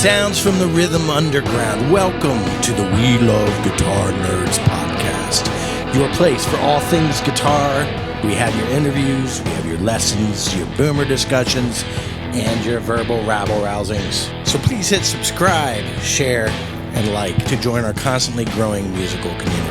sounds from the rhythm underground. Welcome to the We Love Guitar Nerds podcast, your place for all things guitar. We have your interviews, we have your lessons, your boomer discussions, and your verbal rabble-rousings. So please hit subscribe, share, and like to join our constantly growing musical community.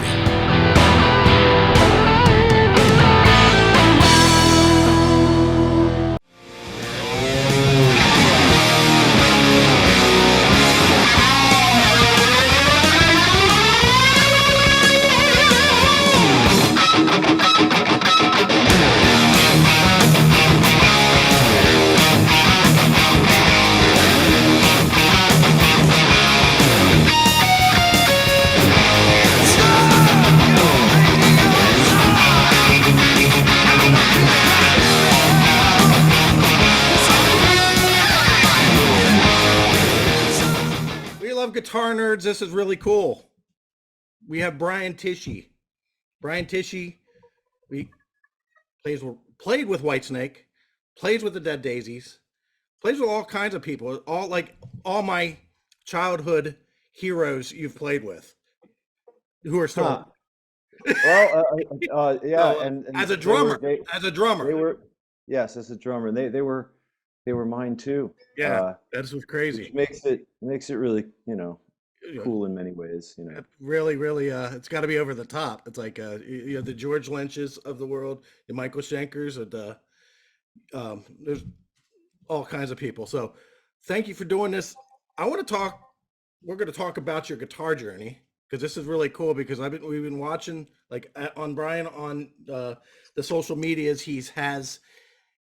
Guitar nerds, this is really cool. We have Brian Tichy. Brian Tichy, played with Whitesnake, plays with the Dead Daisies, plays with all kinds of people. All my childhood heroes you've played with, who are still. Well, yeah, so, and as a drummer, they were, yes, as a drummer, they were mine too. Yeah, that's what's crazy. Which makes it really, cool in many ways. Really, it's got to be over the top. It's like the George Lynches of the world, the Michael Schenkers, and there's all kinds of people. So, thank you for doing this. We're going to talk about your guitar journey, because this is really cool. Because we've been watching on Brian on the social medias. Has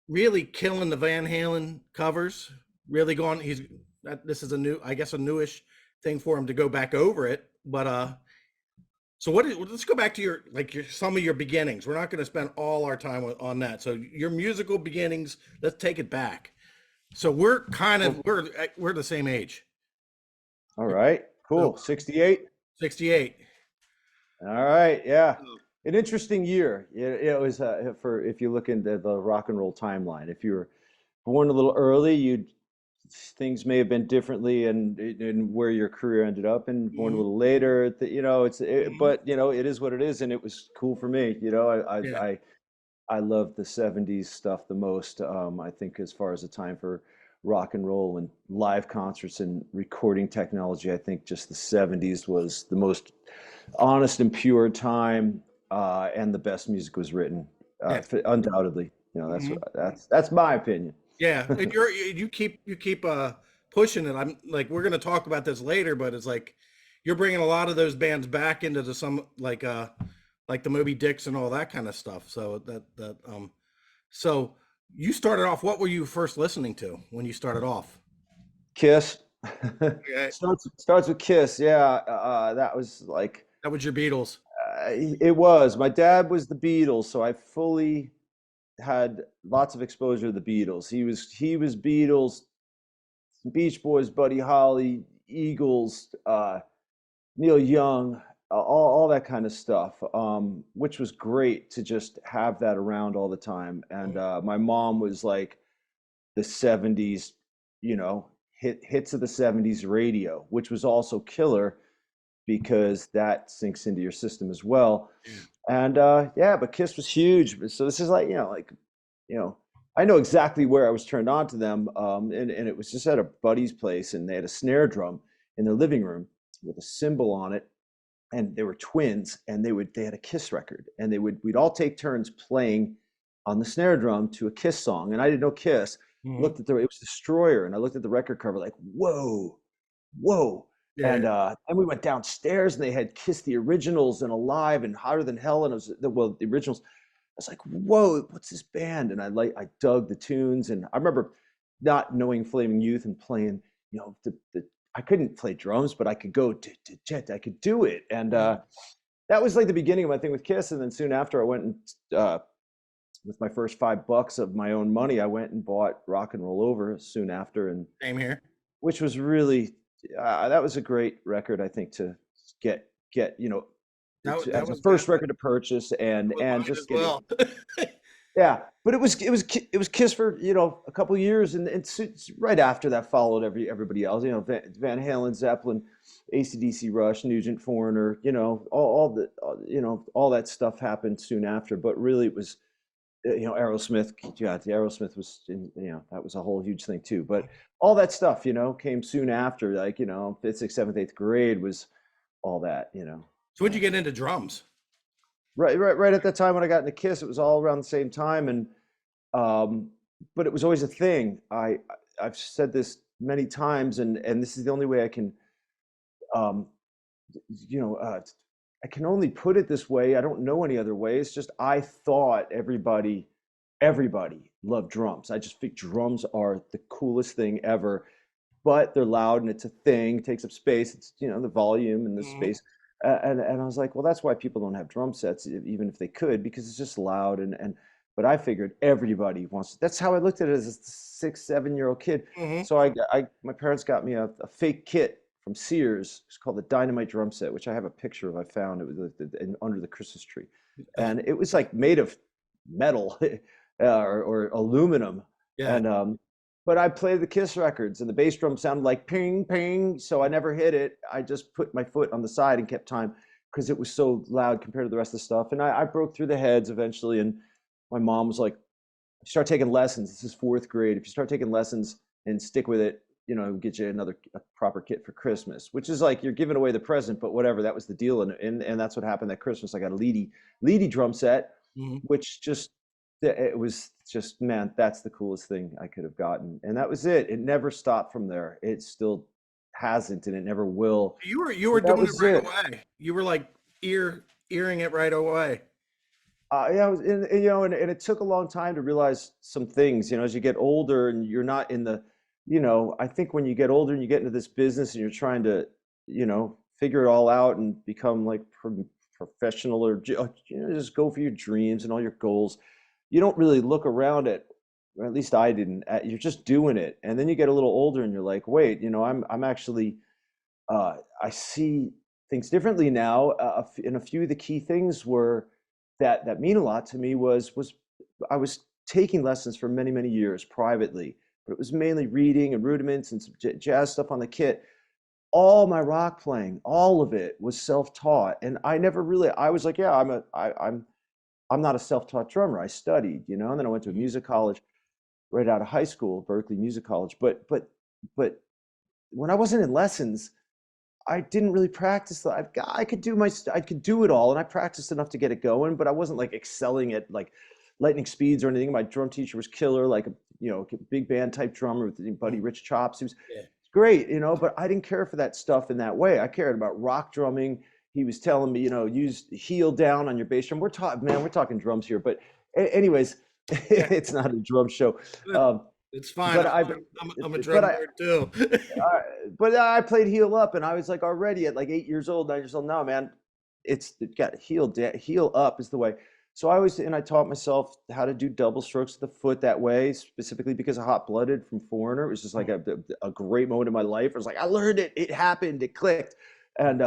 really killing the Van Halen covers. Really going. This is a newish thing for him to go back over it. But so let's go back to some of your beginnings. We're not going to spend all our time on that. So your musical beginnings, let's take it back. So we're the same age. All right, cool. 68. All right, yeah. An interesting year. It was if you look into the rock and roll timeline. If you were born a little early, things may have been differently, and where your career ended up, and born a little later. But it is what it is, and it was cool for me. I love the '70s stuff the most. I think as far as a time for rock and roll and live concerts and recording technology, I think just the '70s was the most honest and pure time. And the best music was written, undoubtedly. That's my opinion. Yeah, and you keep pushing it. I'm like, we're going to talk about this later, but it's like you're bringing a lot of those bands back into the Moby Dicks and all that kind of stuff. So so you started off. What were you first listening to when you started off? Kiss. Okay. Starts with Kiss. Yeah, that was your Beatles. It was. My dad was the Beatles, so I fully had lots of exposure to the Beatles. He was Beatles, Beach Boys, Buddy Holly, Eagles, Neil Young, all that kind of stuff, which was great to just have that around all the time. And my mom was like the '70s, hits of the '70s radio, which was also killer, because that sinks into your system as well. And but Kiss was huge. So this is I know exactly where I was turned on to them. And it was just at a buddy's place, and they had a snare drum in their living room with a cymbal on it, and they were twins, and they had a Kiss record, and we'd all take turns playing on the snare drum to a Kiss song. And I didn't know Kiss. Looked at it was Destroyer, and I looked at the record cover like, whoa. Yeah. And we went downstairs, and they had Kiss the originals and Alive and Hotter Than Hell, and the originals. I was like, whoa, what's this band? And I dug the tunes, and I remember not knowing Flaming Youth and playing, I couldn't play drums, but I could go I could do it. And that was like the beginning of my thing with Kiss. And then soon after, I went and with my first $5 of my own money, I went and bought Rock and Roll Over soon after. And same here. Which was really that was a great record, I think, to get as the first record to purchase and just get well. Yeah, but it was Kiss for a couple of years, and right after that followed everybody else. Van Halen, Zeppelin, AC/DC, Rush, Nugent, Foreigner. All that stuff happened soon after. But really, it was Aerosmith. Yeah, the Aerosmith was that was a whole huge thing too. But all that stuff came soon after. Like fifth, sixth, seventh, eighth grade was all that. So when'd you get into drums? Right at that time when I got into Kiss, it was all around the same time, and um, but it was always a thing. I've said this many times, and this is the only way I can, um, you know, uh, I can only put it this way. I don't know any other way. It's just I thought everybody loved drums. I just think drums are the coolest thing ever, but they're loud and it's a thing, it takes up space. It's the volume and the Mhm. space. And I was like, well, that's why people don't have drum sets, even if they could, because it's just loud. But I figured everybody wants. That's how I looked at it as a 6, 7-year-old kid. Mhm. So my parents got me a fake kit from Sears. It's called the Dynamite drum set, which I have a picture of. I found it was under the Christmas tree, and it was like made of metal or aluminum. Yeah. And but I played the Kiss records, and the bass drum sounded like ping, ping. So I never hit it. I just put my foot on the side and kept time because it was so loud compared to the rest of the stuff. And I broke through the heads eventually. And my mom was like, "If you start taking lessons, this is fourth grade. If you start taking lessons and stick with it, we'll get you a proper kit for Christmas," which is like you're giving away the present, but whatever. That was the deal, and that's what happened that Christmas. I got a leady drum set, Mhm. which just it was just, man, that's the coolest thing I could have gotten, and that was it. It never stopped from there. It still hasn't, and it never will. You were But that doing it was right it. away. You were like earing it right away. Yeah, and it took a long time to realize some things. As you get older and you're not in the, I think when you get older and you get into this business and you're trying to, figure it all out and become like professional or just go for your dreams and all your goals, you don't really look around at, or at least I didn't. You're just doing it, and then you get a little older and you're like, wait, I'm actually, I see things differently now. And a few of the key things were that mean a lot to me was I was taking lessons for many, many years privately, but it was mainly reading and rudiments and some jazz stuff on the kit. All my rock playing, all of it was self-taught, and I never really. I was like, yeah, I'm not a self-taught drummer. I studied, and then I went to a Mhm. music college right out of high school, Berkeley Music College. But when I wasn't in lessons, I didn't really practice. I could do I could do it all, and I practiced enough to get it going, but I wasn't like excelling at like lightning speeds or anything. My drum teacher was killer, like a big band type drummer with Buddy Rich chops. He was Yeah. great, but I didn't care for that stuff in that way. I cared about rock drumming. He was telling me, use heel down on your bass drum. We're talking drums here, but anyways, Yeah. it's not a drum show. Good. Um, It's fine. but I, I'm a but drum I, nerd too. uh, but I played heel up, and I was like already at like 8 years old, 9 years old. No, man, it got heel up is the way. So I taught myself how to do double strokes of the foot that way, specifically because of Hot Blooded from Foreigner. It was just like a great moment in my life. It was like I learned it, it happened, it clicked, and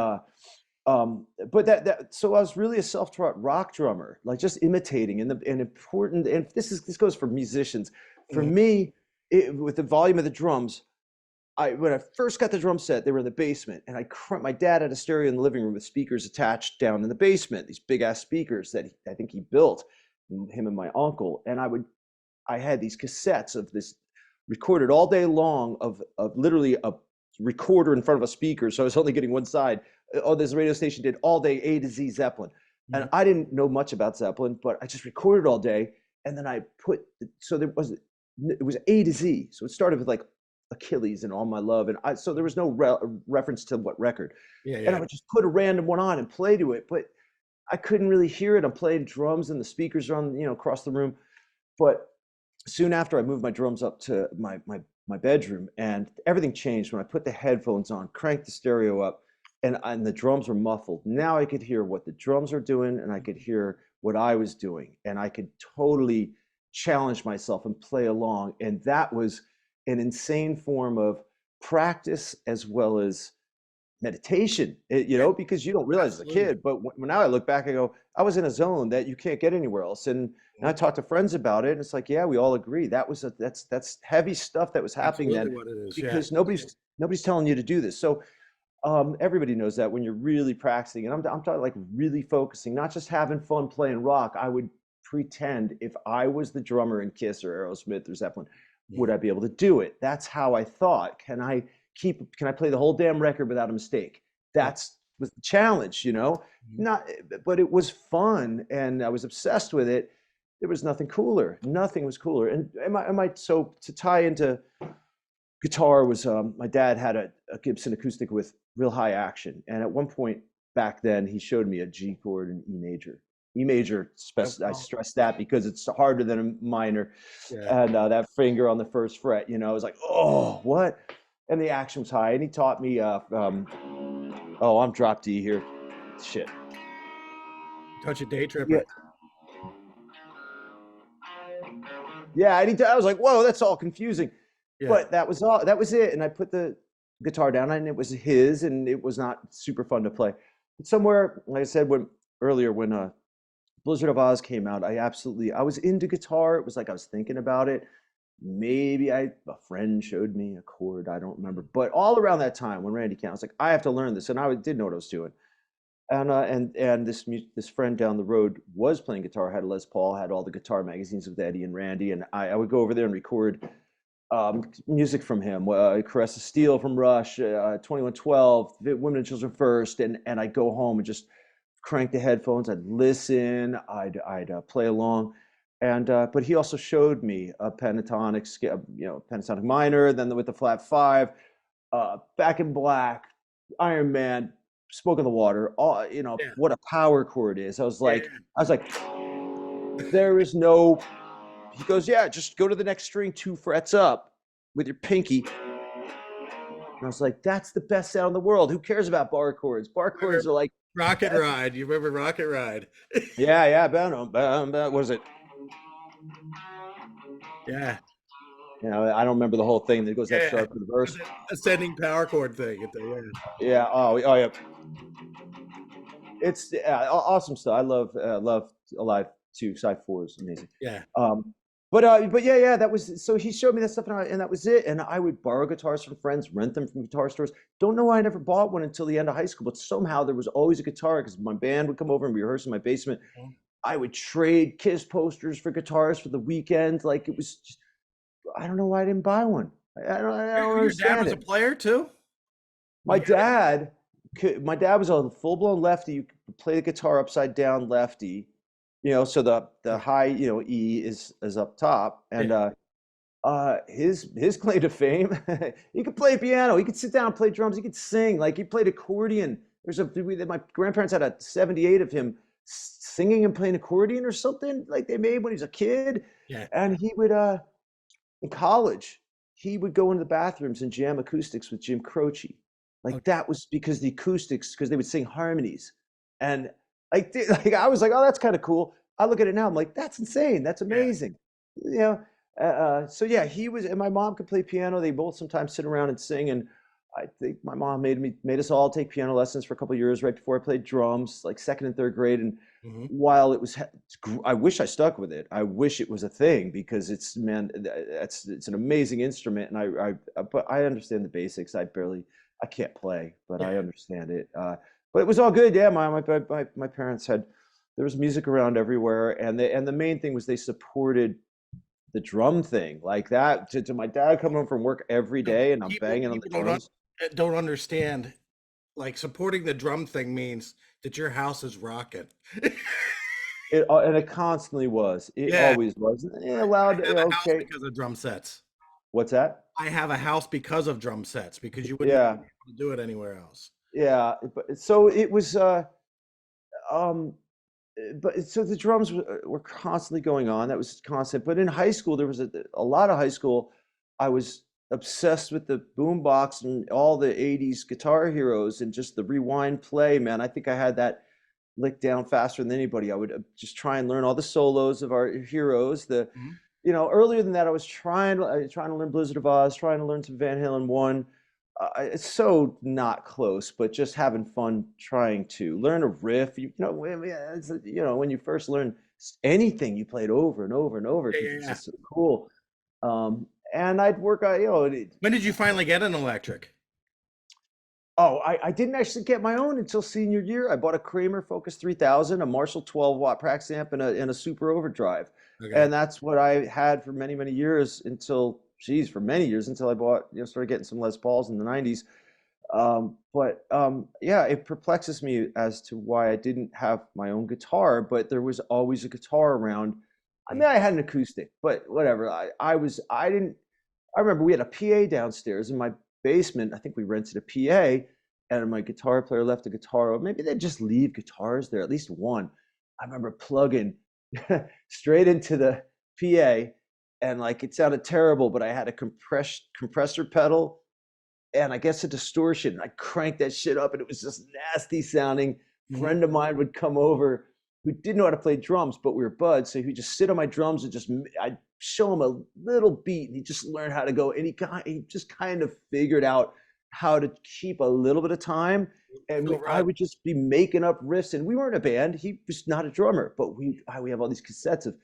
but so I was really a self-taught rock drummer, like just imitating, and important. And this goes for musicians. For Mhm. me, with the volume of the drums. When I first got the drum set, they were in the basement, and my dad had a stereo in the living room with speakers attached down in the basement. These big ass speakers that I think he built, him and my uncle. And I had these cassettes of this recorded all day long of literally a recorder in front of a speaker, so I was only getting one side. Oh, this radio station did all day A to Z Zeppelin, and Mhm. I didn't know much about Zeppelin, but I just recorded all day, and then I so there was it was A to Z, so it started with like Achilles and All My Love, and so there was no reference to what record, Yeah, and I yeah. would just put a random one on and play to it, but I couldn't really hear it. I'm playing drums, and the speakers are on across the room, but soon after I moved my drums up to my bedroom, and everything changed when I put the headphones on, cranked the stereo up, and the drums were muffled. Now I could hear what the drums are doing, and I could hear what I was doing, and I could totally challenge myself and play along. And that was an insane form of practice as well as meditation, Yeah, because you don't realize as a absolutely. kid. But when now I look back, I go, I was in a zone that you can't get anywhere else. And I Mhm. talked to friends about it, and it's like, yeah, we all agree that was that's heavy stuff that was happening Absolutely then, what it is. Yeah. because nobody's telling you to do this. So everybody knows that when you're really practicing, and I'm talking like really focusing, not just having fun playing rock. I would pretend if I was the drummer in Kiss or Aerosmith or Zeppelin, would Mhm. I be able to do it? That's how I thought. Can I play the whole damn record without a mistake? Yeah. That's was the challenge, Mhm. Not, but it was fun, and I was obsessed with it. There was nothing cooler. Nothing was cooler. And so to tie into guitar was my dad had a Gibson acoustic with real high action, and at one point back then he showed me a G chord and E major. E major, I Oh, stress that because it's harder than a minor, yeah. and that finger on the first fret, I was like, oh, what? And the action was high, and he taught me. Oh, I'm drop D here. Shit. Touch a day Yeah, tripper. yeah. And I was like, whoa, that's all confusing. Yeah. But that was all. That was it. And I put the guitar down, and it was his, and it was not super fun to play. But somewhere, like I said when Blizzard of Oz came out, I was into guitar. It was like I was thinking about it. Maybe a friend showed me a chord. I don't remember. But all around that time when Randy came, I was like, I have to learn this, and did know what I was doing. And this friend down the road was playing guitar, had a Les Paul, had all the guitar magazines with Eddie and Randy, and I would go over there and record music from him, Caress of Steel from Rush, 2112, Women and Children First, and I'd go home and just crank the headphones. I'd listen, I'd play along, and but he also showed me a pentatonic scale, pentatonic minor, then with the flat five, Back in Black, Iron Man, Smoke in the Water, all Yeah. what a power chord is. Yeah. I was like, there is no. He goes, yeah, just go to the next string 2 frets up with your pinky. And I was like, that's the best sound in the world. Who cares about bar chords? Bar chords Remember are like, Rocket that's, Ride? You remember Rocket Ride? yeah, bam, bam, bam. What is it? Yeah. I don't remember the whole thing that goes F Yeah. sharp in the verse. The ascending power chord thing. Yeah. Yeah, oh yeah. It's awesome stuff. I love Alive 2, Side 4 is amazing. Yeah. Um, but yeah, that was so he showed me that stuff, and that was it. And I would borrow guitars from friends, rent them from guitar stores. Don't know why I never bought one until the end of high school, but somehow there was always a guitar because my band would come over and rehearse in my basement. Mhm. I would trade Kiss posters for guitars for the weekend. Like it was just, I don't know why I didn't buy one. I don't Your dad understand was a it. player too? My You got it? dad, my dad was a full blown lefty. You could play the guitar upside down lefty. So the Yeah. high, E is up top, and Yeah. his claim to fame, he could play piano, he could sit down and play drums, he could sing, like he played accordion. My grandparents had a 78 of him singing and playing accordion or something like they made when he was a kid, Yeah. and he would in college, he would go into the bathrooms and jam acoustics with Jim Croce. Like Okay. that was because the acoustics, because they would sing harmonies. And like I was like, oh, that's kind of cool. I look at it now, I'm like, that's insane. That's Yeah. amazing. So yeah, he was, and my mom could play piano. They both sometimes sit around and sing. And I think my mom made us all take piano lessons for a couple of years right before I played drums, like second and third grade. And Hmm. while I wish I stuck with it. I wish it was a thing because it's an amazing instrument, and but I understand the basics. I can't play, but Yeah. I understand it. But it was all good. Yeah, my parents there was music around everywhere, and the main thing was they supported the drum thing like that. To my dad coming home from work every So day, and I'm people banging on the people drums. don't understand. Like supporting the drum thing means that your house is rocking. And it constantly was. It Yeah. always was. Loud. I have a house Okay. because of drum sets. What's that? I have a house because of drum sets because you wouldn't Yeah. be able to do it anywhere else. Yeah, but so it was um but so the drums were constantly going on. That was constant. But in high school there was a lot of high school I was obsessed with the boombox and all the 80s guitar heroes and just the rewind play, man. I think I had that licked down faster than anybody. I would just try and learn all the solos of our heroes. Mhm. Earlier than that I was trying to learn Blizzard of Oz, trying to learn some Van Halen 1. it's so not close, but just having fun trying to learn a riff. You know, when you first learn anything, you played over and over and over Yeah, because yeah, it's yeah. just so cool. And I'd work on, you know, When did you finally get an electric? oh, I didn't actually get my own until senior year. I bought a Kramer Focus 3000, a Marshall 12-watt practice amp, and a Super Overdrive. Okay. And that's what I had for many, many years until, geez, for many years until I bought, you know, started getting some Les Pauls in the 90s. Yeah, it perplexes me as to why I didn't have my own guitar, but there was always a guitar around. I mean, I had an acoustic, but whatever. I didn't, I remember we had a PA downstairs in my basement. I think we rented a PA, and my guitar player left a guitar. Or maybe they'd just leave guitars there, at least one. I remember plugging straight into the PA, and like it sounded terrible, but I had a compressor pedal and I guess a distortion. I cranked that shit up and it was just nasty sounding. Mhm. Friend of mine would come over who didn't know how to play drums, but we were buds. So he'd just sit on my drums and just, I'd show him a little beat and he just learned how to go. And he just kind of figured out how to keep a little bit of time. And Phil I Rudd. would just be making up riffs. And we weren't a band. He was not a drummer, but we have all these cassettes of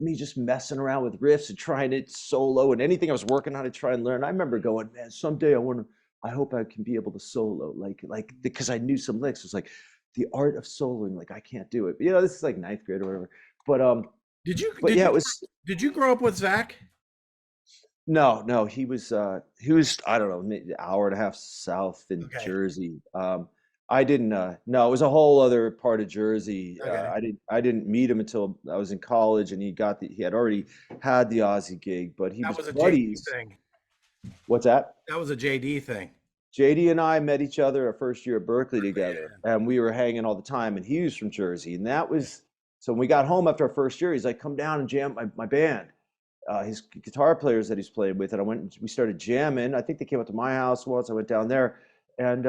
me just messing around with riffs and trying it solo and anything I was working on to try and learn. I remember going, man, someday I hope I can be able to solo, like because I knew some licks. It's like the art of soloing, like I can't do it. But, you know, this is like ninth grade or whatever. But Did you but did yeah, you it was did you grow up with Zakk? no, he was I don't know, maybe an hour and a half south in Okay. Jersey. I didn't no, it was a whole other part of Jersey. Okay. I didn't meet him until I was in college and he had already had the Aussie gig, but he That was was a JD buddies. thing. What's that? That was a JD thing. JD and I met each other our first year at Berkeley together, Yeah. and we were hanging all the time. And he was from Jersey, and that was so. When we got home after our first year, he's like, "Come down and jam my band." His guitar players that he's played with, and I went. We started jamming. I think they came up to my house once. I went down there, and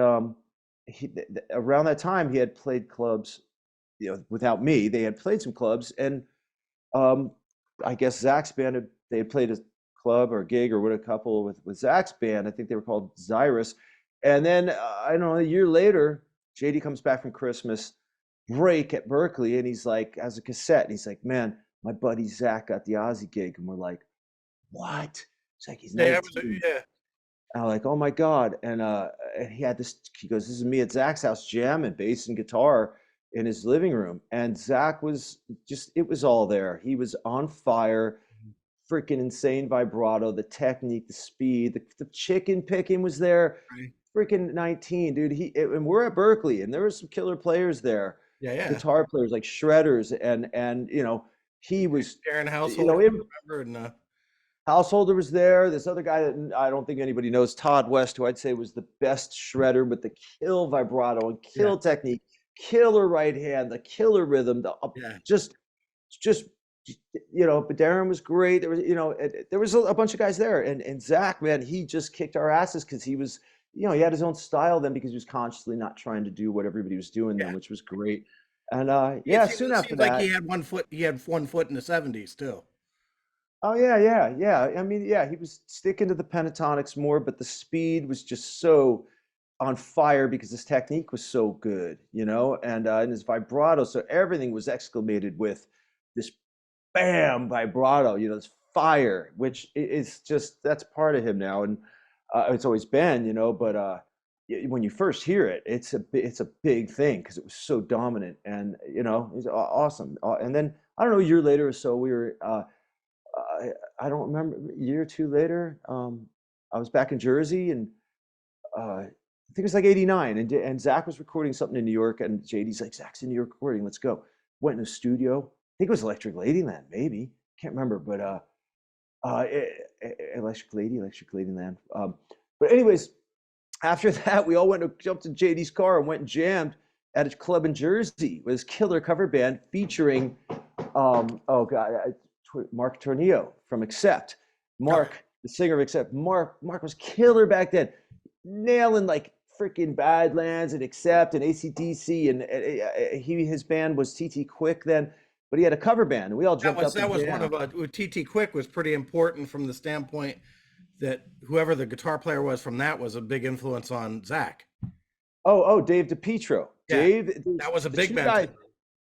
around that time, he had played clubs. You know, without me, they had played some clubs, and um, I guess Zakk's band they had played a club or a gig or what a couple with Zakk's band. I think they were called Zyrus. And then I don't know, a year later, JD comes back from Christmas break at Berkeley and he's like, has a cassette, and he's like, man, my buddy Zakk got the Ozzy gig. And we're like, what? It's like he's Yeah, $19. yeah. And I'm like, oh my God. And he had this, he goes, this is me at Zakk's house jamming bass and guitar in his living room. And Zakk was just, it was all there. He was on fire, freaking insane vibrato, the technique, the speed, the chicken picking was there. Right. Freaking 19, dude. And we're at Berkeley and there were some killer players there, Yeah, yeah. guitar players like shredders. And you know, he was, Aaron you Household, know, I remember, and Householder was there. This other guy that I don't think anybody knows, Todd West, who I'd say was the best shredder with the kill vibrato and yeah, kill technique, killer right hand, the killer rhythm, the yeah, just just you know. But Darren was great. There was you know there was a bunch of guys there, and Zakk, man, he just kicked our asses because he was, you know, he had his own style then because he was consciously not trying to do what everybody was doing then, yeah. which was great. And It yeah, seems, soon it after seems like that. he had one foot in the '70s too. Oh yeah. I mean, yeah, he was sticking to the pentatonics more, but the speed was just so on fire because his technique was so good, you know, and his vibrato. So everything was exclamated with this bam vibrato, you know, this fire, which is just that's part of him now, and it's always been, you know. But when you first hear it, it's a big thing because it was so dominant, and you know, it's awesome. And then I don't know, a year later or so, we were. I don't remember, a year or two later, I was back in Jersey and I think it was like 89 and Zakk was recording something in New York and JD's like, Zack's in New York recording, let's go. Went in the studio. I think it was Electric Ladyland, maybe. Can't remember, but uh, e- Electric Ladyland. But anyways, after that, we all jumped in JD's car and went and jammed at a club in Jersey with his killer cover band featuring oh god, Mark Tornillo from Accept. Okay. Mark, the singer of Accept. Mark was killer back then, nailing like freaking Badlands and Accept and ACDC, and his band was TT Quick then, but he had a cover band, and we all jumped up That and was one jammed. of TT Quick was pretty important from the standpoint that whoever the guitar player was from that was a big influence on Zakk. Oh, Dave DiPietro. Yeah, Dave, that was a the big two guys. mentor.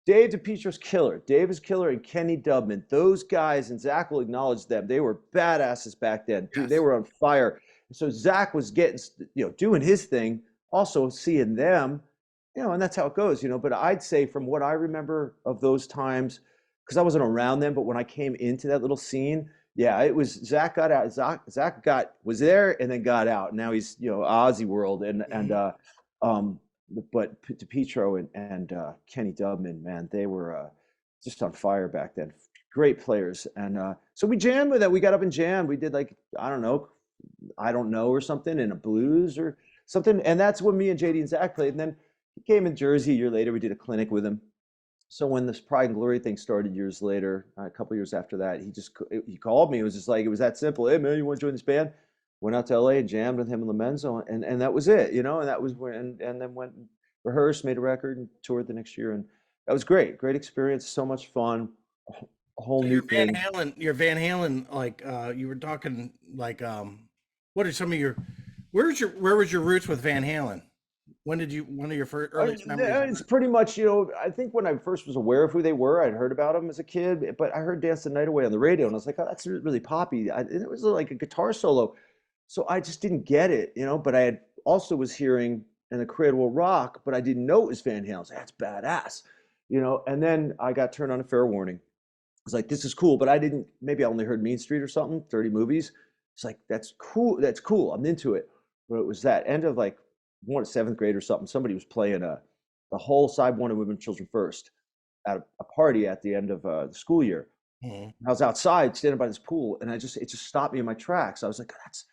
Dave DiPietro's killer. Dave is killer, and Kenny Dubman. Those guys, and Zakk will acknowledge them. They were badasses back then, dude. They Yes. were on fire. So Zakk was getting, doing his thing. Also seeing them, and that's how it goes, But I'd say from what I remember of those times, because I wasn't around them, but when I came into that little scene, yeah, it was Zakk got out. Zakk was there and then got out. Now he's Ozzy World um, but DiPietro and Kenny Dubman, man, they were just on fire back then. Great players, and so we jammed with that. We got up and jammed. We did like I don't know or something in a blues or something, and that's when me and JD and Zakk played. And then he came in Jersey a year later. We did a clinic with him. So when this Pride and Glory thing started years later, a couple years after that, he called me. It was just like it was that simple. Hey man, you want to join this band? Went out to LA and jammed with him and Lomenzo, and that was it, And that was when, and then went and rehearsed, made a record, and toured the next year, and that was great experience, so much fun, a whole So new thing. Your Van Halen, like you were talking, like what are some of your, where was your roots with Van Halen? One of your first earliest memories? It's pretty much, I think when I first was aware of who they were, I'd heard about them as a kid, but I heard Dance the Night Away on the radio, and I was like, oh, that's really poppy. And it was like a guitar solo. So I just didn't get it, but I had also was hearing in the Cradle of Rock, but I didn't know it was Van Halen. I was like, that's badass, and then I got turned on to Fair Warning. I was like, this is cool, but maybe I only heard Mean Street or something, 30 movies. It's like, that's cool. I'm into it. But it was that end of like, seventh grade or something. Somebody was playing the whole side one of Women, Children First at a party at the end of the school year. Mm-hmm. I was outside standing by this pool, and it just stopped me in my tracks. I was like, that's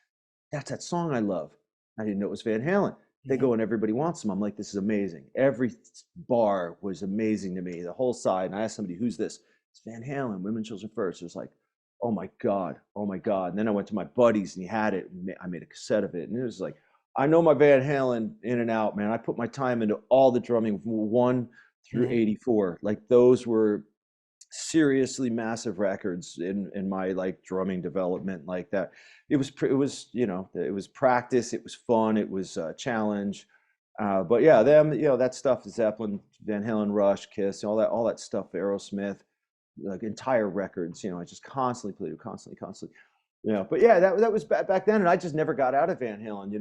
that song I love. I didn't know it was Van Halen. They go and Everybody Wants Them. I'm like, this is amazing. Every bar was amazing to me. The whole side. And I asked somebody, who's this? It's Van Halen, Women, Children First. It was like, oh my God. And then I went to my buddies and he had it. And I made a cassette of it. And it was like, I know my Van Halen in and out, man. I put my time into all the drumming from 1 through 84. Like those were seriously massive records in my like drumming development like that. It was practice, it was fun, it was a challenge. But yeah, them, that stuff, Zeppelin, Van Halen, Rush, Kiss, all that stuff, Aerosmith, like entire records, I just constantly played it, constantly. But yeah, that was back then, and I just never got out of Van Halen,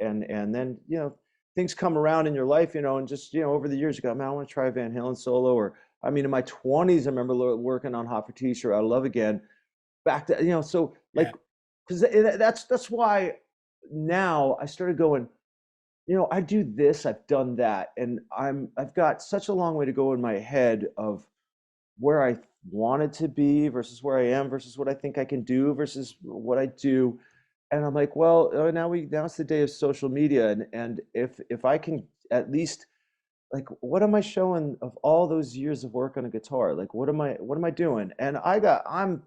and then things come around in your life, and just over the years you go, man, I want to try a Van Halen solo, or I mean, in my 20s, I remember working on Hot for T-Shirt, Out of Love Again, back to so like, because that's why now I started going, I do this, I've done that, and I've got such a long way to go in my head of where I wanted to be versus where I am versus what I think I can do versus what I do. And I'm like, well, now it's the day of social media. And if I can at least, like, what am I showing of all those years of work on a guitar? Like, what am I doing? And I'm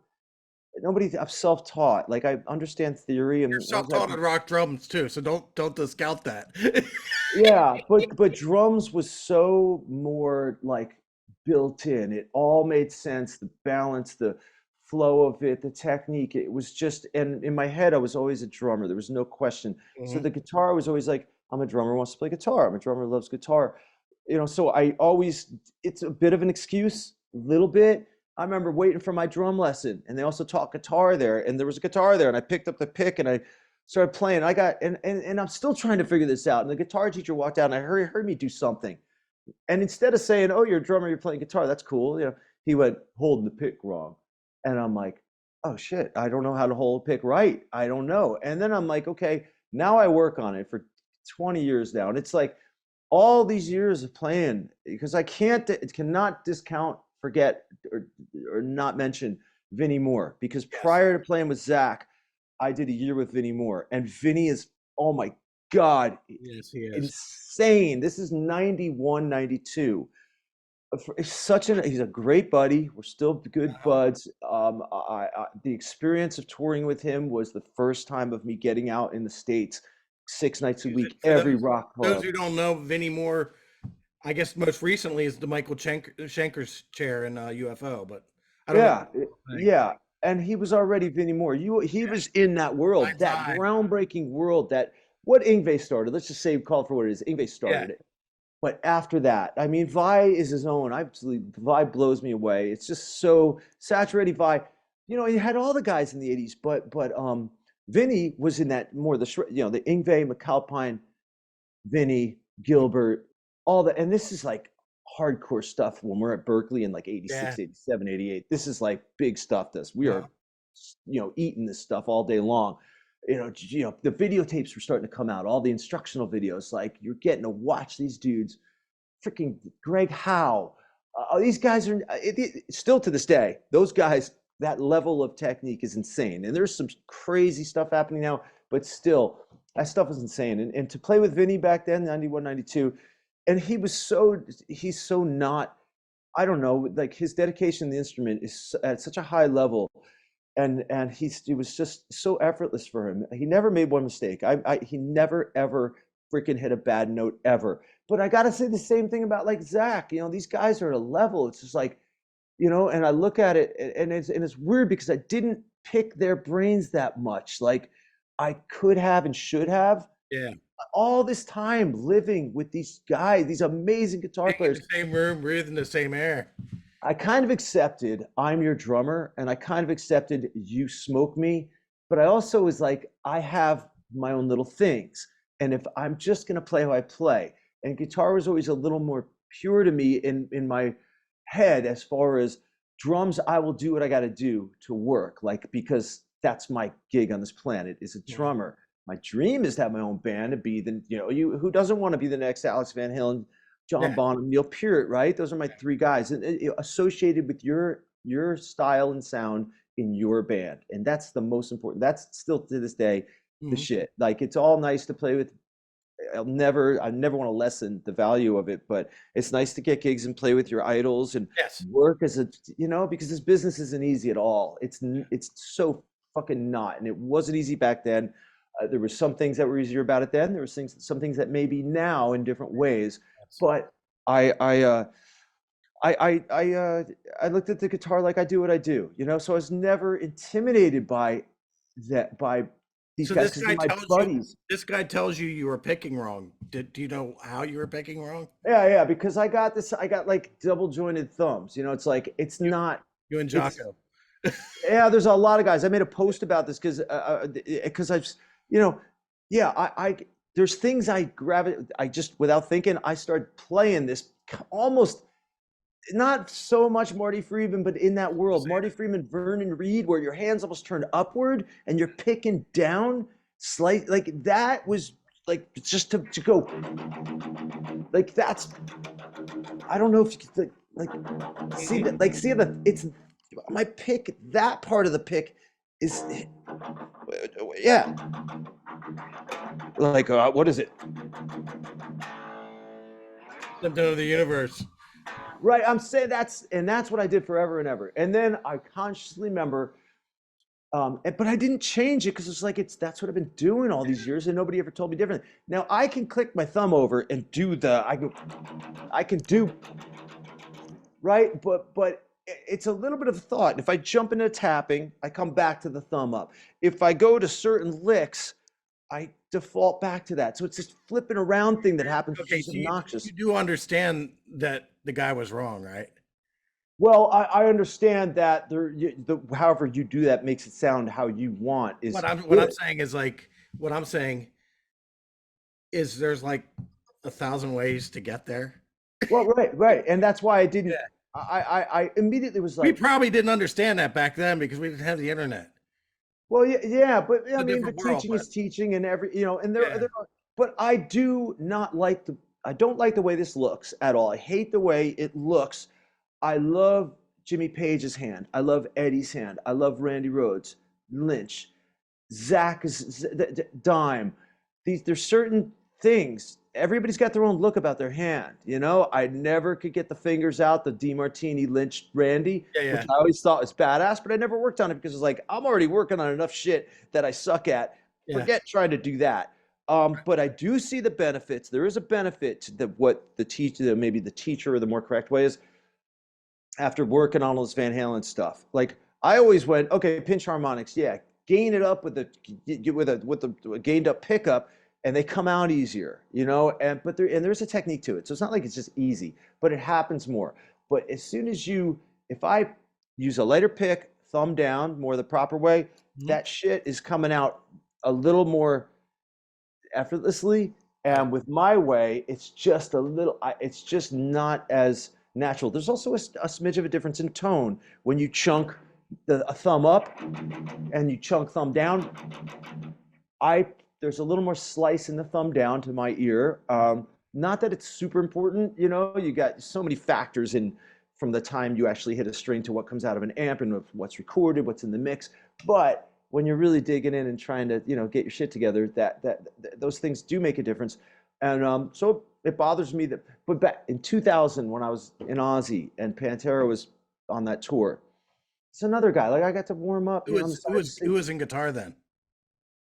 self-taught. Like I understand theory You're and self-taught on rock drums too, so don't discount that. yeah, but drums was so more like built in. It all made sense, the balance, the flow of it, the technique. It was just, and in my head, I was always a drummer. There was no question. So the guitar was always like, I'm a drummer who wants to play guitar. I'm a drummer who loves guitar. So it's a bit of an excuse, a little bit. I remember waiting for my drum lesson, and they also taught guitar there, and there was a guitar there, and I picked up the pick and I started playing. And I'm still trying to figure this out. And the guitar teacher walked out and I heard me do something. And instead of saying, oh, you're a drummer, you're playing guitar, that's cool. He went, holding the pick wrong. And I'm like, oh shit, I don't know how to hold a pick right. I don't know. And then I'm like, okay, now I work on it for 20 years now. And it's like all these years of playing, because I cannot discount, forget, or not mention Vinnie Moore. Because prior to playing with Zakk, I did a year with Vinnie Moore, and Vinnie is, oh my God, Yes, he is insane. This is 91, 92. He's a great buddy. We're still good buds. The experience of touring with him was the first time of me getting out in the States 6 nights a week, every rock club. Those who don't know, Vinnie Moore, I guess most recently is the Michael Schenker's chair in UFO, but I don't know. Yeah. and he was already Vinnie Moore. He was in that world, Mind's that eye. groundbreaking world that what Yngwie started. Let's just say call it for what it is. Yngwie started it. But after that, I mean, Vi is his own. Absolutely, Vi blows me away. It's just so saturated. Vi, you know, you had all the guys in the '80s, but Vinny was in that more the Yngwie, McAlpine, Vinny, Gilbert, all that. And this is like hardcore stuff when we're at Berkeley in like Yeah. 86, 87, 88. This is like big stuff. We Uh-huh. are, eating this stuff all day long. The videotapes were starting to come out, all the instructional videos. Like you're getting to watch these dudes, freaking Greg Howe. These guys are still to this day, those guys, that level of technique is insane. And there's some crazy stuff happening now, but still, that stuff was insane. And to play with Vinny back then, 91, 92, and he's so not, I don't know, like his dedication to the instrument is at such a high level. And he was just so effortless for him. He never made one mistake. He never ever freaking hit a bad note ever. But I gotta say the same thing about like Zakk. These guys are at a level. It's just like, and I look at it and it's weird because I didn't pick their brains that much. Like I could have and should have. Yeah. All this time living with these guys, these amazing guitar Being in players. the same room, breathing the same air. I kind of accepted I'm your drummer, and I kind of accepted you smoke me, but I also was like, I have my own little things. And if I'm just gonna play how I play, and guitar was always a little more pure to me in my head as far as drums, I will do what I gotta do to work, like because that's my gig on this planet is a Yeah. drummer. My dream is to have my own band and be who doesn't want to be the next Alex Van Halen, John Yeah. Bonham, Neil Peart, right? Those are my three guys, and associated with your style and sound in your band, and that's the most important. That's still to this day the Mhm. shit. Like it's all nice to play with. I never want to lessen the value of it, but it's nice to get gigs and play with your idols and Yes. work as because this business isn't easy at all. It's so fucking not, and it wasn't easy back then. There were some things that were easier about it then. There were some things that maybe now in different ways. Yes. But I I uh, I looked at the guitar like I do what I do, So I was never intimidated by these So guys because they're my buddies. this guy tells you were picking wrong. Do you know how you were picking wrong? Yeah, because I got like double jointed thumbs. It's like it's You, not. you and It's Jocko. Yeah. There's a lot of guys. I made a post about this because I've you know yeah I there's things I just without thinking I started playing this almost not so much Marty Friedman, but in that world, Marty Friedman, Vernon Reid, where your hands almost turned upward and you're picking down slight like that was like just to go like that's I don't know if you could see that see the it's my pick that part of the pick is yeah like what is it Symptom of the universe. right I'm saying that's what I did forever and ever and then I consciously remember but I didn't change it because it's like that's what I've been doing all these years and nobody ever told me different. Now I can click my thumb over and do I can do right, but it's a little bit of thought. If I jump into tapping, I come back to the thumb up. If I go to certain licks, I default back to that. So it's this flipping around thing that happens, which Okay, is so you obnoxious. do understand that the guy was wrong, right? Well, I understand that however you do that makes it sound how you want is What I'm good. saying is like what I'm saying is there's like 1,000 ways to get there. Well, right, and that's why I didn't. Yeah. I immediately was We like, probably didn't understand that back then because we didn't have the internet. well, yeah, but It's I a mean, the different world, teaching but is teaching, and and yeah. there are, but I do not like I don't like the way this looks at all. I hate the way it looks. I love Jimmy Page's hand. I love Eddie's hand. I love Randy Rhoads, Lynch, Dime. There's certain things. Everybody's got their own look about their hand. I never could get the fingers out, the DeMartini, Lynch, Randy, Yeah, which yeah. I always thought was badass, but I never worked on it because it's like I'm already working on enough shit that I suck at. Yeah. Forget trying to do that. But I do see the benefits. There is a benefit to what the teacher, maybe the teacher, or the more correct way is after working on all this Van Halen stuff. Like I always went, okay, pinch harmonics, yeah, gain it up with the gained up pickup, and they come out easier, you know. There's a technique to it, so it's not like it's just easy, but it happens more. But as soon as if I use a lighter pick, thumb down, more the proper way, Mhm. that shit is coming out a little more effortlessly. Yeah. And with my way, it's just a little, it's just not as natural. There's also a smidge of a difference in tone when you chunk a thumb up and you chunk thumb down. There's a little more slice in the thumb down to my ear. Not that it's super important, you know, you got so many factors in from the time you actually hit a string to what comes out of an amp and what's recorded, what's in the mix. But when you're really digging in and trying to, you know, get your shit together, those things do make a difference. And so it bothers me that, but back in 2000 when I was in Aussie and Pantera was on that tour, it's another guy. Like I got to warm up, you know, on the side. Who was in guitar then?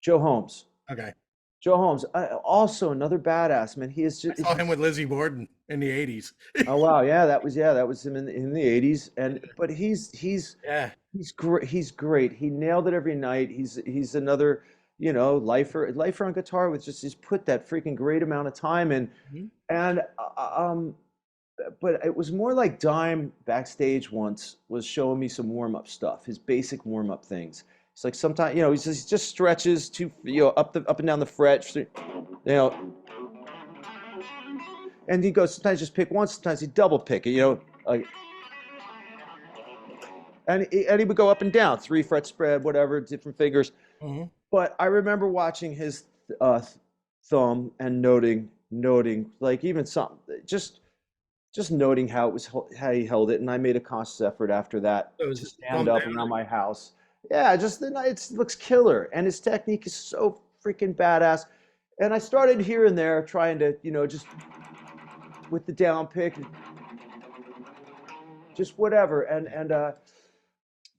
Joe Holmes. Okay. Joe Holmes, also another badass man. He is I just saw him with Lizzie Borden in the 80s. oh wow, that was him in the 80s. But Yeah. he's great. He's great. He nailed it every night. He's another, you know, lifer on guitar with just he's put that freaking great amount of time in. Mhm. And but it was more like Dime backstage once was showing me some warm up stuff, his basic warm up things. It's like sometimes, you know, he just stretches you know, up and down the fret, you know, and he goes sometimes just pick one, sometimes he double pick it, you know, like, and he would go up and down, 3 fret spread, whatever, different fingers. Mhm. But I remember watching his thumb and noting like even some just noting how how he held it, and I made a conscious effort after that So it to was thumb stand up down. around my house. Yeah, just it looks killer, and his technique is so freaking badass. And I started here and there trying to, you know, just with the down pick, just whatever,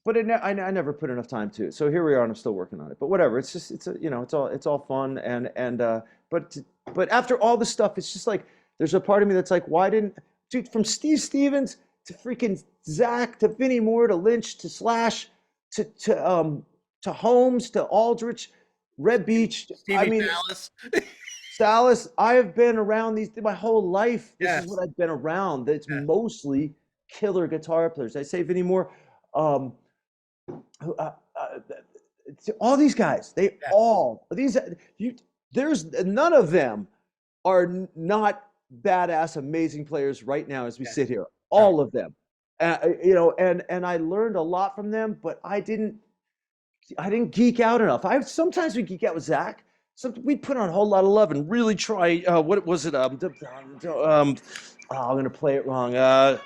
but I never put enough time to it. So here we are, and I'm still working on it. But whatever, it's just you know, it's all fun, but but after all the stuff, it's just like there's a part of me that's like, why didn't dude from Steve Stevens to freaking Zakk to Vinnie Moore to Lynch to Slash to Holmes to Aldrich, Reb Beach. I Stevie mean, Salas. Salas. I have been around these my whole life. This is Yes. what I've been around. It's Yeah. mostly killer guitar players. I say Vinnie Moore. Um, all these guys, they Yeah. all these you. There's none of them are not badass, amazing players right now as we Yeah. sit here. Right. All of them, you know, and I learned a lot from them, but I didn't geek out enough. I sometimes we geek out with Zakk. We put on a whole lot of love and really try. What was it? I'm gonna play it wrong. Uh,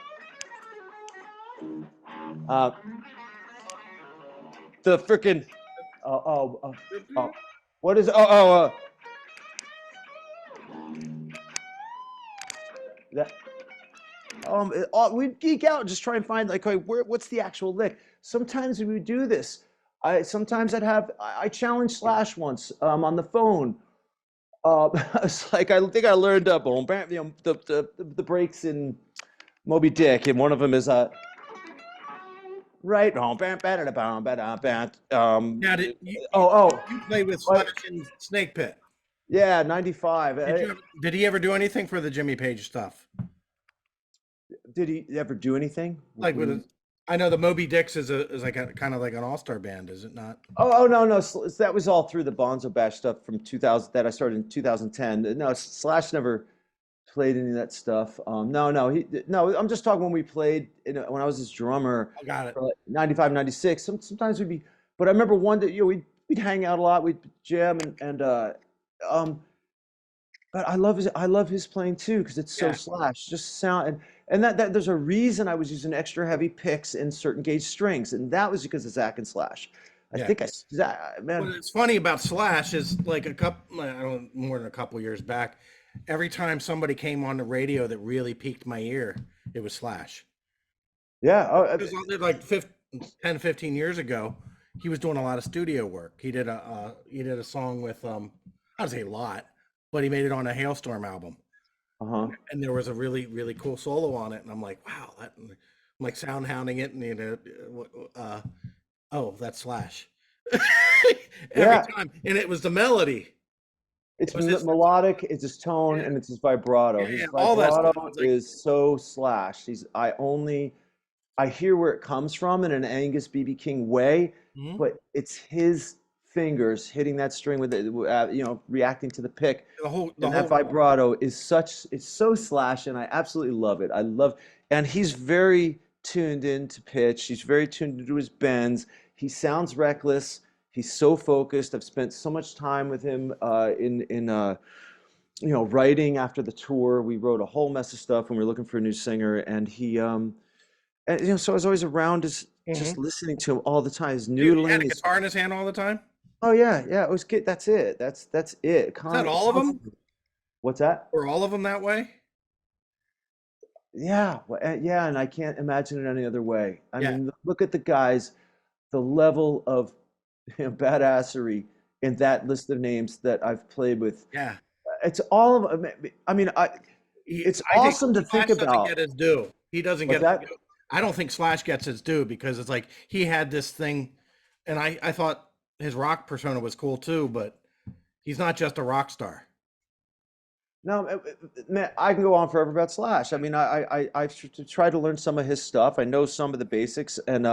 the freaking what is that we geek out and just try and find like, okay, what's the actual lick. Sometimes we would do this. I challenged Slash once on the phone. It's like I think I learned you know, the breaks in Moby Dick, and one of them is right. Now, Oh, you played with oh, Slash and Snake Pit? yeah, 95. Did he ever do anything for the Jimmy Page stuff? Did he ever do anything? Like What do with you? a, I know the Moby Dicks is like a kind of like an all-star band, is it not? Oh no no, that was all through the Bonzo Bash stuff from 2000 that I started in 2010. No, Slash never played any of that stuff. No. I'm just talking when we played when I was his drummer I got it. for like 95, 96. Sometimes we'd be, but I remember one that, you know, we'd hang out a lot, we'd jam um, but I love his playing too because it's so Yeah. Slash, just sound and that there's a reason I was using extra heavy picks in certain gauge strings, and that was because of Zakk and Slash. I Yeah. think What man, is funny about Slash is like I don't more than a couple years back, every time somebody came on the radio that really piqued my ear, it was Slash. yeah. Because like 10, 15 years ago, he was doing a lot of studio work. He did a song with I would say a lot, but he made it on a Hailstorm album. Uh-huh. And there was a really really cool solo on it, and I'm like, wow, that I'm like sound hounding it, and Oh, that's Slash. Every Yeah, time, and it was the melody. It it's was his. melodic, it's his tone, Yeah, and it's his vibrato. His yeah, all that vibrato stuff. It's like, is so Slash. I hear where it comes from in an Angus BB King way, mhm. but it's his fingers hitting that string with it, reacting to the pick. The And that whole. vibrato is it's so Slash, and I absolutely love it. And he's very tuned into pitch. He's very tuned into his bends. He sounds reckless. He's so focused. I've spent so much time with him writing after the tour. We wrote a whole mess of stuff when we were looking for a new singer, and so I was always around, just Mhm. listening to him all the time. His He had noodling a is, guitar in his hand all the time. oh yeah, yeah, it was good. That's it. That's it. Is that all of them? What's that? Were all of them that way? Yeah, well, yeah, and I can't imagine it any other way. I Yeah, mean, look at the guys, the level of badassery in that list of names that I've played with. yeah. It's all of, I mean, it's I think awesome to think Slash doesn't about. get his due. He doesn't What's get. that? I don't think Slash gets his due because it's like he had this thing, and I thought his rock persona was cool too, but he's not just a rock star. No, man, I can go on forever about Slash. I mean, I've tried to learn some of his stuff. I know some of the basics, and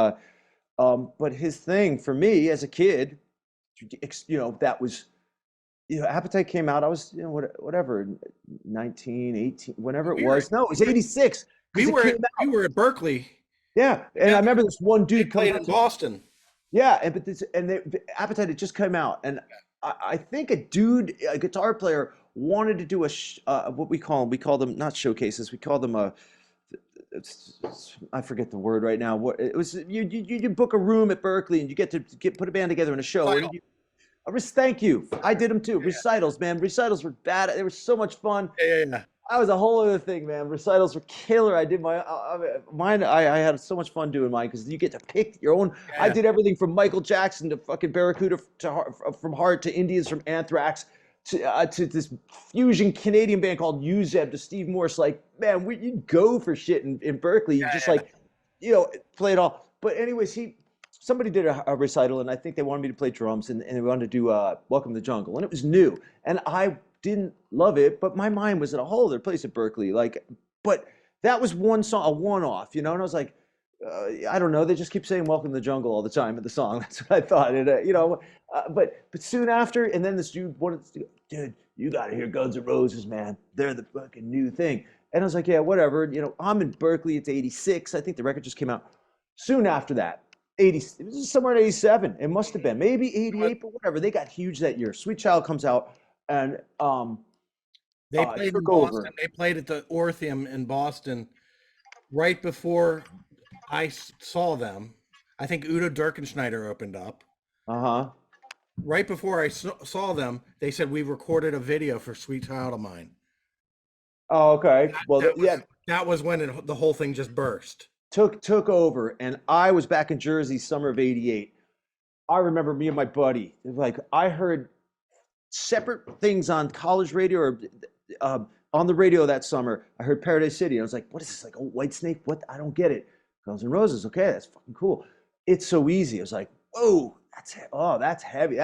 but his thing for me as a kid, that was, Appetite came out. I was, whatever, 19, 18, whenever it We were was. No, it was 86 we because it were came we out. were at Berkeley. Yeah, and I Yeah, remember this one they dude comes played up in to me. Boston. Yeah, the Appetite had just come out, and I think a guitar player, wanted to do what we call them, not showcases, we call them I forget the word right now. What it was, you book a room at Berkeley and you get to put a band together in a show, and Title. thank you, I did them too. Yeah, Recitals, man, recitals were bad. They were so much fun. yeah, yeah. I was a whole other thing, man. Recitals were killer. I did mine. I had so much fun doing mine because you get to pick your own. I Yeah. did everything from Michael Jackson to fucking Barracuda from Heart to Indians from Anthrax to this fusion Canadian band called Uzeb to Steve Morse. Like, man, you'd go for shit in Berkeley. You just Yeah, like, play it all. But anyways, somebody did a recital, and I think they wanted me to play drums, and they wanted to do Welcome to the Jungle, and it was new, and I didn't love it, but my mind was in a whole other place at Berkeley. Like, but that was one song, a one-off, and I was like, I don't know. They just keep saying "Welcome to the Jungle" all the time in the song. That's what I thought. And, but soon after, and then this dude wanted to, dude, you got to hear Guns N' Roses, man. They're the fucking new thing. And I was like, yeah, whatever. I'm in Berkeley. It's '86. I think the record just came out. Soon after that, it was somewhere in '87. It must have been maybe yeah. '88, but whatever. They got huge that year. Sweet Child comes out, and They played in took Boston. over. They played at the Orpheum in Boston right before saw them. I think Udo Dirkenschneider opened up. Uh-huh. Right before I saw them, they said we recorded a video for "Sweet Child of Mine." Oh, okay. Well, That was yeah, when the whole thing just burst. took over, and I was back in Jersey summer of '88. I remember me and my buddy, like, I heard separate things on college radio or on the radio that summer. I heard Paradise City, and I was like, what is this, like, oh, Whitesnake? What? I don't get it. Guns N' Roses. Okay, that's fucking cool. It's so easy. I was like, whoa, that's heavy.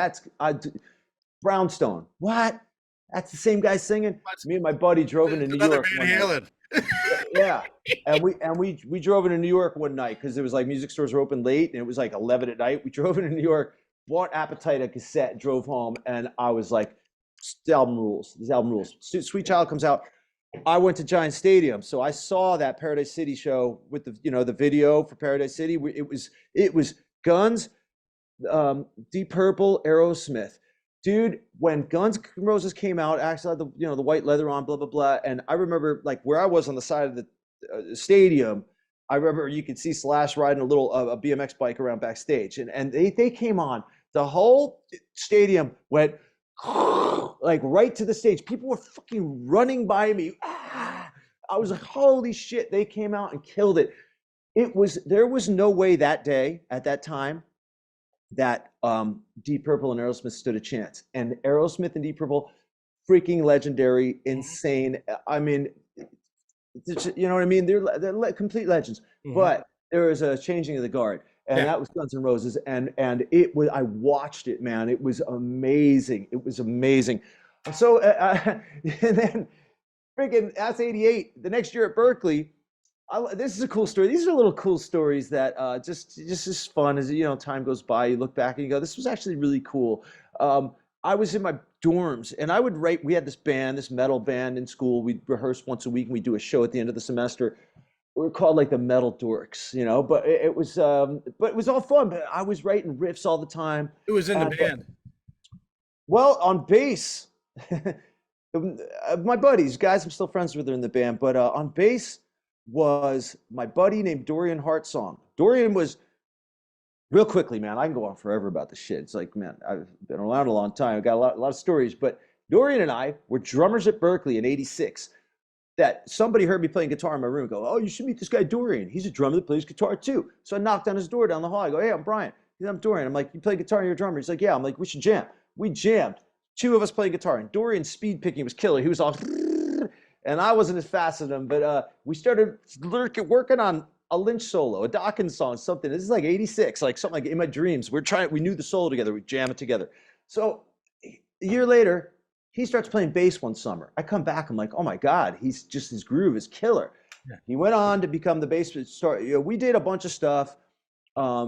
Brownstone. What? That's the same guy singing. Me and my buddy drove into It's New another York Van one night. Halen. Yeah. And we drove into New York one night because it was like music stores were open late and it was like 11 at night. We drove into New York, bought Appetite a cassette, drove home, and I was like, this album rules. This album rules. Sweet Child comes out. I went to Giant Stadium, so I saw that Paradise City show with the video for Paradise City. It was Guns, Deep Purple, Aerosmith. Dude, when Guns N' Roses came out, actually had the white leather on, blah blah blah, and I remember like where I was on the side of the stadium. I remember you could see Slash riding a BMX bike around backstage, and they came on. The whole stadium went like right to the stage. People were fucking running by me. I was like, holy shit! They came out and killed it. There was no way that day at that time that Deep Purple and Aerosmith stood a chance. And Aerosmith and Deep Purple, freaking legendary, insane. I mean, you know what I mean? They're complete legends. Mhm. But there was a changing of the guard. and that was Guns N' Roses, and it was, I watched it, man. It was amazing. It was amazing. So and then freaking that's 88. The next year at Berkeley, this is a cool story. These are little cool stories that just as fun as time goes by. You look back and you go, this was actually really cool. I was in my dorms and I would write. We had this band, this metal band in school. We'd rehearse once a week and we'd do a show at the end of the semester. We were called like the Metal Dorks, but it was all fun. But I was writing riffs all the time. Who was in the band? Well, on bass, my buddies, guys I'm still friends with, are in the band. But on bass was my buddy named Dorian Hartsong. Dorian was, real quickly, man, I can go on forever about this shit. It's like, man, I've been around a long time. I've got a lot of stories. But Dorian and I were drummers at Berkeley in '86. That somebody heard me playing guitar in my room and go, oh, you should meet this guy Dorian. He's a drummer that plays guitar too. So I knocked on his door down the hall. I go, hey, I'm Brian. He's, I'm Dorian. I'm like, you play guitar and you're a drummer? He's like, yeah. I'm like, we should jam. We jammed. Two of us playing guitar. And Dorian's speed picking was killer. He was all, and I wasn't as fast as him. But we started working on a Lynch solo, a Dawkins song, something. This is like '86, like something like in my dreams. We knew the solo together. We jam it together. So a year later, he starts playing bass one summer. I come back, I'm like, oh my God, his groove is killer. Yeah. He went on to become the bass star. We did a bunch of stuff.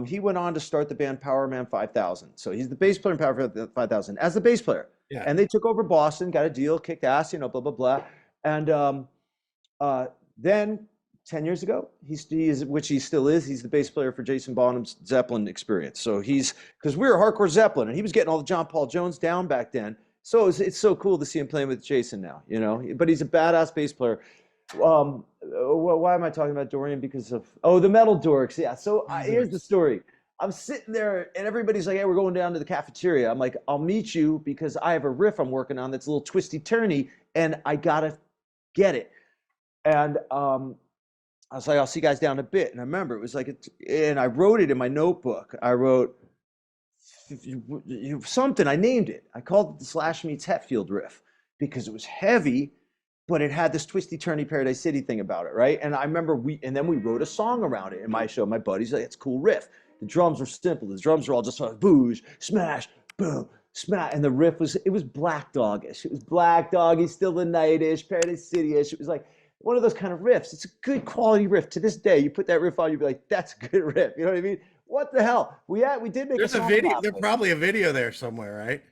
He went on to start the band Power Man 5000. So he's the bass player in Power Man 5000 as the bass player. Yeah. And they took over Boston, got a deal, kicked ass, blah, blah, blah. And then 10 years ago, which he still is, he's the bass player for Jason Bonham's Zeppelin experience. So because we were hardcore Zeppelin and he was getting all the John Paul Jones down back then. So it's so cool to see him playing with Jason now, but he's a badass bass player. Why am I talking about Dorian? Because of, the Metal Dorks. Yeah. So here's the story. I'm sitting there and everybody's like, hey, we're going down to the cafeteria. I'm like, I'll meet you because I have a riff I'm working on that's a little twisty turny and I got to get it. And I was like, I'll see you guys down a bit. And I remember it was like, and I wrote it in my notebook. I wrote, something, I named it. I called it the Slash Meets Hetfield riff because it was heavy, but it had this twisty turny Paradise City thing about it, right? And I remember then we wrote a song around it in my show. My buddies like, it's a cool riff. The drums were simple. The drums were all just like boosh, smash, boom, smash. And the riff was Black Dog-ish. It was Black Dog-y, Still the Night-ish, Paradise City-ish. It was like one of those kind of riffs. It's a good quality riff. To this day, you put that riff on, you'd be like, that's a good riff. You know what I mean? What the hell? We did make There's a video. There's probably a video there somewhere, right?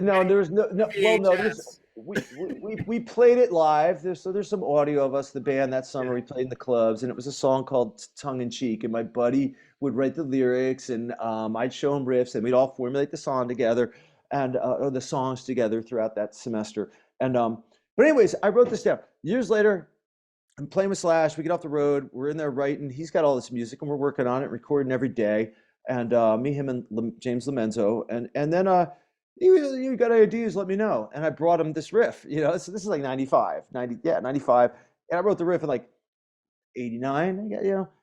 No, there's no. Well, no. We played it live. There's some audio of us, the band, that summer. We played in the clubs, and it was a song called "Tongue in Cheek." And my buddy would write the lyrics, and I'd show him riffs, and we'd all formulate the song together, and or the songs together throughout that semester. And but anyways, I wrote this down. Years later, I'm playing with Slash. We get off the road. We're in there writing. He's got all this music, and we're working on it, recording every day. And me, him, and James Lomenzo. And then you got ideas? Let me know. And I brought him this riff. So this is like 95. And I wrote the riff in like 89.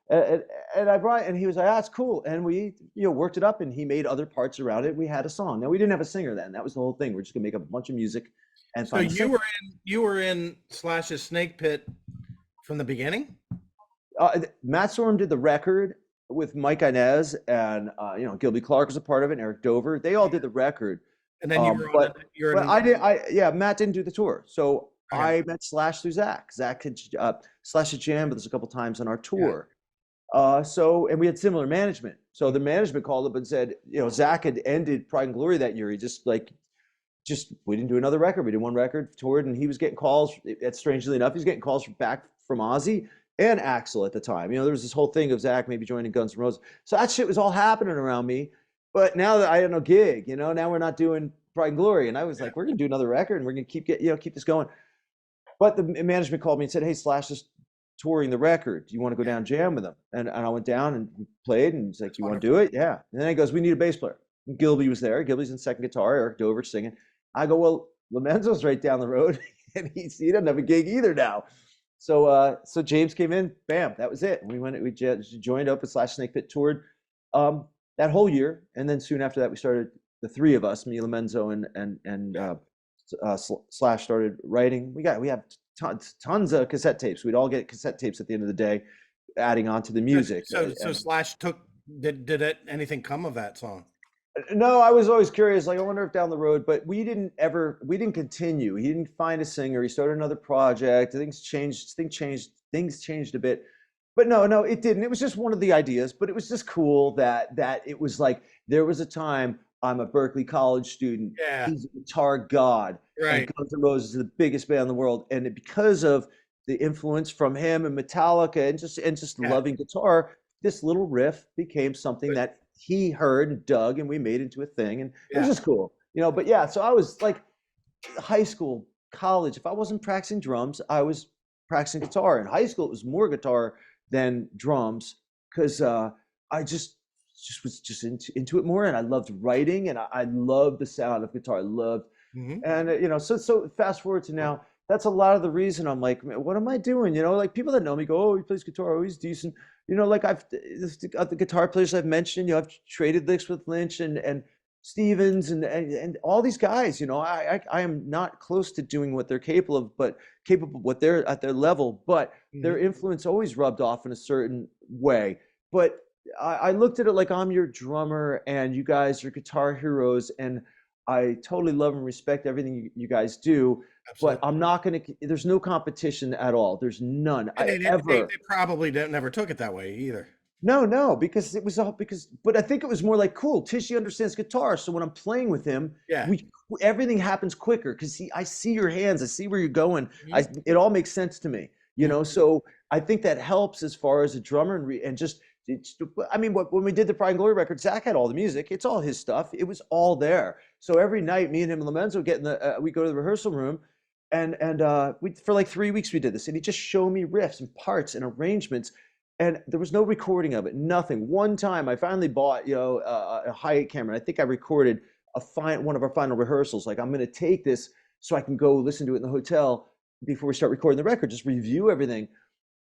And I brought it, and he was like, "Ah, it's cool." And we worked it up, and he made other parts around it. We had a song. Now we didn't have a singer then. That was the whole thing. We're just gonna make up a bunch of music. And so you were in Slash's Snake Pit from the beginning? Matt Sorum did the record with Mike Inez, and Gilby Clarke was a part of it, and Eric Dover. They all did the record. And then Matt didn't do the tour. So I met Slash through Zakk. Zakk had Slash had jammed with us a couple times on our tour. Yeah. And we had similar management. So the management called up and said, Zakk had ended Pride and Glory that year. He we didn't do another record. We did one record, toured, and he was getting calls. Strangely enough, he was getting calls back from Ozzy and Axl at the time. There was this whole thing of Zakk maybe joining Guns N' Roses. So that shit was all happening around me. But now that I had no gig, now we're not doing Pride and Glory. And I was like, we're going to do another record and we're going to keep this going. But the management called me and said, hey, Slash is touring the record. Do you want to go down and jam with him? And I went down and played, and he's like, you want to do it? Yeah. And then he goes, we need a bass player. And Gilby was there. Gilby's in second guitar, Eric Dover singing. I go, well, Lomenzo's right down the road, and he doesn't have a gig either now. So James came in, bam, that was it. We joined up with Slash Snake Pit, toured that whole year, and then soon after that we started, the three of us, me, Lomenzo, and Slash, started writing. We have tons of cassette tapes. We'd all get cassette tapes at the end of the day, adding on to the music. So Slash took anything come of that song? No, I was always curious. Like, I wonder if down the road, but we didn't continue. He didn't find a singer. He started another project. Things changed a bit. But no, it didn't. It was just one of the ideas. But it was just cool that it was like there was a time I'm a Berkeley College student. Yeah, He's a guitar god, and right. Guns N' Roses is the biggest band in the world. And because of the influence from him and Metallica and just Yeah, loving guitar, this little riff became something but that he heard and dug, and we made into a thing, and it was yeah, just cool, you know. But yeah, so I was like high school, college. If I wasn't practicing drums, I was practicing guitar. In high school, it was more guitar than drums because I just was just into it more, and I loved writing, and I loved the sound of guitar. I loved hmm and you know, so fast forward to now. That's a lot of the reason I'm like, "Man, what am I doing?" You know, like people that know me go, "Oh, he plays guitar. Oh, he's decent." You know, like the guitar players I've mentioned. You know, I've traded licks with Lynch and Stevens and all these guys. You know, I am not close to doing what they're capable of, but capable what they're at their level. But their hmm influence always rubbed off in a certain way. But I looked at it like I'm your drummer and you guys are guitar heroes, and I totally love and respect everything you guys do, but absolutely. I'm not going to, there's no competition at all. There's none. And I they ever. probably never took it that way either. No, because it was all because, but I think it was more like, cool, Tishy understands guitar. So when I'm playing with him, Yeah. we, everything happens quicker because I see your hands, I see where you're going. hmm It all makes sense to me, you know? hmm So I think that helps as far as a drummer and just, I mean, when we did the Pride and Glory record, Zakk had all the music. It's all his stuff. It was all there. So every night, me and him and Lomenzo get in we go to the rehearsal room, and we for like 3 weeks we did this, and he just showed me riffs and parts and arrangements, and there was no recording of it, nothing. One time, I finally bought a hi8 camera. I think I recorded one of our final rehearsals. Like, I'm going to take this so I can go listen to it in the hotel before we start recording the record, just review everything.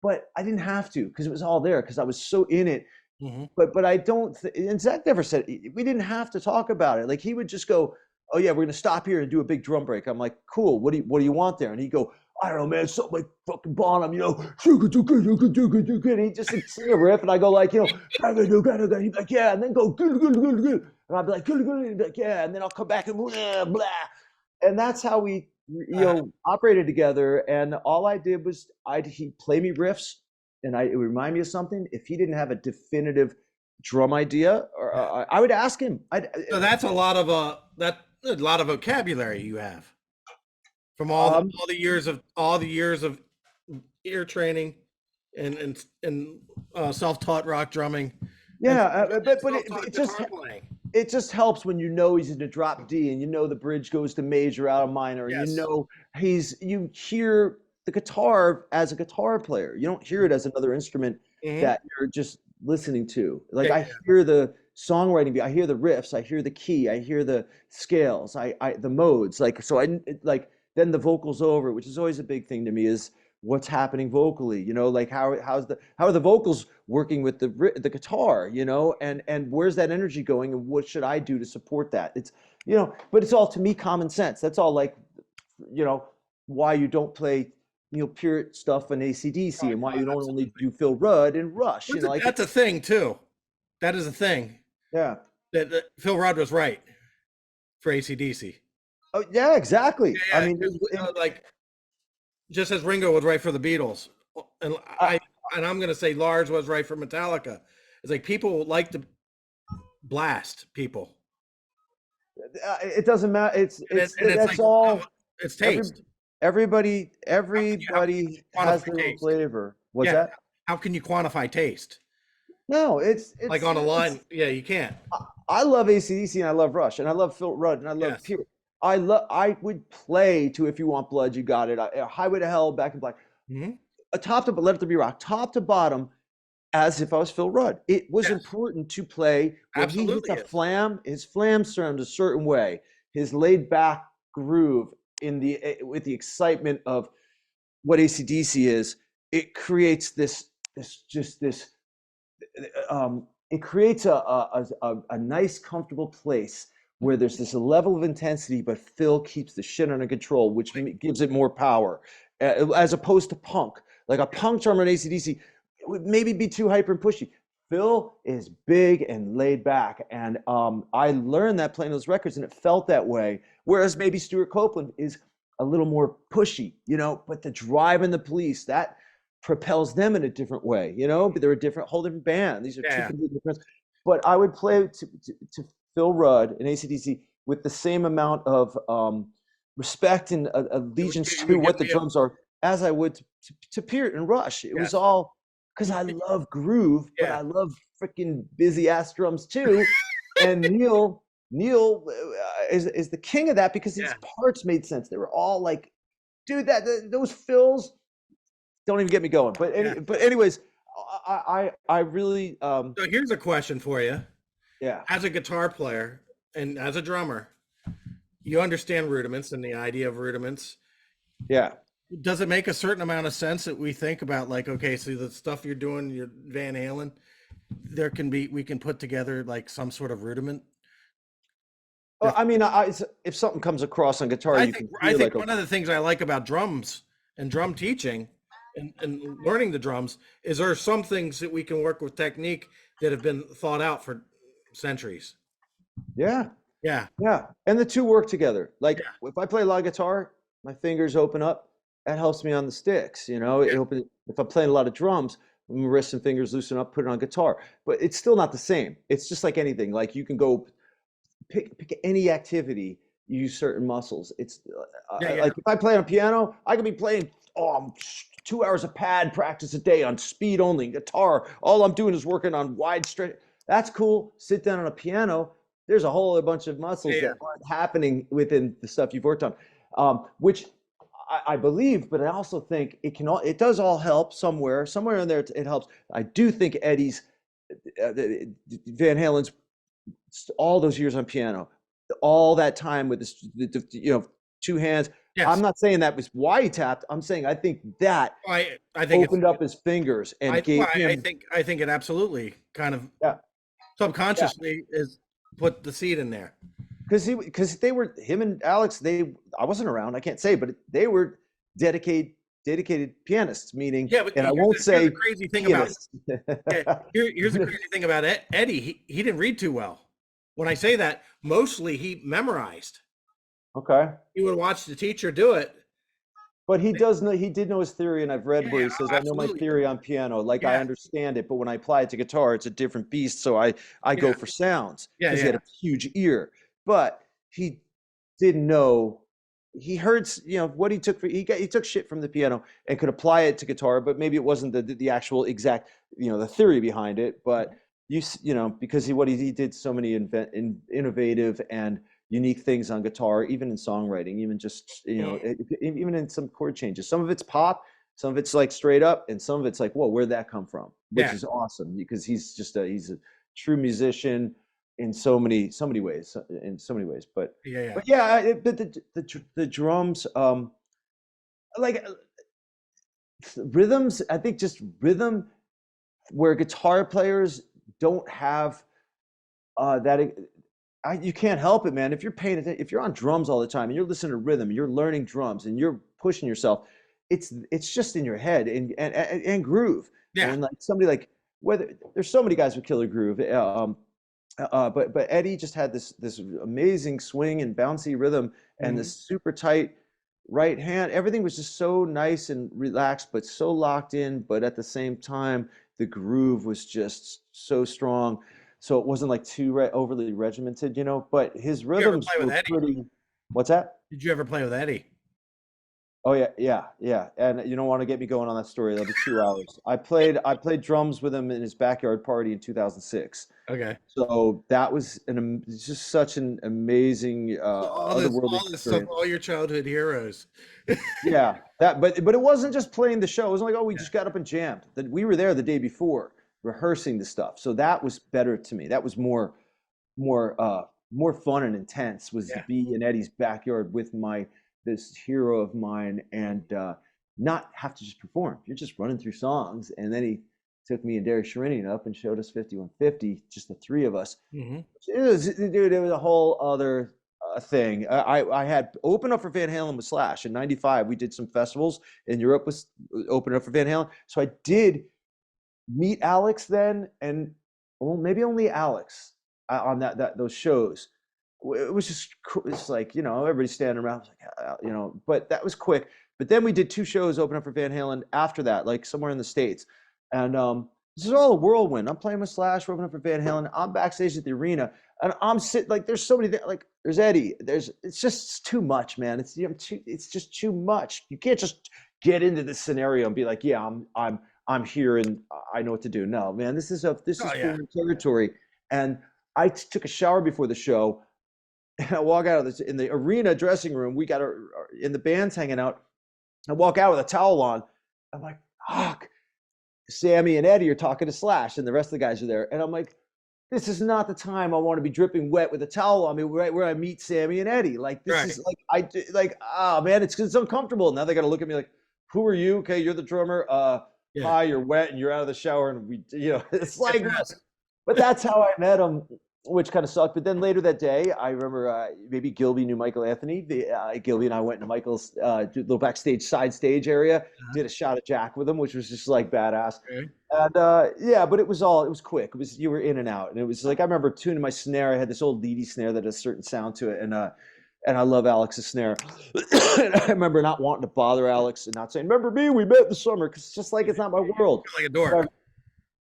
But I didn't have to because it was all there because I was so in it. hmm But I don't and Zakk never said we didn't have to talk about it. Like, he would just go, "Oh yeah, we're gonna stop here and do a big drum break." I'm like, "Cool. What do you want there?" And he'd go, "I don't know, man. Something like fucking Bonham, you know." And he just like, sing a riff, and I go like, he'd be like, "Yeah," and then go, and I'd be like, and he'd be like, "Yeah," and then I'll come back and blah. And that's how we Uh, operated together. And all I did was he'd play me riffs, and it would remind me of something. If he didn't have a definitive drum idea, or I would ask him. so that's a lot of vocabulary you have from Um, all the years of ear training and self-taught rock drumming and yeah, but self-taught guitar playing. it just helps when you know he's in a drop D, and you know the bridge goes to major out of minor, and you Yes. know you hear the guitar as a guitar player. You don't hear it as another instrument hmm that you're just listening to. Like, Yeah, I hear the songwriting, I hear the riffs, I hear the key, I hear the scales, I the modes. Like, so like then the vocals over, which is always a big thing to me, is what's happening vocally. You know, like how are the vocals working with the guitar, you know, and where's that energy going, and what should I do to support that? It's, you know, but it's all, to me, common sense. That's all. Like, you know, why you don't play Neil Peart stuff in AC/DC, and why you don't only absolutely. do Phil Rudd and Rush, you know, like, That's a thing too. That is a thing yeah. that Phil Rudd was right for ACDC. Oh yeah, exactly. I Yeah, mean, like just as Ringo was right for the Beatles, and I, I'm gonna say Lars was right for Metallica. It's like people like to blast people, it doesn't matter. and it's That's like all. it's Every taste. How can everybody you has quantify their own taste? flavor. What's Yeah, that? how can you quantify taste? No, Like on a line, yeah, you can't. I love AC/DC, and I love Rush, and I love Phil Rudd, and I love Yes. Peter. I would play to If You Want Blood, You Got It. Highway to Hell, Back in Black. hmm A top to Let It Be Rock, top to bottom, as if I was Phil Rudd. It was Yes, important to play when he hits absolutely a is. flam. His flam sounds a certain way. His laid back groove in the with the excitement of what AC/DC is. It creates this it creates a nice, comfortable place where there's this level of intensity, but Phil keeps the shit under control, which gives it more power, as opposed to punk. Like, a punk drummer in AC/DC would maybe be too hyper and pushy. Phil is big and laid back, and I learned that playing those records, and it felt that way. Whereas maybe Stuart Copeland is a little more pushy, but the Drive and the Police, that propels them in a different way, but they're a whole different band. These are two Yeah. completely different. But I would play to Phil Rudd and AC/DC with the same amount of respect and allegiance You to would what get the drums are as I would to Peart and Rush. It was Yes. all because I love groove, but Yeah. I love freaking busy ass drums too. And Neil is the king of that because his Yeah. parts made sense. They were all like, dude, those fills don't even get me going. But Yeah. but anyways, I really So here's a question for you. yeah. As a guitar player and as a drummer, you understand rudiments and the idea of rudiments. Yeah. Does it make a certain amount of sense that we think about, like, okay, so the stuff you're doing, your Van Halen, we can put together like some sort of rudiment? Well, I mean, if something comes across on guitar, you can I feel think like one of the things I like about drums and drum teaching and learning the drums is there are some things that we can work with technique that have been thought out for centuries. yeah. Yeah. Yeah, and the two work together. Like if I play a lot of guitar, my fingers open up. That helps me on the sticks. Yeah. If I'm playing a lot of drums, my wrists and fingers loosen up, put it on guitar. But it's still not the same. It's just like anything. Like you can go pick any activity, use certain muscles. It's Yeah. like if I play on piano, I could be playing 2 hours of pad practice a day on speed only guitar. All I'm doing is working on wide stretch. That's cool. Sit down on a piano. There's a whole bunch of muscles that aren't happening within the stuff you've worked on, which I believe, but I also think it does all help somewhere in there. It helps. I do think Eddie's Van Halen's all those years on piano, all that time with this, two hands. Yes. I'm not saying that was why he tapped. I'm saying I think that I think opened up his fingers and gave him. I think it absolutely kind of subconsciously is put the seed in there. Because they were him and Alex. I wasn't around. I can't say, but they were dedicated pianists. Meaning, and I won't say the crazy thing pianists. Here's the crazy thing about Eddie. He didn't read too well. When I say that, mostly he memorized. Okay. He would watch the teacher do it. But he did know his theory, and I've read where he says, I know my theory on piano, like I understand it, but when I apply it to guitar, it's a different beast, so I go for sounds, because he had a huge ear. But he didn't know, he heard, what he took, he took shit from the piano and could apply it to guitar, but maybe it wasn't the actual exact, the theory behind it, but because he did so many innovative and unique things on guitar, even in songwriting, even just even in some chord changes. Some of it's pop, some of it's like straight up, and some of it's like, whoa, where'd that come from? Which is awesome because he's a true musician in so many ways. But the drums, like rhythms. I think just rhythm where guitar players don't have that. You can't help it, man. If you're paying attention, if you're on drums all the time and you're listening to rhythm, you're learning drums and you're pushing yourself, it's just in your head and groove. Yeah. And like somebody like whether there's so many guys with killer groove, but Eddie just had this amazing swing and bouncy rhythm and this super tight right hand. Everything was just so nice and relaxed, but so locked in. But at the same time, the groove was just so strong. So it wasn't like too overly regimented, but his rhythms were pretty. What's that? Did you ever play with Eddie? Oh yeah. And you don't want to get me going on that story. That'll be 2 hours. I played drums with him in his backyard party in 2006. Okay. So that was just such an amazing otherworldly experience. All your childhood heroes. Yeah, but it wasn't just playing the show. It wasn't like, oh, we just got up and jammed. That we were there the day before rehearsing the stuff. So that was better to me. That was more fun and intense was to be in Eddie's backyard with this hero of mine and not have to just perform. You're just running through songs. And then he took me and Derek Sherinian up and showed us 5150, just the three of us. Mm-hmm. It was a whole other thing. I had opened up for Van Halen with Slash in '95. We did some festivals in Europe, was opening up for Van Halen. So I did meet Alex then, and well, maybe only Alex on those shows. It was just it's like everybody's standing around, like but that was quick. But then we did 2 shows open up for Van Halen after that, like somewhere in the States, and this is all a whirlwind. I'm playing with Slash, we're opening up for Van Halen. I'm backstage at the arena, and I'm sitting like there's so many like there's Eddie. It's just too much, man. It's just too much. You can't just get into this scenario and be like, yeah, I'm here and I know what to do. No, man, this is foreign territory. And I took a shower before the show, and I walk out of this in the arena dressing room. We got in the band's hanging out. I walk out with a towel on. I'm like, fuck. Sammy and Eddie are talking to Slash, and the rest of the guys are there. And I'm like, this is not the time I want to be dripping wet with a towel on me right where I meet Sammy and Eddie. Like this is oh man, it's uncomfortable. Now they got to look at me like, who are you? Okay, you're the drummer. Hi, you're wet and you're out of the shower, and we, it's like, but that's how I met him, which kind of sucked. But then later that day, I remember maybe Gilby knew Michael Anthony. Gilby and I went to Michael's little backstage, side stage area, did a shot at Jack with him, which was just like badass. Okay. And yeah, but it was quick. You were in and out, and it was like I remember tuning my snare. I had this old leady snare that had a certain sound to it, and I love Alex's snare. And I remember not wanting to bother Alex and not saying, "Remember me? We met in the summer," because it's just like it's not my world. Like a dork.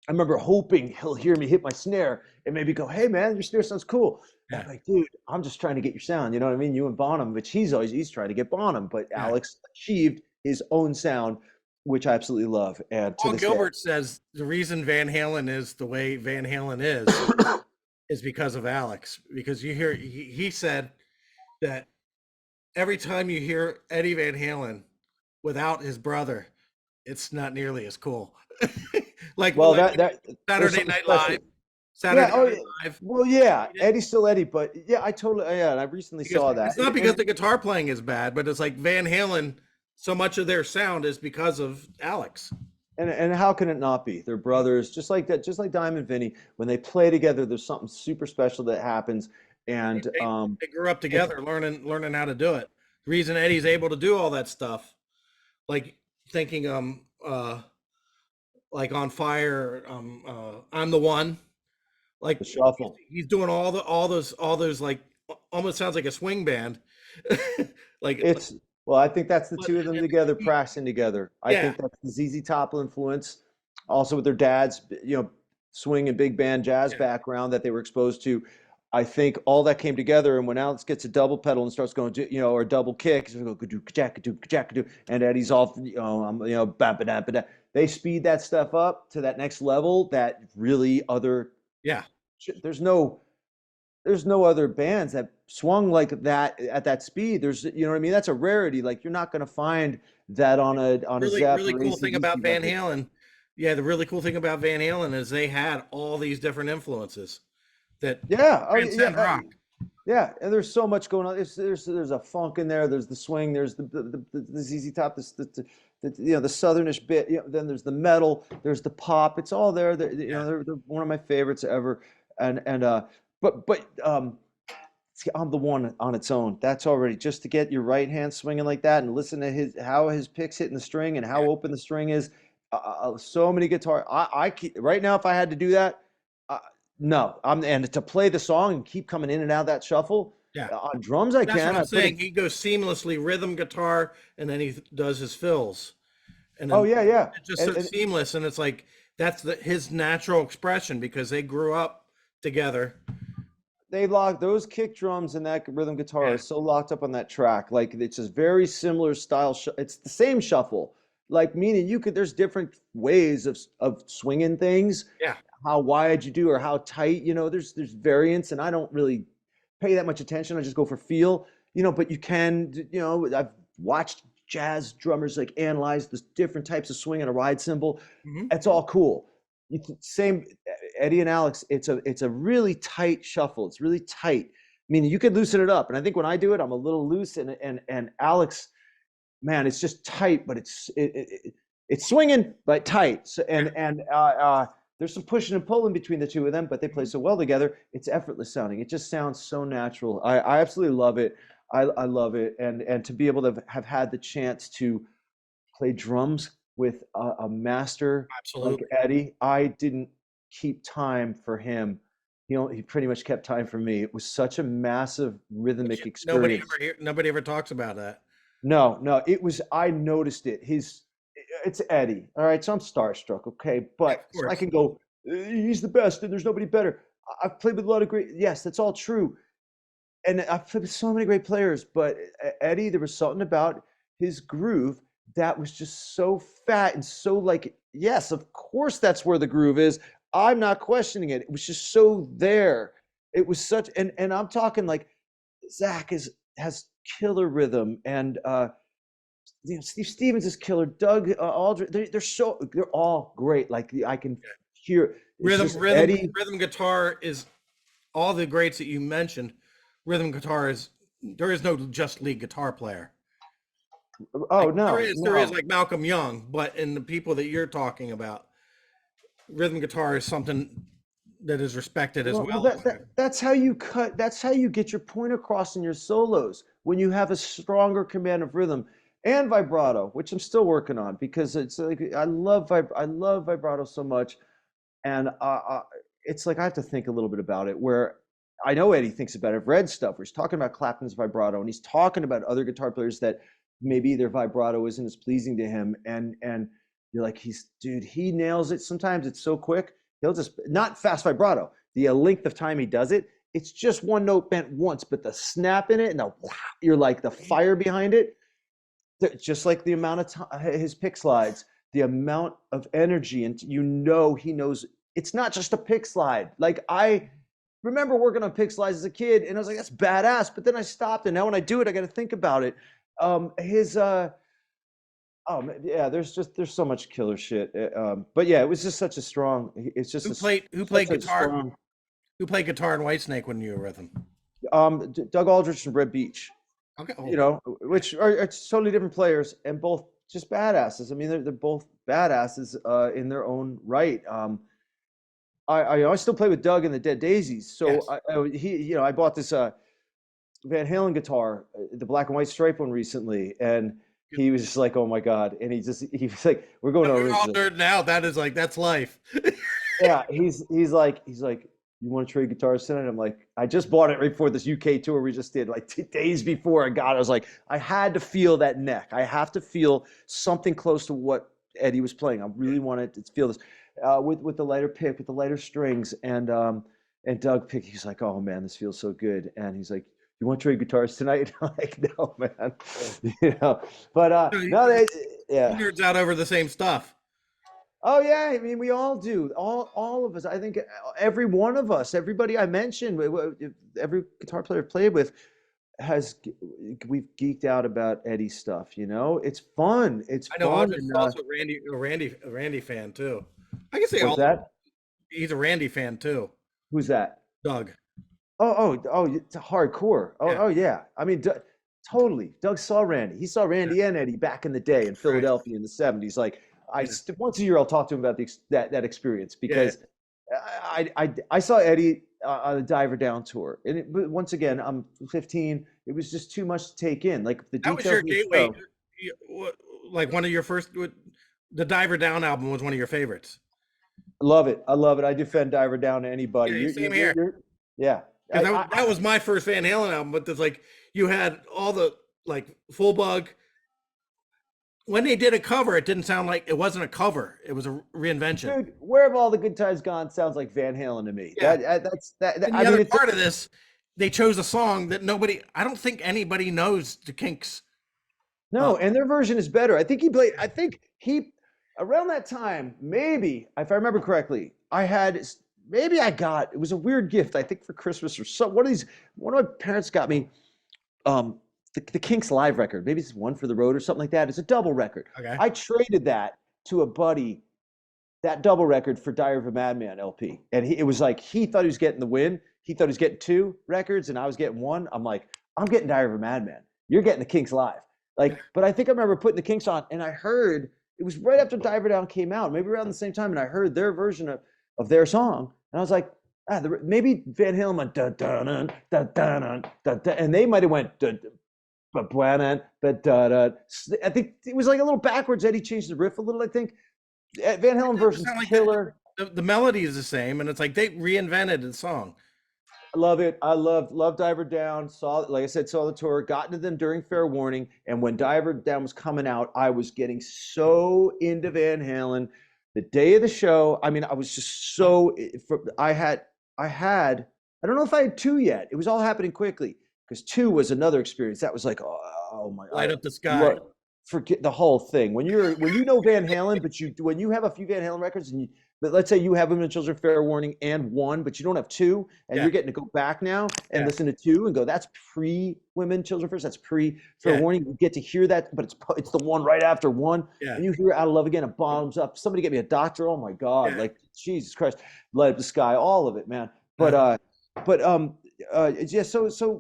I remember hoping he'll hear me hit my snare and maybe go, "Hey man, your snare sounds cool." I'm like, dude, I'm just trying to get your sound. You know what I mean? You and Bonham, which he's trying to get Bonham, but Alex achieved his own sound, which I absolutely love. And Paul Gilbert says the reason Van Halen is the way Van Halen is because of Alex. Because you hear, he said that every time you hear Eddie Van Halen without his brother, it's not nearly as cool. Like, well, Saturday Night Live. Saturday Night Live. Well, yeah, Eddie's still Eddie, but yeah, and I recently saw that. It's not because the guitar playing is bad, but it's like Van Halen, so much of their sound is because of Alex. And how can it not be? They're brothers, just like that, just like Diamond Vinny. When they play together, there's something super special that happens. And they grew up together, learning how to do it. The reason Eddie's able to do all that stuff, like thinking like On Fire, I'm the One, like the shuffle. He's doing all those like almost sounds like a swing band. Well, I think that's the two of them together, practicing together. I think that's the ZZ Top influence, also with their dads, swing and big band jazz background that they were exposed to. I think all that came together, and when Alex gets a double pedal and starts going, or a double kick, he's going to go, and Eddie's off, they speed that stuff up to that next level. That really there's no other bands that swung like that at that speed. There's, you know what I mean? That's a rarity. Like you're not going to find that on a Zeppelin. Really cool thing about Van Halen. Yeah, the really cool thing about Van Halen is they had all these different influences that transcend rock. Yeah, and there's so much going on. There's a funk in there. There's the swing. There's the ZZ Top. The southernish bit. Then there's the metal. There's the pop. It's all there. They're one of my favorites ever. But I'm the One on its own. That's already just to get your right hand swinging like that and listen to how his picks hitting the string and how open the string is. So many guitar. Right now, if I had to do that. No, and to play the song and keep coming in and out of that shuffle. Yeah, on drums I can. That's what I'm saying. He goes seamlessly rhythm guitar, and then he does his fills. And then it's just so seamless, and it's like that's his natural expression because they grew up together. They lock those kick drums and that rhythm guitar is so locked up on that track. Like it's a very similar style. It's the same shuffle. Like meaning there's different ways of swinging things. Yeah. How wide you do or how tight, there's variance, and I don't really pay that much attention. I just go for feel, but you can, I've watched jazz drummers like analyze the different types of swing on a ride cymbal. Mm-hmm. It's all cool. Same Eddie and Alex. It's a really tight shuffle. It's really tight. I mean, you could loosen it up, and I think when I do it, I'm a little loose, and Alex, man, it's just tight, but it's swinging but tight. So there's some pushing and pulling between the two of them, but they play so well together. It's effortless sounding. It just sounds so natural. I absolutely love it. I love it, and to be able to have had the chance to play drums with a master like Absolutely. Eddie. I didn't keep time for him. He pretty much kept time for me. It was such a massive rhythmic experience. Nobody ever talks about that. No, no, it was. I noticed it. It's Eddie. All right, so I'm starstruck. Okay, Yeah, but of so I course. can go. He's the best, and there's nobody better. I've played with a lot of great. Yes, that's all true, and I've played with so many great players. But Eddie, there was something about his groove that was just so fat and so like. Yes, of course, that's where the groove is. I'm not questioning it. It was just so there. It was such, and I'm talking like Zakk has killer rhythm, and Steve Stevens is killer. Doug Aldrich, they're all great. Like I can hear. It's Rhythm, just rhythm, Eddie. rhythm guitar is all the greats that you mentioned. Rhythm guitar is there is no just lead guitar player. Oh Like no, there is no. like Malcolm Young, but in the people that you're talking about, rhythm guitar is something that is respected as Well, well. that's how you cut. That's how you get your point across in your solos when you have a stronger command of rhythm and vibrato, which I'm still working on because it's like I love vibrato so much, and it's like I have to think a little bit about it. Where I know Eddie thinks about it. I've read stuff where he's talking about Clapton's vibrato, and he's talking about other guitar players that maybe their vibrato isn't as pleasing to him, and you're like, dude, he nails it. Sometimes it's so quick, he'll just not fast vibrato. The length of time he does it, it's just one note bent once, but the snap in it and the wow, you're like the fire behind it, just like the amount of time his pick slides, the amount of energy, and he knows it's not just a pick slide. Like I remember working on pick slides as a kid, and I was like, that's badass. But then I stopped, and now when I do it, I got to think about it. His oh yeah, there's so much killer shit. But yeah, it was just such a strong. It's just Who played such a guitar? strong. Who played guitar in Whitesnake when you were with him? Doug Aldrich and Reb Beach. Okay. You Oh, know, which are totally different players and both just badasses. I mean, they're both badasses in their own right. I still play with Doug and the Dead Daisies. So yes. I bought this Van Halen guitar, the black and white stripe one recently, and he was just like, "Oh my god!" And he was like, "We're going to We're all original." nerding out. That is like that's life. Yeah, he's like, you want to trade guitars tonight? I'm like, I just bought it right before this UK tour we just did, like 2 days before I got it. I was like, I had to feel that neck. I have to feel something close to what Eddie was playing. I really wanted to feel this with the lighter pick, with the lighter strings, and Doug pick. He's like, oh man, this feels so good. And he's like, you want to trade guitars tonight? I'm like, no, man, you know. But no, He yeah. nerds out over the same stuff. Oh yeah, I mean we all do. All of us. I think every one of us, everybody I mentioned, every guitar player I've played with has we've geeked out about Eddie stuff, you know? It's fun. It's I know fun Aldrich and is also a Randy fan too. I can say what's Aldrich, that? he's a Randy fan too. Who's that? Doug. Oh, it's hardcore. Yeah. Oh yeah. I mean totally. Doug saw Randy. He saw Yeah. Randy and Eddie back in the day in Right. Philadelphia in the 70s. Like Yeah. once a year I'll talk to him about that experience Yeah. because I saw Eddie on the Diver Down tour, and but once again, I'm 15. It was just too much to take in. Like the That was details your of the gateway. show. Like one of your first. The Diver Down album was one of your favorites. I love it. I love it. I defend Diver Down to anybody. Yeah, same here. Yeah. Because that was my first Van Halen album. But there's like you had all the like Full Bug. When they did a cover, it didn't sound like it wasn't a cover. It was a reinvention. Dude, where have all the good times gone? Sounds like Van Halen to me. Yeah. And I the mean, other it's part of this, they chose a song that I don't think anybody knows the Kinks. no, and their version is better. I think he, around that time, maybe, if I remember correctly, it was a weird gift, I think for Christmas or so. One of my parents got me um, the Kinks live record. Maybe it's One for the Road or something like that. It's a double record. Okay. I traded that to a buddy, that double record for Diary of a Madman LP. And it was like, he thought he was getting the win. He thought he was getting 2 records and I was getting one. I'm like, I'm getting Diary of a Madman. You're getting the Kinks live. Like, but I think I remember putting the Kinks on and I heard, it was right after Diver Down came out, maybe around the same time, and I heard their version of their song. And I was like, maybe Van Halen went, da, da, da, da, da, da, da, da, and they might have went, da, da. but buena, but I think it was like a little backwards. Eddie changed the riff a little. I think Van Halen version's Sound like killer. the melody is the same, and it's like they reinvented the song. I love it. I love Diver Down. Saw, like I said, saw the tour. Got into them during Fair Warning, and when Diver Down was coming out, I was getting so into Van Halen. The day of the show, I mean, I was just so. I don't know if I had two yet. It was all happening quickly because two was another experience. That was like, oh my, Light Up the Sky. Look, forget the whole thing. When you know Van Halen, but when you have a few Van Halen records and but let's say you have Women and Children, Fair Warning, and one, but you don't have two, and you're getting to go back now and listen to two and go, that's pre-Women, Children First, that's pre-Fair Warning. You get to hear that, but it's the one right after one, and you hear Out of Love Again, it bombs up. Somebody get me a doctor. Oh my God, like Jesus Christ, Light Up the Sky, all of it, man. So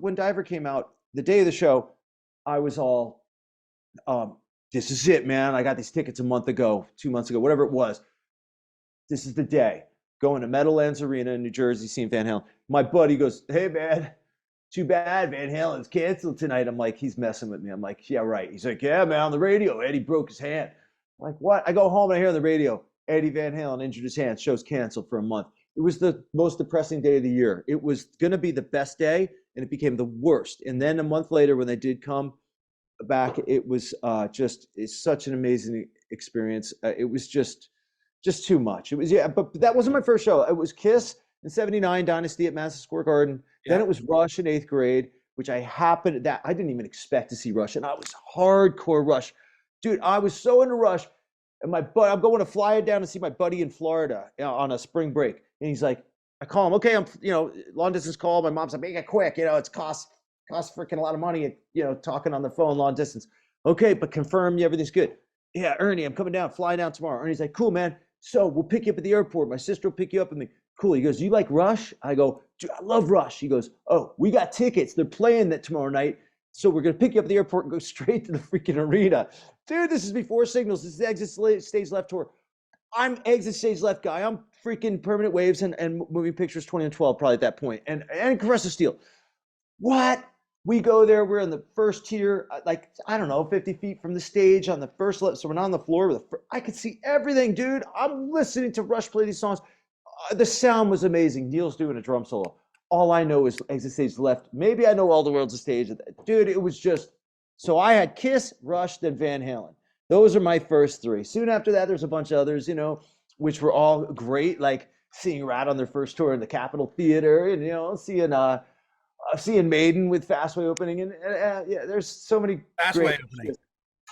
when Diver came out, the day of the show, I was all, this is it, man. I got these tickets a month ago, 2 months ago, whatever it was. This is the day. Going to Meadowlands Arena in New Jersey, seeing Van Halen. My buddy goes, hey, man, too bad Van Halen's canceled tonight. I'm like, he's messing with me. I'm like, yeah, right. He's like, yeah, man, on the radio, Eddie broke his hand. I'm like, what? I go home and I hear on the radio, Eddie Van Halen injured his hand. Show's canceled for a month. It was the most depressing day of the year. It was going to be the best day, and it became the worst. And then a month later, when they did come back, it was it's such an amazing experience. It was just too much. It was, but that wasn't my first show. It was Kiss in '79, Dynasty at Madison Square Garden. Then it was Rush in 8th grade, which I didn't even expect to see Rush, and I was hardcore Rush. Dude, I was so into Rush, and I'm going to fly it down to see my buddy in Florida on a spring break, and he's like, I call him, okay, I'm, long distance call. My mom's like, make it quick, it's costs freaking a lot of money, talking on the phone long distance. Okay, but confirm everything's good. Yeah, Ernie, I'm coming down, flying down tomorrow. Ernie's like, cool, man. So we'll pick you up at the airport. My sister will pick you up with me. Cool. He goes, you like Rush? I go, dude, I love Rush. He goes, oh, we got tickets. They're playing that tomorrow night. So we're going to pick you up at the airport and go straight to the freaking arena. Dude, this is before Signals. This is Exit Stage Left tour. I'm Exit Stage Left guy. I'm freaking Permanent Waves and Moving Pictures 2012 probably at that point. And Compressor Steel. What? We go there. We're in the first tier, like, I don't know, 50 feet from the stage on the first level. So we're not on the floor. I could see everything, dude. I'm listening to Rush play these songs. The sound was amazing. Neil's doing a drum solo. All I know is Exit Stage Left. Maybe I know All the World's a Stage. Dude, it was just, so I had Kiss, Rush, then Van Halen. Those are my first three. Soon after that, there's a bunch of others, which were all great, like seeing Rat on their first tour in the Capitol Theater and, seeing Maiden with Fastway opening, and there's so many Fastway opening.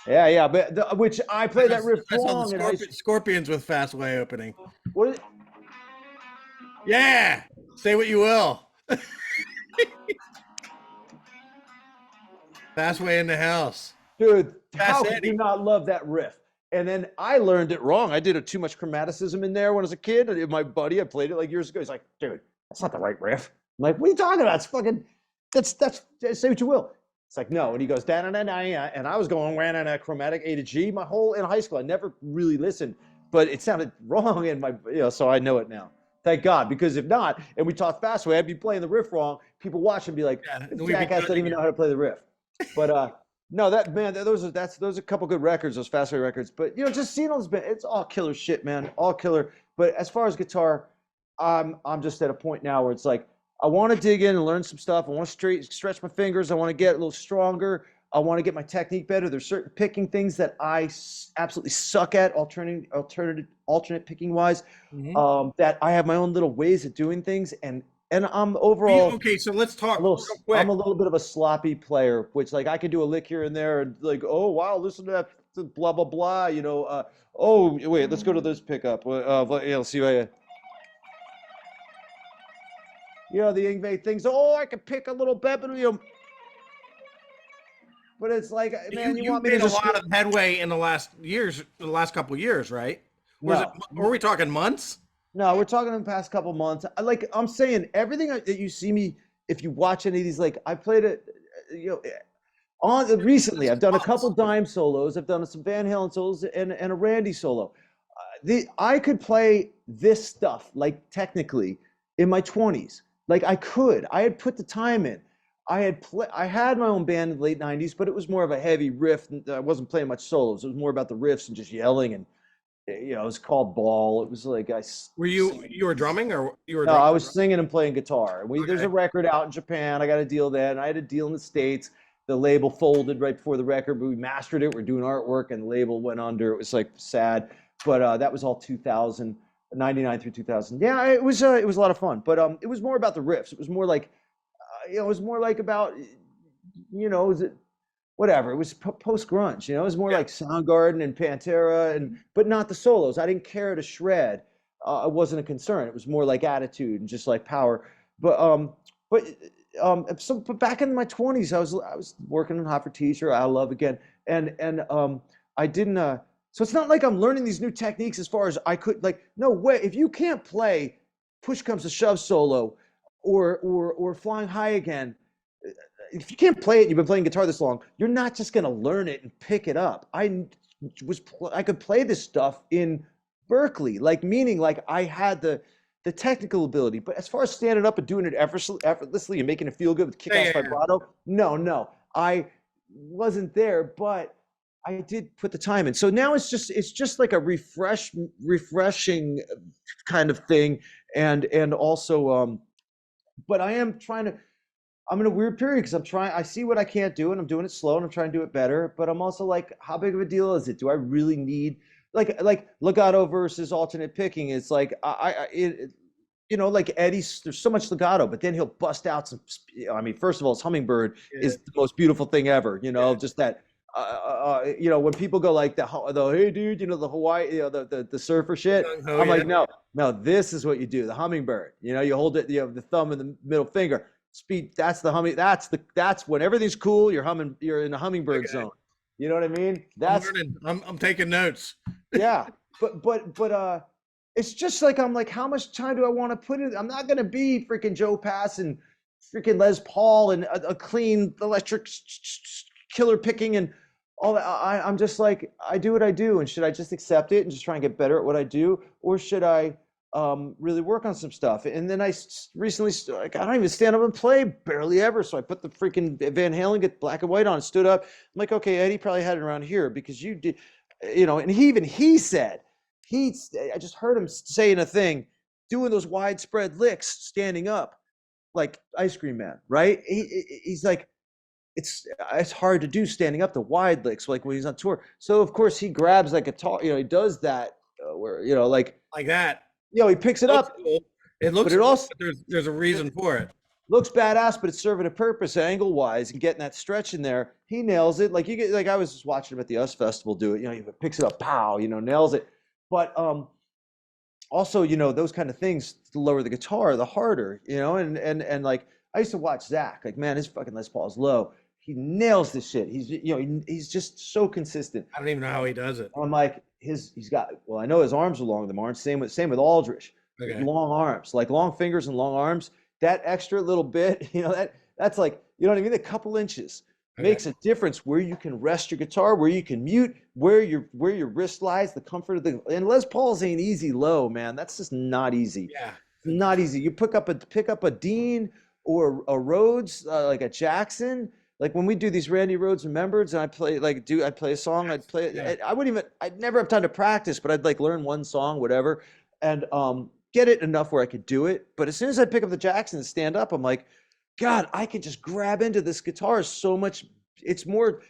Yeah, but which I played that riff wrong. Scorpions with Fastway opening. What is it? Yeah, say what you will. Fastway in the house, dude. How could you not love that riff? And then I learned it wrong. I did too much chromaticism in there when I was a kid. My buddy, I played it like years ago. He's like, dude, that's not the right riff. I'm like, what are you talking about? It's fucking, that's, say what you will. It's like, no. And he goes, da da da da, and I was going, ran on a chromatic A to G in high school. I never really listened, but it sounded wrong in my, so I know it now. Thank God, because if not, and we talk Fastway, I'd be playing the riff wrong. People watch and be like, jackass doesn't even know how to play the riff. But no, that, man, those are a couple good records, those Fastway records. But just seeing all this band, it's all killer shit, man, all killer. But as far as guitar, I'm just at a point now where it's like, I want to dig in and learn some stuff. I want to stretch my fingers. I want to get a little stronger. I want to get my technique better. There's certain picking things that I absolutely suck at, alternate picking wise, that I have my own little ways of doing things. And I'm overall. Okay, so let's talk. I'm a little bit of a sloppy player, which like I could do a lick here and there and like, oh, wow, listen to that, blah, blah, blah. Oh, wait, let's go to this pickup. Let's see. The Yngwie things. Oh, I could pick a little bit, but it's like, man, you want me to made a lot of headway in the last couple of years, right? Or are we talking months? No, we're talking in the past couple months. I'm saying everything that you see me, if you watch any of these, like I played it, recently. I've done a couple dime solos. I've done some Van Halen solos and a Randy solo. I could play this stuff like technically in my 20s. Like I had put the time in. I had my own band in the late '90s, but it was more of a heavy riff. I wasn't playing much solos. It was more about the riffs and just yelling, and it was called Ball. It was like Were you were drumming or you were no, I drumming? was singing and playing guitar. There's Okay. a record out in Japan. I got a deal there, and I had a deal in the States. The label folded right before the record, but we mastered it. We're doing artwork, and the label went under. It was like sad, but that was all 2000, 99 through 2000. Yeah, it was a lot of fun, but it was more about the riffs. It was more like it was more like about is it whatever. It was post grunge. It was more Yeah. like Soundgarden and Pantera, but not the solos. I didn't care to shred. It wasn't a concern. It was more like attitude and just like power. But but but back in my 20s, I was working on Hot for Teacher, I Love Again, and I didn't. So it's not like I'm learning these new techniques as far as I could. Like, no way. If you can't play Push Comes to Shove solo or Flying High Again, if you can't play it, you've been playing guitar this long, you're not just going to learn it and pick it up. I could play this stuff in Berkeley, like meaning like I had the technical ability, but as far as standing up and doing it effortlessly and making it feel good with kick-ass vibrato, no, I wasn't there, but I did put the time in. So now it's just like a refreshing kind of thing, and also but I am trying to. I'm in a weird period because I see what I can't do and I'm doing it slow and I'm trying to do it better. But I'm also like, how big of a deal is it? Do I really need like legato versus alternate picking? It's like like Eddie's. There's so much legato, but then he'll bust out some. I mean, first of all, his hummingbird is the most beautiful thing ever. Just that. When people go like the hey dude, the Hawaii, the surfer shit. I'm like, no, this is what you do. The hummingbird. You hold it. You have the thumb and the middle finger. Speed. That's the humming. That's when everything's cool. You're in the hummingbird zone. You know what I mean? I'm taking notes. Yeah, but it's just like I'm like, how much time do I want to put in? I'm not gonna be freaking Joe Pass and freaking Les Paul and a clean electric killer picking and all that. I'm just like, I do what I do, and should I just accept it and just try and get better at what I do, or should I really work on some stuff? And then I recently, like, I don't even stand up and play barely ever. So I put the freaking Van Halen, get Black and White on, stood up. I'm like, okay, Eddie probably had it around here because you did, and he said, I just heard him saying a thing, doing those widespread licks, standing up like Ice Cream Man, right? He's like, it's hard to do standing up the wide licks like when he's on tour. So of course he grabs like a guitar, he does that where like that. He picks it up. Cool. It looks but it also cool, but there's a reason for it. Looks badass, but it's serving a purpose angle wise and getting that stretch in there. He nails it. Like I was just watching him at the US Festival do it. He picks it up, pow, nails it. But also, those kind of things to lower the guitar, the harder, and like I used to watch Zakk. Like, man, his fucking Les Paul's low. He nails this shit. He's just so consistent. I don't even know how he does it. I'm like, he's got. Well, I know his arms are long. The arms. Same with Aldrich. Okay. Long arms, like long fingers and long arms. That extra little bit, that's like, what I mean? A couple inches makes a difference where you can rest your guitar, where you can mute, where your wrist lies, the comfort of the. And Les Paul's ain't easy low, man. That's just not easy. Yeah, not easy. You pick up a Dean or a Rhoads, like a Jackson. Like when we do these Randy Rhoads Remembered, and I'd play a song, I'd never have time to practice, but I'd like learn one song, whatever, and get it enough where I could do it. But as soon as I pick up the Jackson and stand up, I'm like, God, I could just grab into this guitar so much. It's more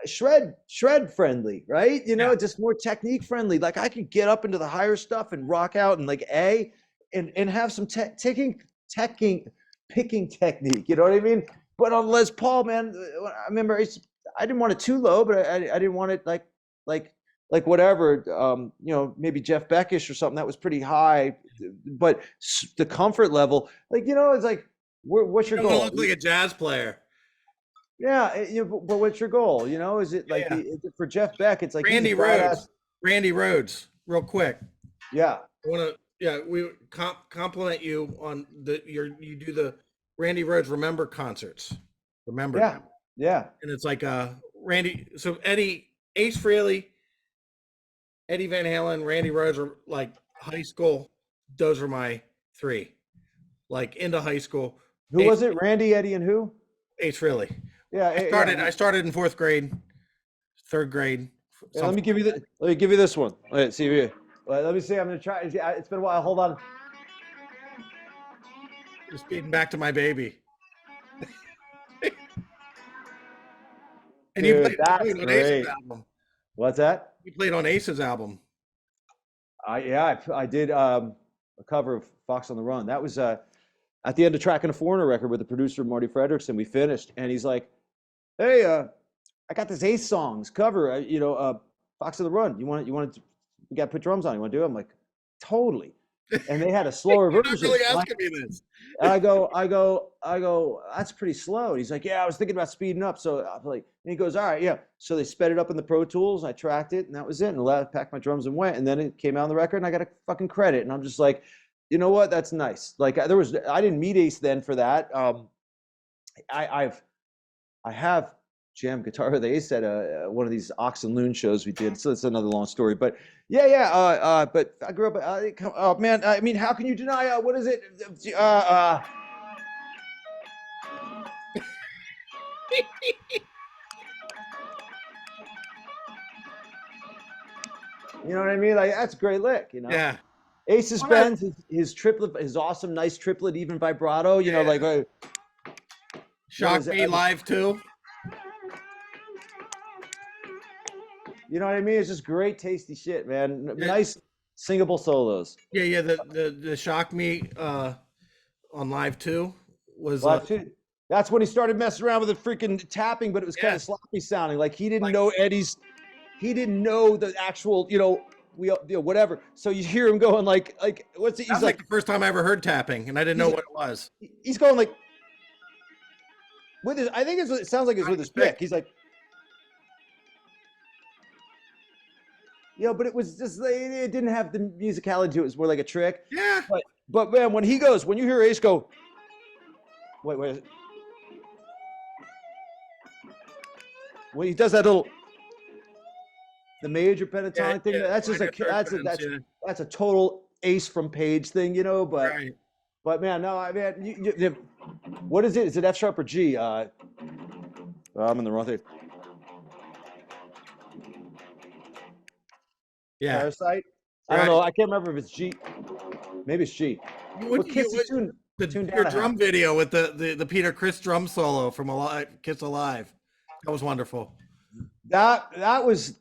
shred friendly, right? Just more technique friendly. Like I could get up into the higher stuff and rock out and like and have some picking technique. You know what I mean? But on Les Paul, man, I remember I didn't want it too low, but I didn't want it like whatever, maybe Jeff Beckish or something that was pretty high. But the comfort level, it's like, what's your goal? Look like a jazz player. Yeah, but what's your goal? Is it like for Jeff Beck? It's like Randy Rhoads. Randy Rhoads, real quick. Yeah, I want to. Yeah, we compliment you on you do the Randy Rhoads Remember concerts. Remember? Yeah. And it's like Randy. So Eddie, Ace Frehley, Eddie Van Halen, Randy Rhoads are like high school. Those were my three. Like into high school. Who was it? Randy, Eddie, and who? Ace Frehley. Yeah, I started in 4th grade, 3rd grade. Yeah, let me give you this one. All right, see here. Let me see. I'm gonna try. It's been a while. Hold on. Just beating back to my baby. And Dude, you that's played on Ace's great. album. What's that? You played on Ace's album. I did a cover of Fox on the Run. That was at the end of Tracking a Foreigner record with the producer Marty Fredrickson. We finished, and he's like, "Hey, I got this Ace songs cover. Fox on the Run. You want to? We got to put drums on. You want to do it?" I'm like, "Totally." And they had a slower You're version. not really asking me this. And I go, that's pretty slow. And he's like, yeah, I was thinking about speeding up. So I'm like, and he goes, all right, yeah. So they sped it up in the Pro Tools. And I tracked it, and that was it. And I packed my drums and went. And then it came out on the record, and I got a fucking credit. And I'm just like, you know what? That's nice. Like I didn't meet Ace then for that. I have jam guitar with Ace at one of these Ox and Loon shows we did. So it's another long story. But yeah. But I grew up. Oh man, I mean, how can you deny? What is it? You know what I mean? Like that's a great lick. You know. Yeah. Ace's bends, his triplet, his awesome, nice triplet, even vibrato. You know, like Shock Me live too. You know what I mean? It's just great, tasty shit, man. Nice, singable solos. Yeah. The Shock Me on live too was. That's when he started messing around with the freaking tapping, but it was kind of sloppy sounding. Like he didn't know Eddie's. He didn't know the actual, whatever. So you hear him going like what's it? He's like the first time I ever heard tapping, and I didn't know what it was. He's going like with his. I think it sounds like it's with his pick. He's like. But it was just it didn't have the musicality to it. It was more like a trick. Yeah. But man, when you hear Ace go, wait. When he does that the major pentatonic thing, that's just that's a total Ace from Page thing, But right. But man, no, I mean, what is it? Is it F sharp or G? I'm in the wrong thing. Yeah. Parasite. I don't know. I can't remember if it's G. Maybe it's G. Your drum video with the Peter Criss drum solo from Kiss Alive. That was wonderful. That was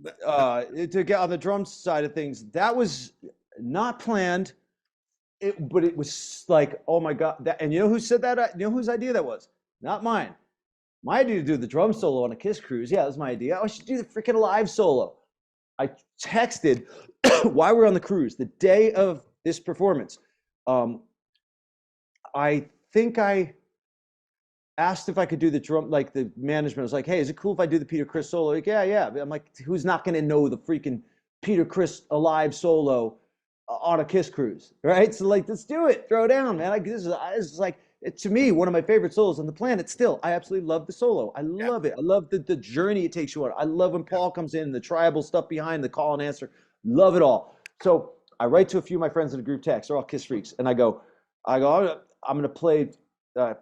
to get on the drum side of things. That was not planned. But it was like, oh my God. And you know who said that? You know whose idea that was? Not mine. My idea to do the drum solo on a Kiss cruise. Yeah, that was my idea. I should do the freaking Alive solo. I texted while we were on the cruise, the day of this performance. I think I asked if I could do the drum, like the management was like, hey, is it cool if I do the Peter Criss solo? Like, yeah. I'm like, who's not going to know the freaking Peter Criss Alive solo on a Kiss cruise, right? So like, let's do it. Throw down, man. This is like, to me, one of my favorite solos on the planet still. I absolutely love the solo. I love it. I love the journey it takes you on. I love when Paul comes in, the tribal stuff behind the call and answer. Love it all. So I write to a few of my friends in the group text. They're all Kiss freaks. And I go, I'm going to play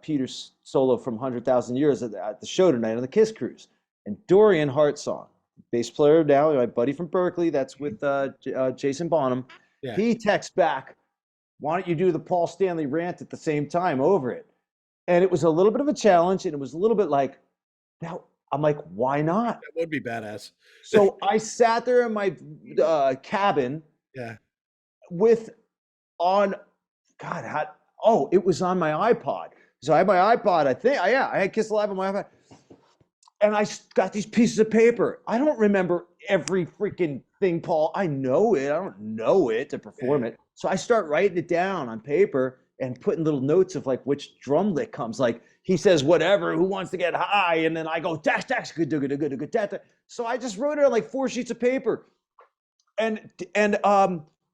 Peter's solo from 100,000 Years at the show tonight on the Kiss cruise. And Dorian Hartsong, bass player now, my buddy from Berkeley, that's with Jason Bonham. Yeah. He texts back, why don't you do the Paul Stanley rant at the same time over it? And it was a little bit of a challenge, and it was a little bit like, now I'm like, why not? That would be badass. So I sat there in my cabin it was on my iPod. So I had my iPod, I think, I had Kiss Alive on my iPod. And I got these pieces of paper. I don't remember every freaking thing, Paul. I know it. I don't know it to perform it. So I start writing it down on paper and putting little notes of like which drum lick comes. Like he says, whatever, who wants to get high? And then I go, dash, dash, good. So I just wrote it on like 4 sheets of paper and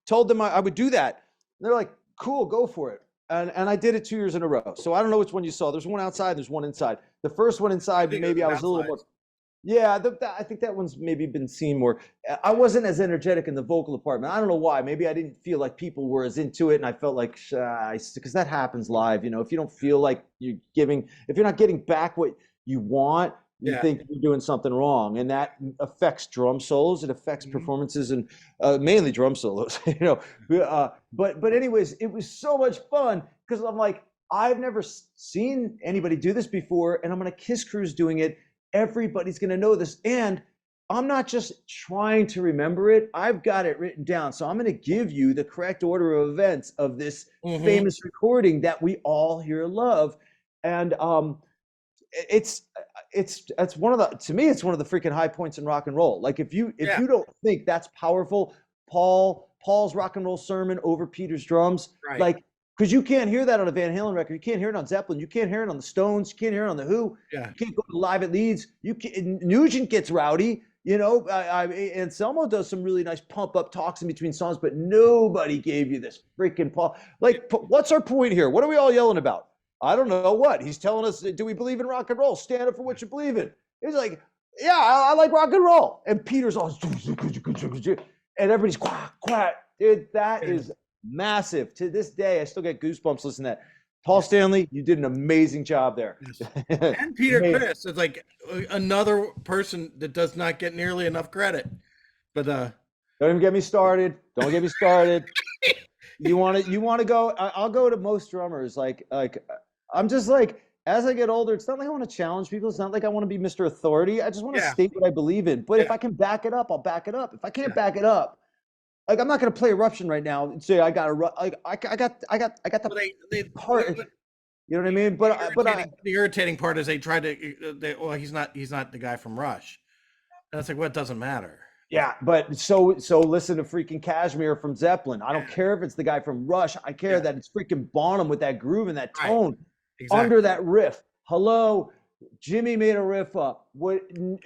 told them I would do that. And they're like, cool, go for it. And I did it 2 years in a row. So I don't know which one you saw. There's one outside, there's one inside. The first one inside, maybe I was a little more. Yeah, I think that one's maybe been seen more. I wasn't as energetic in the vocal department. I don't know why. Maybe I didn't feel like people were as into it, and I felt like because that happens live. If you don't feel like if you're not getting back what you want, you Yeah. think you're doing something wrong, and that affects drum solos. It affects Mhm. performances and mainly drum solos. But anyways, it was so much fun because I'm like, I've never seen anybody do this before, and I'm gonna Kiss Crew's doing it. Everybody's going to know this. And I'm not just trying to remember it, I've got it written down. So I'm going to give you the correct order of events of this famous recording that we all here love. And it's one of the, to me, it's one of the freaking high points in rock and roll. Like if you don't think that's powerful, Paul's rock and roll sermon over Peter's drums, Right. like, because you can't hear that on a Van Halen record. You can't hear it on Zeppelin. You can't hear it on the Stones. You can't hear it on the Who. Yeah. You can't go to Live at Leeds. Nugent gets rowdy, Anselmo does some really nice pump up talks in between songs, but nobody gave you this freaking Paul. Like, what's our point here? What are we all yelling about? I don't know what. He's telling us, do we believe in rock and roll? Stand up for what you believe in. He's like, yeah, I like rock and roll. And Peter's all, and everybody's quiet. Dude, that is massive. To this day, I still get goosebumps listening to that. Paul Stanley, you did an amazing job there. Yes. And Peter Criss is like another person that does not get nearly enough credit. But don't even get me started. Don't get me started. You want to go? I'll go to most drummers. Like I'm just like, as I get older, it's not like I want to challenge people. It's not like I want to be Mr. Authority. I just want to state what I believe in. But if I can back it up, I'll back it up. If I can't back it up, like I'm not going to play Eruption right now and say I got the part. You know what I mean? But the irritating part is they try to. Well, he's not the guy from Rush. And it's like, well, it doesn't matter. Yeah, but so listen to freaking Kashmir from Zeppelin. I don't care if it's the guy from Rush. I care that it's freaking Bonham with that groove and that tone under that riff. Hello, Jimmy made a riff up.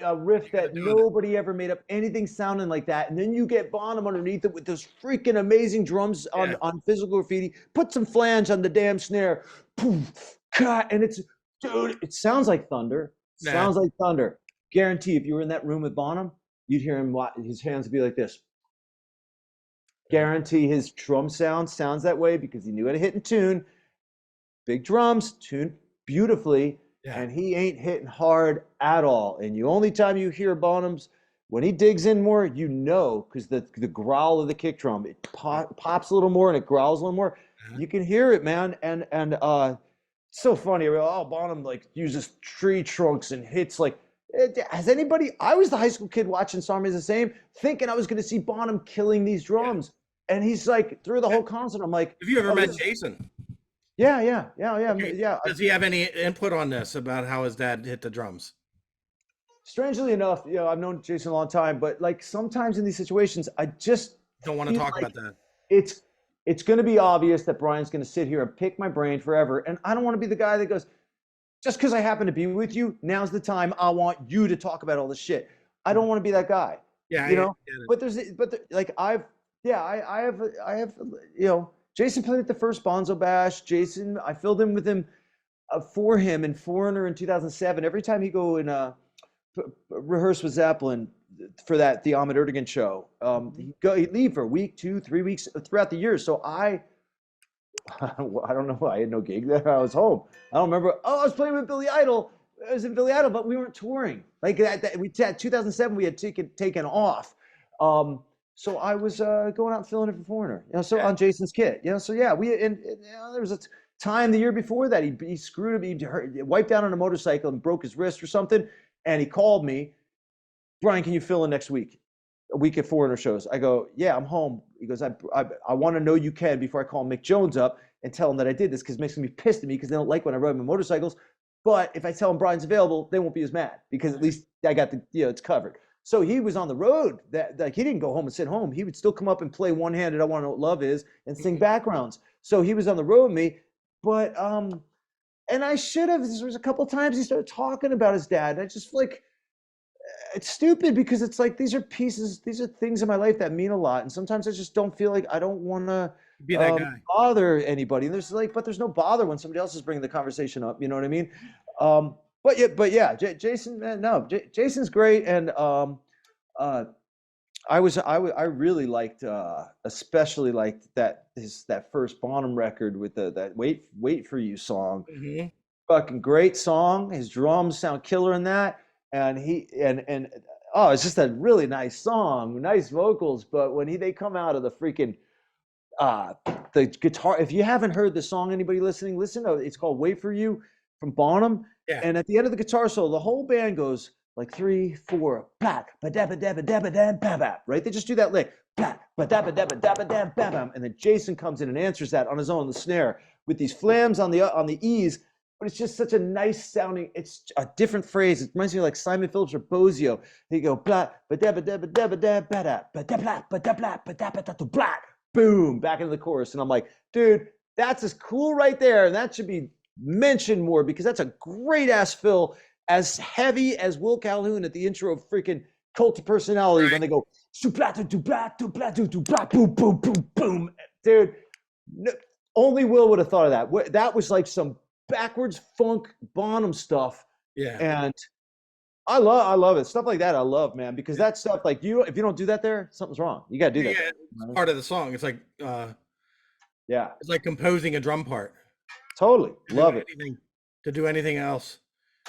A riff that nobody ever made up anything sounding like that. And then you get Bonham underneath it with those freaking amazing drums on Physical Graffiti. Put some flange on the damn snare. Poof, cut, and it sounds like thunder. Sounds like thunder. Guarantee if you were in that room with Bonham, you'd hear him, his hands would be like this. Guarantee his drum sounds that way because he knew how to hit and tune. Big drums, tuned beautifully, and he ain't hitting hard at all. And the only time you hear Bonham's, when he digs in more, because the growl of the kick drum, it pops a little more and it growls a little more. You can hear it, man. And it's so funny. Bonham like uses tree trunks and hits like. Has anybody? I was the high school kid watching Song Remains the Same, thinking I was going to see Bonham killing these drums, and he's like through the whole concert. I'm like, have you ever met Jason? Yeah. Does he have any input on this about how his dad hit the drums? Strangely enough, I've known Jason a long time, but like sometimes in these situations, I just don't want to talk about that. It's going to be obvious that Brian's going to sit here and pick my brain forever, and I don't want to be the guy that goes, just because I happen to be with you, now's the time I want you to talk about all this shit. I don't want to be that guy. Yeah, I have Jason played at the first Bonzo Bash. Jason, I filled in with him for him in Foreigner in 2007. Every time he go and rehearse with Zeppelin for the Ahmet Ertegun show, he'd leave for a week, 2, 3 weeks throughout the year. So I don't know. I had no gig there. I was home. I don't remember. Oh, I was playing with Billy Idol. I was in Billy Idol, but we weren't touring. Like that we 2007, we had taken off. So I was going out and filling in for Foreigner. On Jason's kit. So yeah, there was a time the year before that he screwed up. He wiped out on a motorcycle and broke his wrist or something. And he called me, Brian, can you fill in next week? A week at Foreigner shows. I go, yeah, I'm home. He goes, I want to know you can before I call Mick Jones up and tell him that I did this because it makes them be pissed at me because they don't like when I ride my motorcycles. But if I tell him Brian's available, they won't be as mad because at least I got it's covered. So he was on the road. That he didn't go home and sit home. He would still come up and play one-handed I Want to Know What Love Is and sing backgrounds. So he was on the road with me. But and I should have. There was a couple times he started talking about his dad. And I just feel like it's stupid because it's like these are things in my life that mean a lot, and sometimes I just don't feel like I don't want to be that guy. Bother anybody. And there's no bother when somebody else is bringing the conversation up. You know what I mean? Jason, no, Jason's great, and uh, I really liked, especially liked that first Bonham record with that Wait for You song. Hmm. Fucking great song. His drums sound killer in that, and oh, it's just a really nice song, nice vocals. But when they come out of the freaking uh the guitar, if you haven't heard the song, anybody listening, listen to it. It's called Wait for You from Bonham. Yeah. And at the end of the guitar solo, the whole band goes like 3 4 black ba dabba dabba dabba dam ba ba, right? They just do that lick black ba dabba dabba dabba dam ba bam, and then Jason comes in and answers that on his own, the snare, with these flams on the E's. But it's just such a nice sounding. It's a different phrase. It reminds me of like Simon Phillips or Bozio. They go blah ba dabba dabba dabba dam ba da ba da blah ba da blah ba da ba da black. Boom, back into the chorus. And I'm like, dude, that's as cool right there. And that should be mentioned more, because that's a great ass fill, as heavy as Will Calhoun at the intro of freaking Cult of Personality, Right. when they go, boom, boom, boom, boom. Dude, only Will would have thought of that. That was like some backwards funk Bonham stuff. Yeah. And I love it. Stuff like that I love, man, because that stuff, like, if you don't do that there, something's wrong. You got to do that. Yeah, it's part of the song. It's like Yeah, it's like composing a drum part. totally. Love it. To do anything else.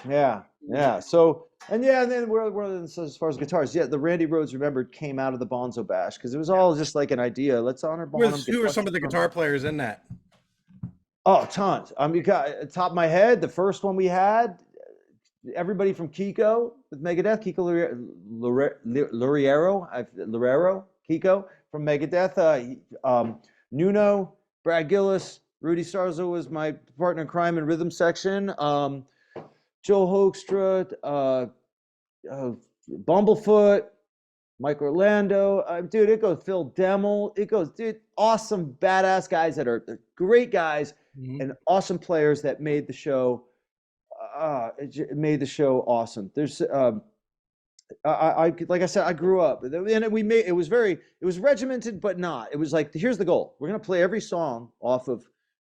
Yeah. So, and then we're as far as guitars, the Randy Rhoads Remembered came out of the Bonzo Bash, because it was all just like an idea. Let's honor Bonham. Who were some of the guitar players in that? Oh, tons. I mean, top of my head, the first one we had, everybody from Kiko with Megadeth, Kiko Loureiro, Kiko from Megadeth, Nuno, Brad Gillis, Rudy Starzo was my partner in crime in rhythm section, Joe Hoekstra, Bumblefoot, Mike Orlando, dude, it goes Phil Demmel, it goes, dude, awesome, badass guys that are great guys, and awesome players that made the show. It made the show awesome. There's, I like I said, I grew up, and it was regimented, but not. It was like, here's the goal: we're gonna play every song off of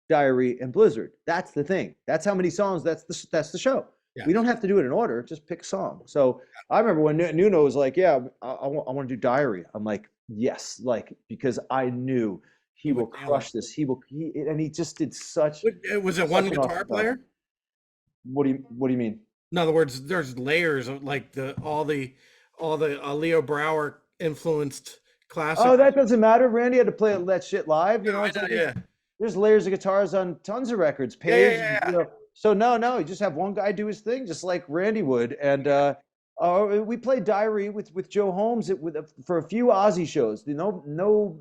Diary and Blizzard. That's the thing. That's how many songs. That's the show. Yeah. We don't have to do it in order. Just pick a song. So I remember when Nuno was like, "Yeah, I want to do Diary." I'm like, "Yes," like, because I knew he will crush this. And he just did such. Was it one guitar player? What do you mean? In other words, there's layers of like all the Leo Brower influenced classic. Oh, that doesn't matter. Randy had to play that shit live. You know, yeah. There's layers of guitars on tons of records. Page, you know. So no, you just have one guy do his thing, just like Randy would. And we played Diary with Joe Holmes for a few Ozzy shows. No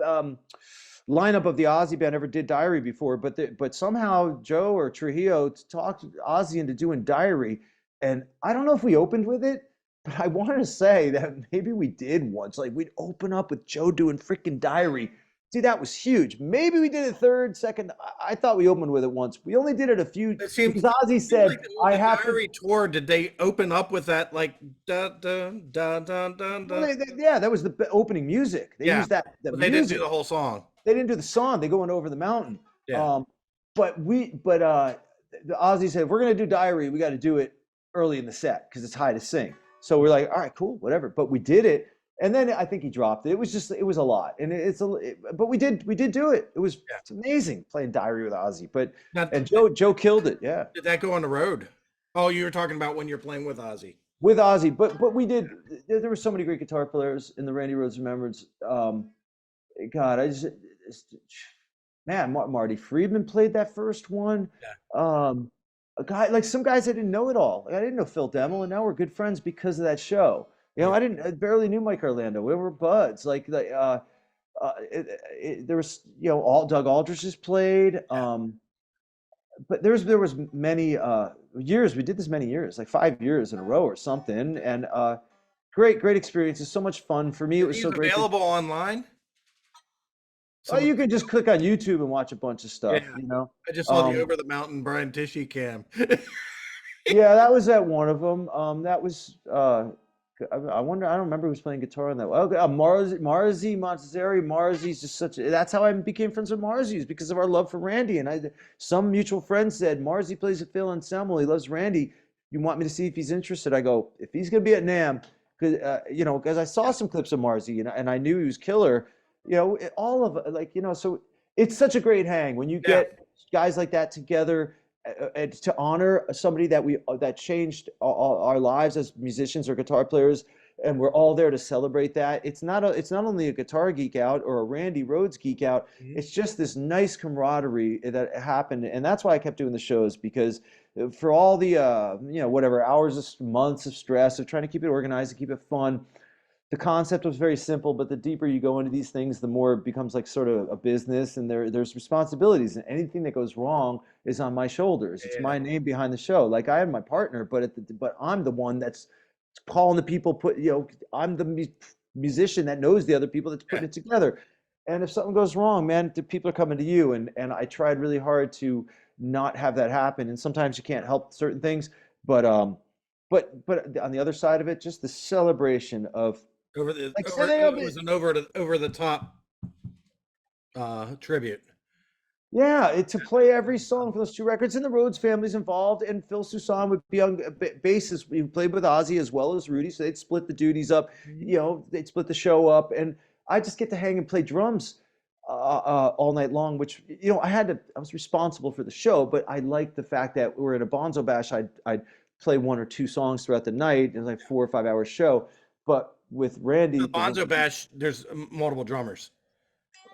lineup of the Ozzy band ever did Diary before, but somehow Joe or Trujillo talked Ozzy into doing Diary, and I don't know if we opened with it, but I want to say that maybe we did once. Like, we'd open up with Joe doing freaking Diary. Dude, that was huge. Maybe we did it third, second. I thought we opened with it once. We only did it a few. Because Ozzy said, like "I have Diary to." Tour, did they open up with that, like da da da da da da? Well, yeah, that was the opening music. They used that. But they didn't do the whole song. They didn't do the song. They go over the mountain. Yeah. But Ozzy said, if we're gonna do Diary, we got to do it early in the set because it's high to sing. So we're like, all right, cool, whatever. But we did it, and then I think he dropped it. It was a lot, and but we did do it. It's amazing playing Diary with Ozzy. But and Joe killed it. Yeah. Did that go on the road? Oh, you were talking about when you're playing with Ozzy. With Ozzy, but we did. There were so many great guitar players in the Randy Rhoads Remembrance. God, man, Marty Friedman played that first one. Yeah. A guy, like, some guys I didn't know at all. Like, I didn't know Phil Demmel, and now we're good friends because of that show. You know, I barely knew Mike Orlando. We were buds. Like, there was, Doug Aldrich has played. But there was many years. We did this many years, like 5 years in a row or something, and great experiences. So much fun for me. It was so great. Available online. Oh, you can just click on YouTube and watch a bunch of stuff. Yeah. I just saw the Over the Mountain Brian Tichy cam. Yeah, that was at one of them. That was I wonder. I don't remember who was playing guitar on that. Well, Marzi's just such. That's how I became friends with Marzi's, because of our love for Randy. And some mutual friend said Marzi plays a fill ensemble. He loves Randy. you want me to see if he's interested? I go, if he's going to be at NAMM, because I saw some clips of Marzi, and I knew he was killer. All of like, so it's such a great hang when you Yeah. get guys like that together to honor somebody that changed our lives as musicians or guitar players, and we're all there to celebrate that. It's not only a guitar geek out or a Randy Rhoads geek out. Mhm. It's just this nice camaraderie that happened, and that's why I kept doing the shows, because for all the whatever hours of months of stress of trying to keep it organized and keep it fun, the concept was very simple, but the deeper you go into these things, the more it becomes like sort of a business, and there's responsibilities, and anything that goes wrong is on my shoulders. It's Yeah. my name behind the show. Like, I am my partner, but I'm the one that's calling the people. I'm the musician that knows the other people that's putting it together. And if something goes wrong, man, the people are coming to you. And I tried really hard to not have that happen. And sometimes you can't help certain things, but but on the other side of it, just the celebration of, like, It was an over the top tribute. yeah, to play every song for those two records, and the Rhoads family's involved, and Phil Soussan would be on basis. We played with Ozzy as well as Rudy, so they'd split the duties up. They'd split the show up, and I just get to hang and play drums all night long. Which, I was responsible for the show, but I liked the fact that we were at a Bonzo Bash. I'd play one or two songs throughout the night. It was like 4 or 5 hour show. But with Randy, The Bonzo Bash, there's multiple drummers.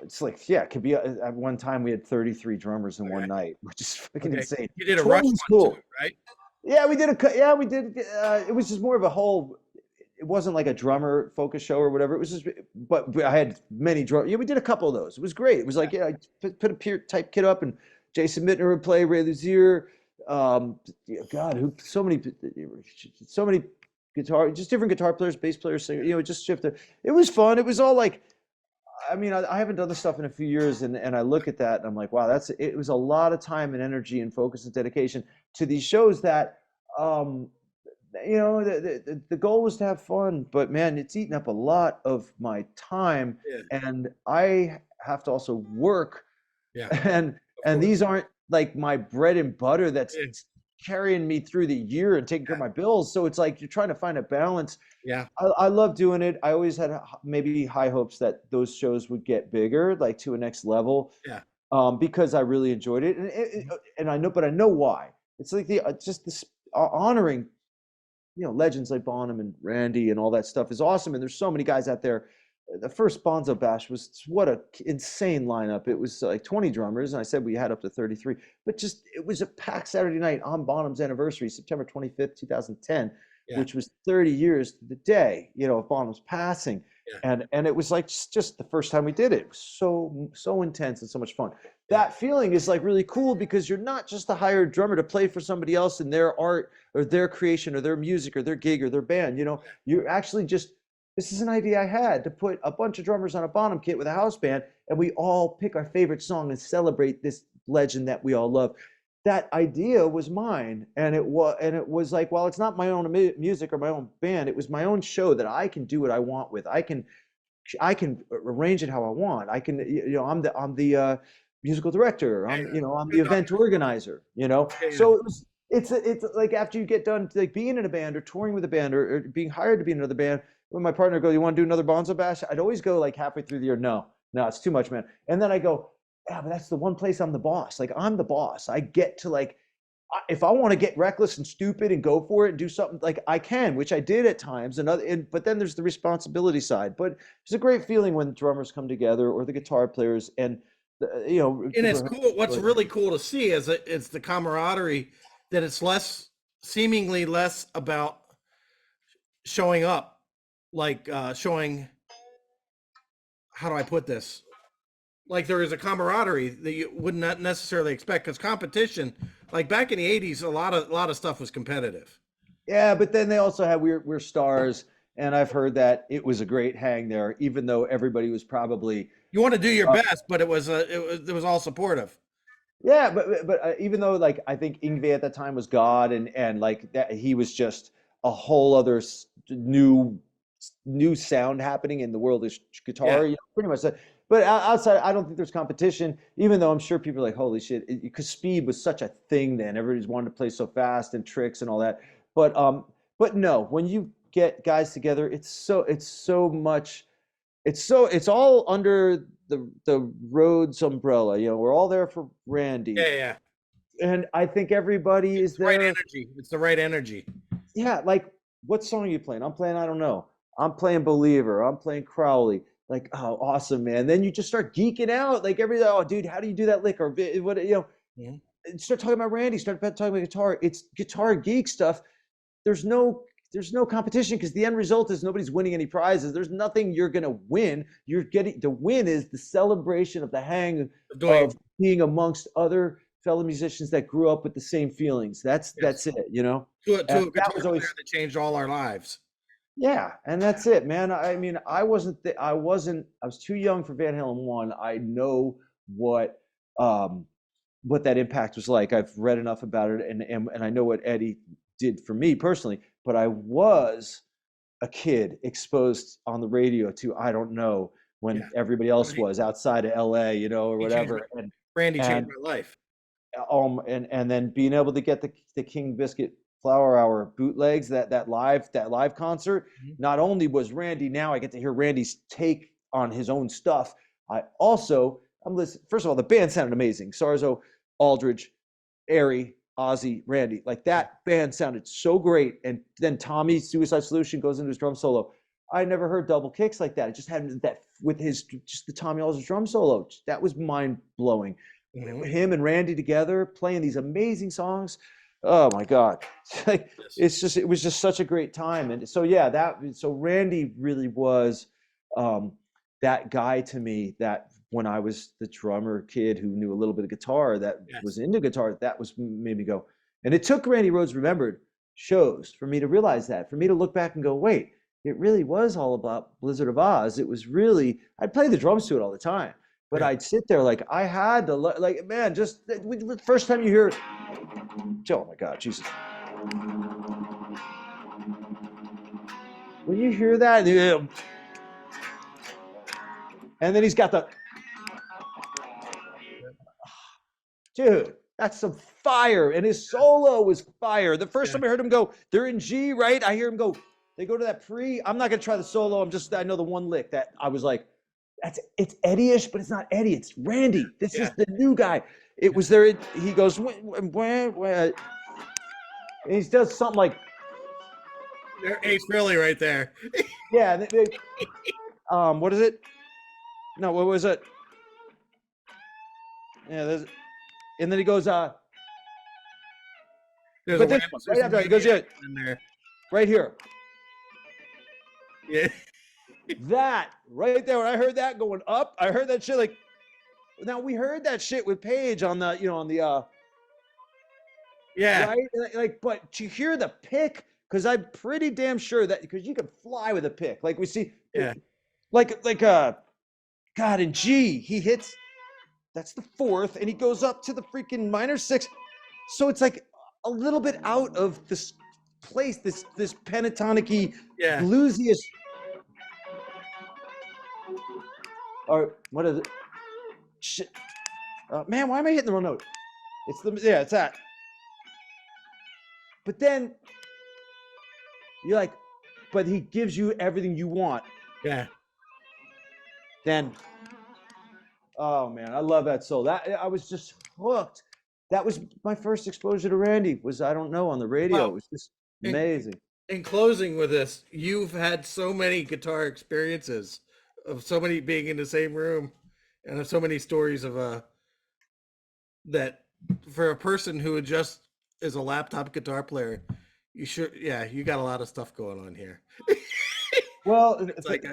it's like, yeah, it could be at one time we had 33 drummers in one night, which is fucking insane. You did a Touring Rush was one cool. too, right? Yeah, we did it was just more of a whole. It wasn't like a drummer focus show or whatever. It was just, but I had many drum. Yeah, we did a couple of those. It was great. It was like, I put a peer type kit up, and Jason Mittner would play, Ray Luzier. God, so many just different guitar players, bass players, singer. Just shifted. It was fun. It was all like, I mean, I haven't done this stuff in a few years, and I look at that and I'm like, wow, it was a lot of time and energy and focus and dedication to these shows that, the goal was to have fun, but man, it's eaten up a lot of my time, Yeah. and I have to also work, Yeah. and these aren't like my bread and butter that's Yeah. carrying me through the year and taking care of my bills. So it's like you're trying to find a balance. Yeah. I love doing it. I always had maybe high hopes that those shows would get bigger, like to a next level, Yeah. because I really enjoyed it, and I know why. It's like just this honoring, legends like Bonham and Randy and all that stuff is awesome. And there's so many guys out there. The first Bonzo Bash was what a insane lineup. It was like 20 drummers, and I said we had up to 33. But just, it was a packed Saturday night on Bonham's anniversary, September 25th, 2010, Yeah. which was 30 years to the day, of Bonham's passing. Yeah. And it was like just the first time we did it. It was so intense and so much fun. That feeling is like really cool, because you're not just a hired drummer to play for somebody else in their art or their creation or their music or their gig or their band. You're actually just, this is an idea I had to put a bunch of drummers on a Bonham kit with a house band, and we all pick our favorite song and celebrate this legend that we all love. That idea was mine, and it was like, well, it's not my own music or my own band. It was my own show that I can do what I want with. I can arrange it how I want. I can, I'm the musical director. I'm the event organizer. So it's like, after you get done like being in a band or touring with a band or being hired to be in another band, when my partner goes, "You want to do another Bonzo Bash?" I'd always go like halfway through the year, no, it's too much, man. And then I go, yeah, but that's the one place I'm the boss. Like, I'm the boss. I get to, like, if I want to get reckless and stupid and go for it and do something, like, I can, which I did at times. But then there's the responsibility side. But it's a great feeling when drummers come together, or the guitar players, and And it's cool. What's really cool to see is that it's the camaraderie, that it's seemingly less about showing up, like showing, how do I put this? Like, there is a camaraderie that you would not necessarily expect, because competition, like back in the 80s, a lot of stuff was competitive. Yeah, but then they also had we're stars, and I've heard that it was a great hang there, even though everybody was probably, You want to do your best, but it was all supportive. yeah, but even though, like, I think Yngwie at that time was God, and like that, he was just a whole other new sound happening in the world of guitar, pretty much. But outside, I don't think there's competition, even though I'm sure people are like, holy shit, because speed was such a thing then. Everybody's wanted to play so fast and tricks and all that. but no, when you get guys together, it's so much. It's all under the Rhodes umbrella. You know, we're all there for Randy, Yeah, yeah. and I think everybody It's is the right there. energy. It's the right energy. Yeah, like what song are you playing? I'm playing, I don't know. I'm playing Believer. I'm playing Crowley. Like, oh, awesome, man. Then you just start geeking out. Like oh, dude, how do you do that lick? Or what, Mhm. start talking about Randy, start talking about guitar. It's guitar geek stuff. There's no there's no competition because the end result is nobody's winning any prizes. There's nothing you're gonna win. You're getting the win is the celebration of the hang Doing of being amongst other fellow musicians that grew up with the same feelings. yes. That's it, you know. To a That guitar was player always that changed all our lives. yeah, and that's it, man. I mean, I was too young for Van Halen 1. I know what um what that impact was like. I've read enough about it and I know what Eddie did for me personally, but I was a kid exposed on the radio to I don't know when Yeah. everybody Oh, else was outside of LA, or he changed my whatever. Randy changed And my life. and then being able to get the King Biscuit Flower Hour bootlegs, that live concert. Mhm. Not only was Randy, now I get to hear Randy's take on his own stuff. I also I'm listening. First of all, the band sounded amazing. Sarzo, Aldrich, Airy, Ozzy, Randy, like Yeah. that band sounded so great. And then Tommy Suicide Solution goes into his drum solo. I never heard double kicks like that. It just had that with his just the Tommy Aldrich drum solo. That was mind blowing. Mhm. Him and Randy together playing these amazing songs. Oh my God. Yes. It was just such a great time. And so, yeah, so Randy really was um, that guy to me that when I was the drummer kid who knew a little bit of guitar, that was Yes. into guitar, that was made me go. And it took Randy Rhoads Remembered shows for me to realize that, for me to look back and go, wait, it really was all about Blizzard of Oz. It was really, I'd play the drums to it all the time. But Yeah. I'd sit there like I had to like man, just the first time you hear, oh my God, Jesus! When you hear that, and then he's got the dude. That's some fire, and his solo was fire. The first Yeah. time I heard him go, they're in G, right? I hear him go. They go to that pre. I'm not gonna try the solo. I know the one lick that I was like, it's Eddie-ish, but it's not Eddie. It's Randy. This is Yeah. the new guy. It was there. He goes, and he does something like, There, Ace Frehley right there. yeah. What is it? No, what was it? Yeah, and then he goes, There's a but this one, there's right some after that, he goes, maniac yeah, in there. right here. Yeah. That right there, when I heard that going up, I heard that shit like, now we heard that shit with Paige on the, on the, Yeah. right? Like, but to hear the pick, because I'm pretty damn sure that, because you can fly with a pick. Like we see, Yeah. God, in G, he hits, that's the fourth, and he goes up to the freaking minor six. So it's like a little bit out of this place, this pentatonic-y, Yeah. bluesy-ish. Or what is it? Shit. Man, why am I hitting the wrong note? It's that. But then you're like, but he gives you everything you want. Yeah. Then, oh man, I love that soul. That I was just hooked. That was my first exposure to Randy. Was I don't know on the radio. It Well, was just in, amazing. in closing with this, you've had so many guitar experiences of so many being in the same room and of so many stories of that for a person who just is a laptop guitar player, you got a lot of stuff going on here. Well, It's like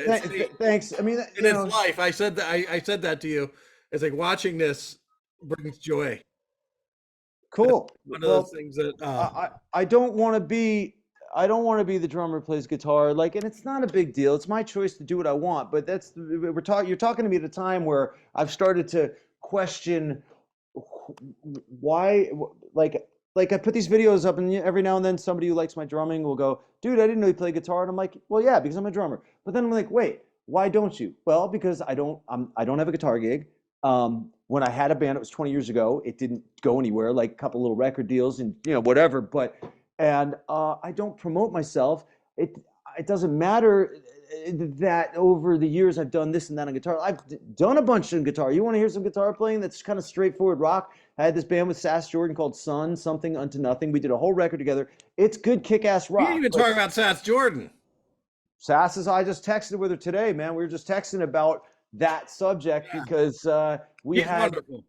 thanks. I mean, in its life. I said that I said that to you. It's like watching this brings joy. That's cool. one of those Well, things that I don't want to be the drummer who plays guitar, like, and it's not a big deal. It's my choice to do what I want. But you're talking to me at a time where I've started to question why, like I put these videos up, and every now and then somebody who likes my drumming will go, dude, I didn't know you played guitar. And I'm like, well, yeah, because I'm a drummer. But then I'm like, wait, why don't you? Well, because I don't have a guitar gig. When I had a band, it was 20 years ago. It didn't go anywhere, like a couple little record deals and whatever. and I don't promote myself. It doesn't matter that over the years I've done this and that on guitar. I've done a bunch on guitar. You want to hear some guitar playing that's kind of straightforward rock? I had this band with Sass Jordon called Sun, Something Unto Nothing. We did a whole record together. It's good kick-ass We rock. didn't even talk about Sass Jordon. Sass is, I just texted with her today, man. We were just texting about that subject because we He's had. wonderful.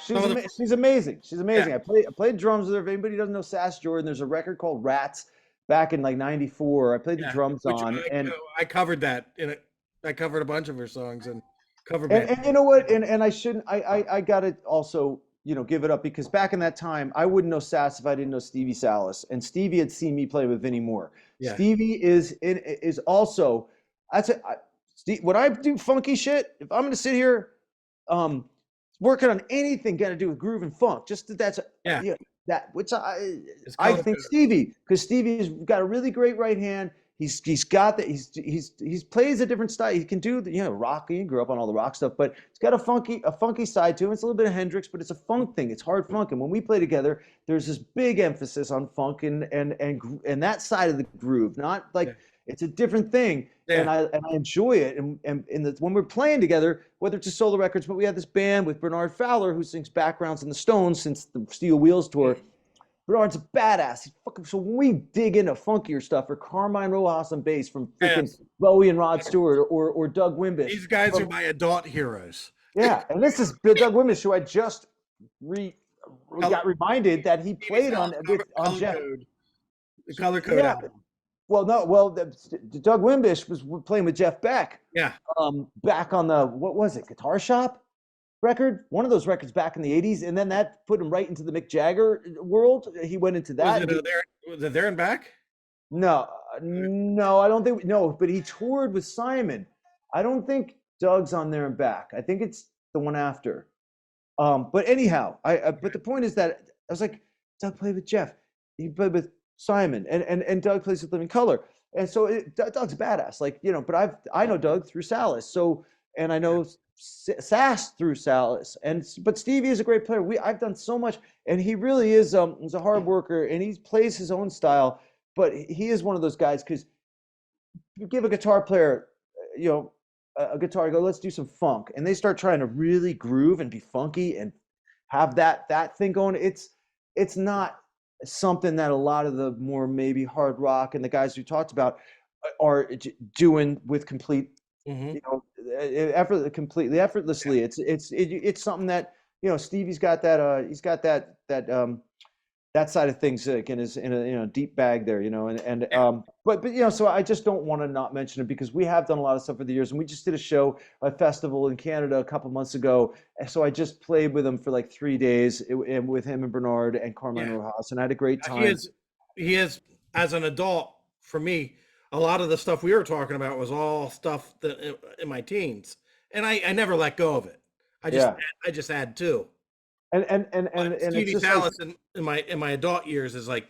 She's amazing. She's amazing. Yeah. I played drums with her. If anybody doesn't know Sass Jordon, there's a record called Rats back in like '94. I played the drums on, and I covered that in it. I covered a bunch of her songs and cover and, band. and you know what? And I shouldn't. I gotta also give it up because back in that time I wouldn't know Sass if I didn't know Stevie Salas, and Stevie had seen me play with Vinnie Moore. Yeah. Stevie is also. When I do funky shit, if I'm gonna sit here, working on anything got to do with groove and funk, just that's that which I think Stevie, because Stevie's got a really great right hand. He's got that. He's plays a different style. He can do rock. He grew up on all the rock stuff, but he's got a funky side to him. It's a little bit of Hendrix, but it's a funk thing. It's hard funk, and when we play together, there's this big emphasis on funk and that side of the groove. Not like it's a different thing, and I enjoy it. And when we're playing together, whether it's a solo records, but we have this band with Bernard Fowler who sings backgrounds in the Stones since the Steel Wheels tour. Bernard's a badass. So when we dig into funkier stuff, or Carmine Rojas on bass from freaking Bowie and Rod Stewart, or Doug Wimbish. These guys are my adult heroes. Yeah, and this is Doug Wimbish, who I just got reminded that he played on Jeff. The Color Code album. Well, no, Doug Wimbish was playing with Jeff Beck. Yeah. Back on the, what was it, Guitar Shop record? One of those records back in the 80s, and then that put him right into the Mick Jagger world. He went into that. Was it There and Back? No, I don't think, but he toured with Simon. I don't think Doug's on There and Back. I think it's the one after. But anyhow, but the point is that I was like, Doug played with Jeff. He played with Simon, and Doug plays with Living Color. And so Doug's badass, but I know Doug through Salas. So, and I know Sass through Salas, but Stevie is a great player. I've done so much, and he really is he's a hard worker, and he plays his own style, but he is one of those guys, because you give a guitar player a guitar, go, let's do some funk, and they start trying to really groove and be funky and have that thing going. It's not something that a lot of the more maybe hard rock and the guys we talked about are doing with complete completely effortlessly. It's something that Stevie's got that he's got that side of things in a deep bag there, but so I just don't want to not mention it, because we have done a lot of stuff over the years, and we just did a festival in Canada a couple months ago, and so I just played with him for like 3 days, and with him and Bernard and Carmine Rojas, and I had a great time. He is, as an adult, for me, a lot of the stuff we were talking about was all stuff that in my teens, and I never let go of it. I just had to. And Stevie Salas in my adult years is like,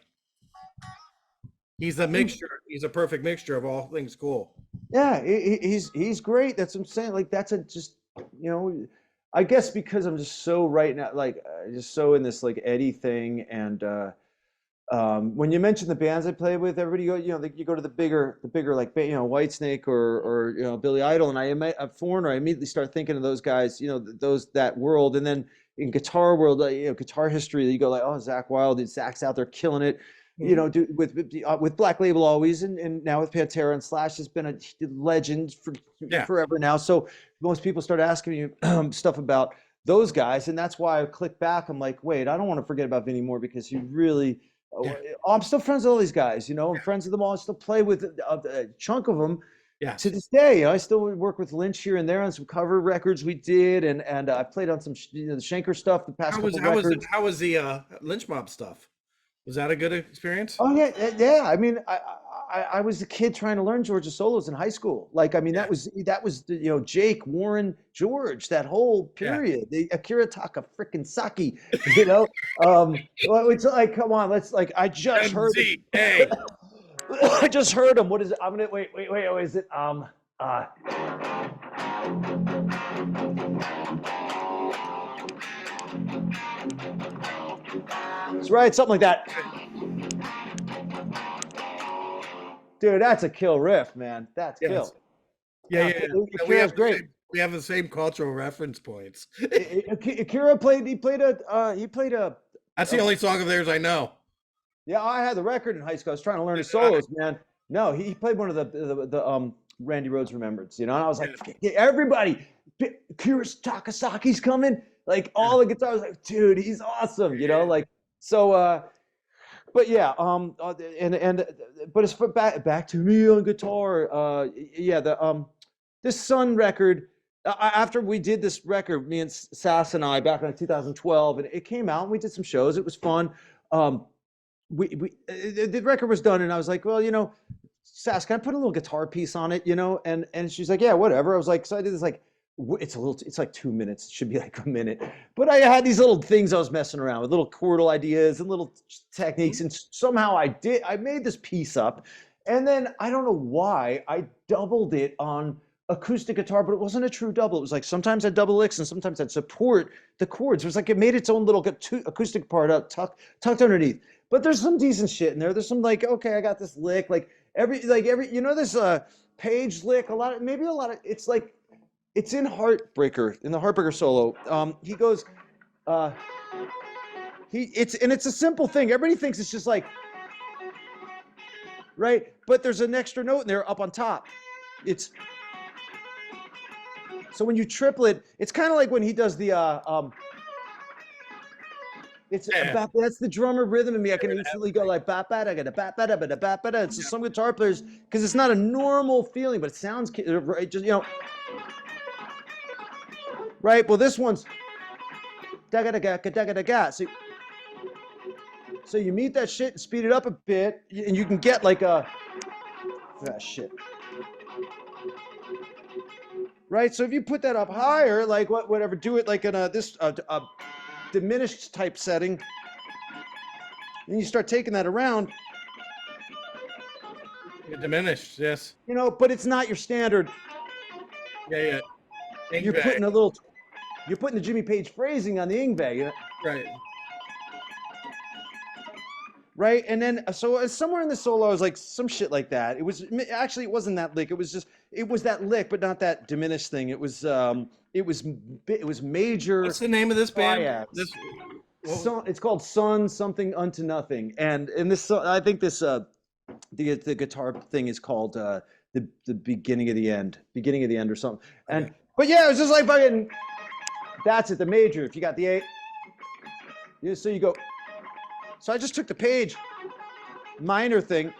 he's a mixture. He's a perfect mixture of all things cool. Yeah, he's great. That's what I'm saying. Like, that's I guess because I'm just so right now, just so in this like Eddie thing, and when you mention the bands I play with, everybody you go to the bigger like Whitesnake or Billy Idol, and I'm Foreigner. I immediately start thinking of those guys, that world, and then in guitar world, guitar history, you go like, oh, Zakk Wylde, Zakk's out there killing it, with Black Label always, and now with Pantera, and Slash has been a legend for forever now. So most people start asking me stuff about those guys, and that's why I click back. I'm like, wait, I don't want to forget about Vinnie Moore, because he really. I'm still friends with all these guys, I'm friends with them all. I still play with a chunk of them. Yeah. To this day, I still work with Lynch here and there on some cover records we did, and I played on some the Schenker stuff the past couple records. How was the Lynch Mob stuff? Was that a good experience? Oh yeah. I mean, I was a kid trying to learn Georgia solos in high school. That was Jake, Warren, George, that whole period. The Akira Takasaki, it's like, come on, I just heard. Hey. I just heard him. What is it? I'm gonna wait. Is it That's right, something like that. dude, that's a kill riff, man. That's Yes. kill. Yeah, yeah. Akira's great. We have the same cultural reference points. Akira played. He played a. That's the only song of theirs I know. Yeah, I had the record in high school. I was trying to learn his solos, man. No, he played one of the Randy Rhoads Remembrance, and I was like, everybody, Akira's Takasaki's coming. Like all the guitars, like, dude, he's awesome, like so. But yeah, but it's back to me on guitar. This Sun record. After we did this record, me and Sass and I back in 2012, and it came out, and we did some shows. It was fun. The record was done, and I was like, well, Sass, can I put a little guitar piece on it, and she's like, yeah, whatever. I was like, so I did this like, it's like 2 minutes. It should be like a minute. But I had these little things I was messing around with, little chordal ideas and little techniques, and somehow I made this piece up, and then I don't know why I doubled it on acoustic guitar, but it wasn't a true double. It was like sometimes I'd double licks and sometimes I'd support the chords. It was like it made its own little acoustic part out tucked underneath. But there's some decent shit in there. There's some like, okay, I got this lick, like every this Page lick, it's like it's in Heartbreaker, in the Heartbreaker solo. He goes it's a simple thing. Everybody thinks it's just like right, but there's an extra note in there up on top. So when you triplet, it's kind of like when he does the that's the drummer rhythm in me. I can instantly go like ba ba da da ba ba da ba da ba da. It's some guitar players because it's not a normal feeling, but it sounds right. Just right. Well, this one's da ga da ga da ga da ga. So you meet that shit and speed it up a bit, and you can get like shit. Right. So if you put that up higher, like whatever, do it like in a diminished type setting, and you start taking that around. You're diminished, yes. But it's not your standard. Yeah. You're putting the Jimmy Page phrasing on the Yngwie. Right. Right, and then so somewhere in the solo, I was like some shit like that. It wasn't that lick. It was that lick, but not that diminished thing. It was major. What's the name of this band? It's called Sun Something Unto Nothing, and in this, I think this the guitar thing is called the beginning of the end or something. And but yeah, it was just like fucking. That's it. The major. If you got the 8, so you go. So I just took the Page minor thing,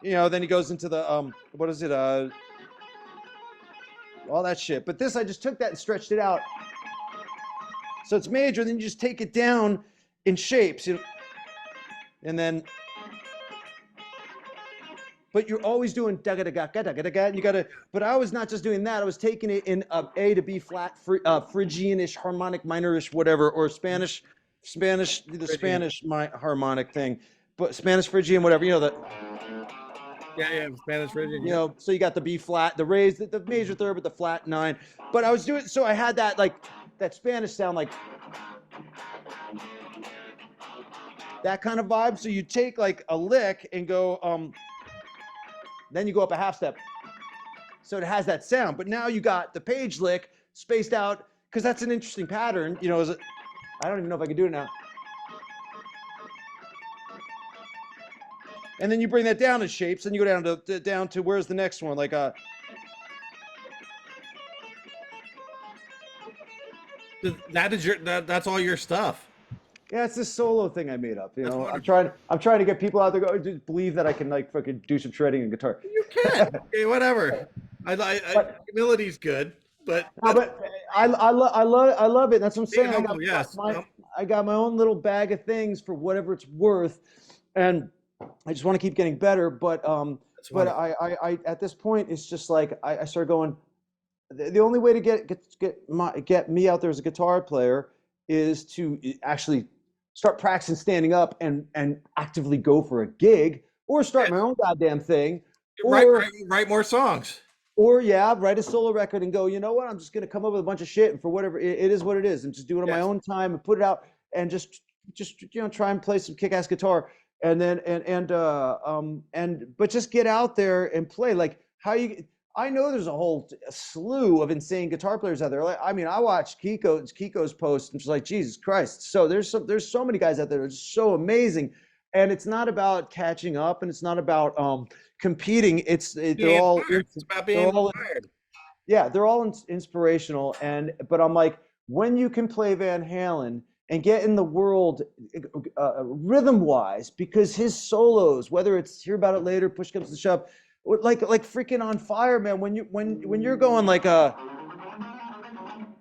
then he goes into the, what is it? All that shit. But this, I just took that and stretched it out. So it's major, then you just take it down in shapes, and then, but you're always doing da-ga-da-ga-ga-da-ga-da-ga, and but I was not just doing that, I was taking it in A to B flat, Phrygian-ish, harmonic minor-ish, whatever, or Spanish harmonic thing, but Spanish Phrygian, whatever, that. Yeah, Spanish Phrygian. So you got the B flat, the raised, the major third with the flat 9. But I was doing, so I had that like that Spanish sound, like that kind of vibe. So you take like a lick and go, then you go up a half step. So it has that sound. But now you got the Page lick spaced out because that's an interesting pattern. I don't even know if I can do it now. And then you bring that down in shapes, and you go down to where's the next one? Like that's all your stuff. Yeah, it's this solo thing I made up. I'm trying to get people out there to believe that I can like fucking do some shredding and guitar. You can. Okay, whatever. Humility's good. But I love it. That's what I'm saying. I got my own little bag of things for whatever it's worth, and I just want to keep getting better. But I at this point, it's just like I started going. The only way to get me out there as a guitar player is to actually start practicing standing up and actively go for a gig, or start my own goddamn thing, or write more songs. Or write a solo record and go, you know what? I'm just gonna come up with a bunch of shit, and for whatever it is, what it is, and just do it on my own time and put it out, and just try and play some kick-ass guitar. and then but just get out there and play. Like how you, I know there's a whole slew of insane guitar players out there. Like, I mean, I watched Kiko's post and just like, Jesus Christ. So there's so many guys out there that are just so amazing. And it's not about catching up, and it's not about competing. They're all It's about being they're all inspired. yeah, they're all inspirational. But I'm like, when you can play Van Halen and get in the world rhythm wise, because his solos, whether it's Hear About It Later, Push Comes to Shove, like freaking on fire, man. When you're going like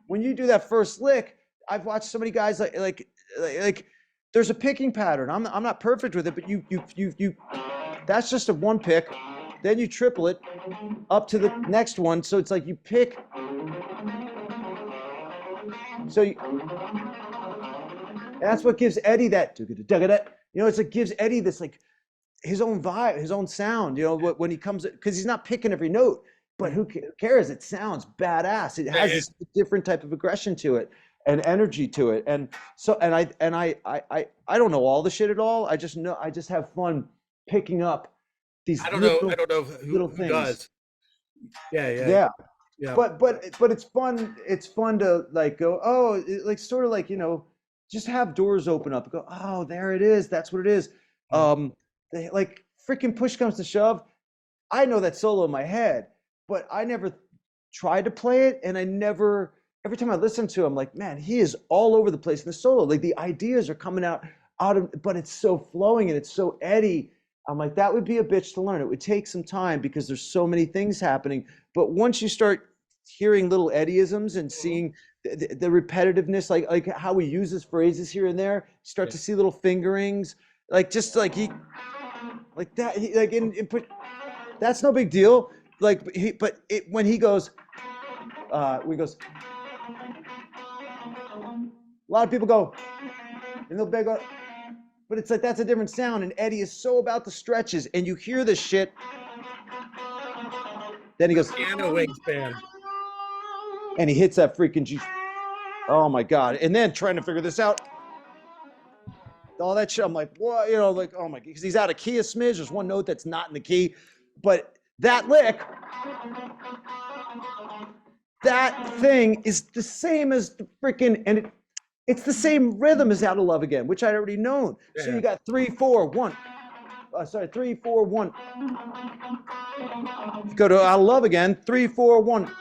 when you do that first lick, I've watched so many guys like there's a picking pattern. I'm not perfect with it, but you that's just a one pick, then you triple it up to the next one. So it's like you pick. So that's what gives Eddie that, it's like gives Eddie this like his own vibe, his own sound, when he comes, because he's not picking every note, but who cares? It sounds badass. It has this different type of aggression to it and energy to it. And so, and I don't know all the shit at all. I just have fun picking up these I don't know who things. does. Yeah. But it's fun. It's fun to like go, oh, like sort of like, just have doors open up and go, oh, there it is. That's what it is. Like freaking Push Comes to Shove. I know that solo in my head, but I never tried to play it. And every time I listen to him, like, man, he is all over the place in the solo. Like the ideas are coming out but it's so flowing and it's so Eddie. I'm like, that would be a bitch to learn. It would take some time because there's so many things happening. But once you start hearing little Eddieisms and seeing the repetitiveness, like how he uses phrases here and there, start to see little fingerings, like just like he, like that, that's no big deal. Like when he goes, a lot of people go, and they'll beg, but it's like that's a different sound. And Eddie is so about the stretches, and you hear this shit. Then he goes, piano wingspan, and he hits that freaking G. Oh my god! And then trying to figure this out, all that shit. I'm like, what? Like, oh my, because he's out of key a smidge. There's one note that's not in the key, but that lick, that thing is the same as the freaking, and it's the same rhythm as Out of Love Again, which I'd already known. Yeah. So you got 3, 4, 1. 3, 4, 1. Go to Out of Love Again, 3, 4, 1.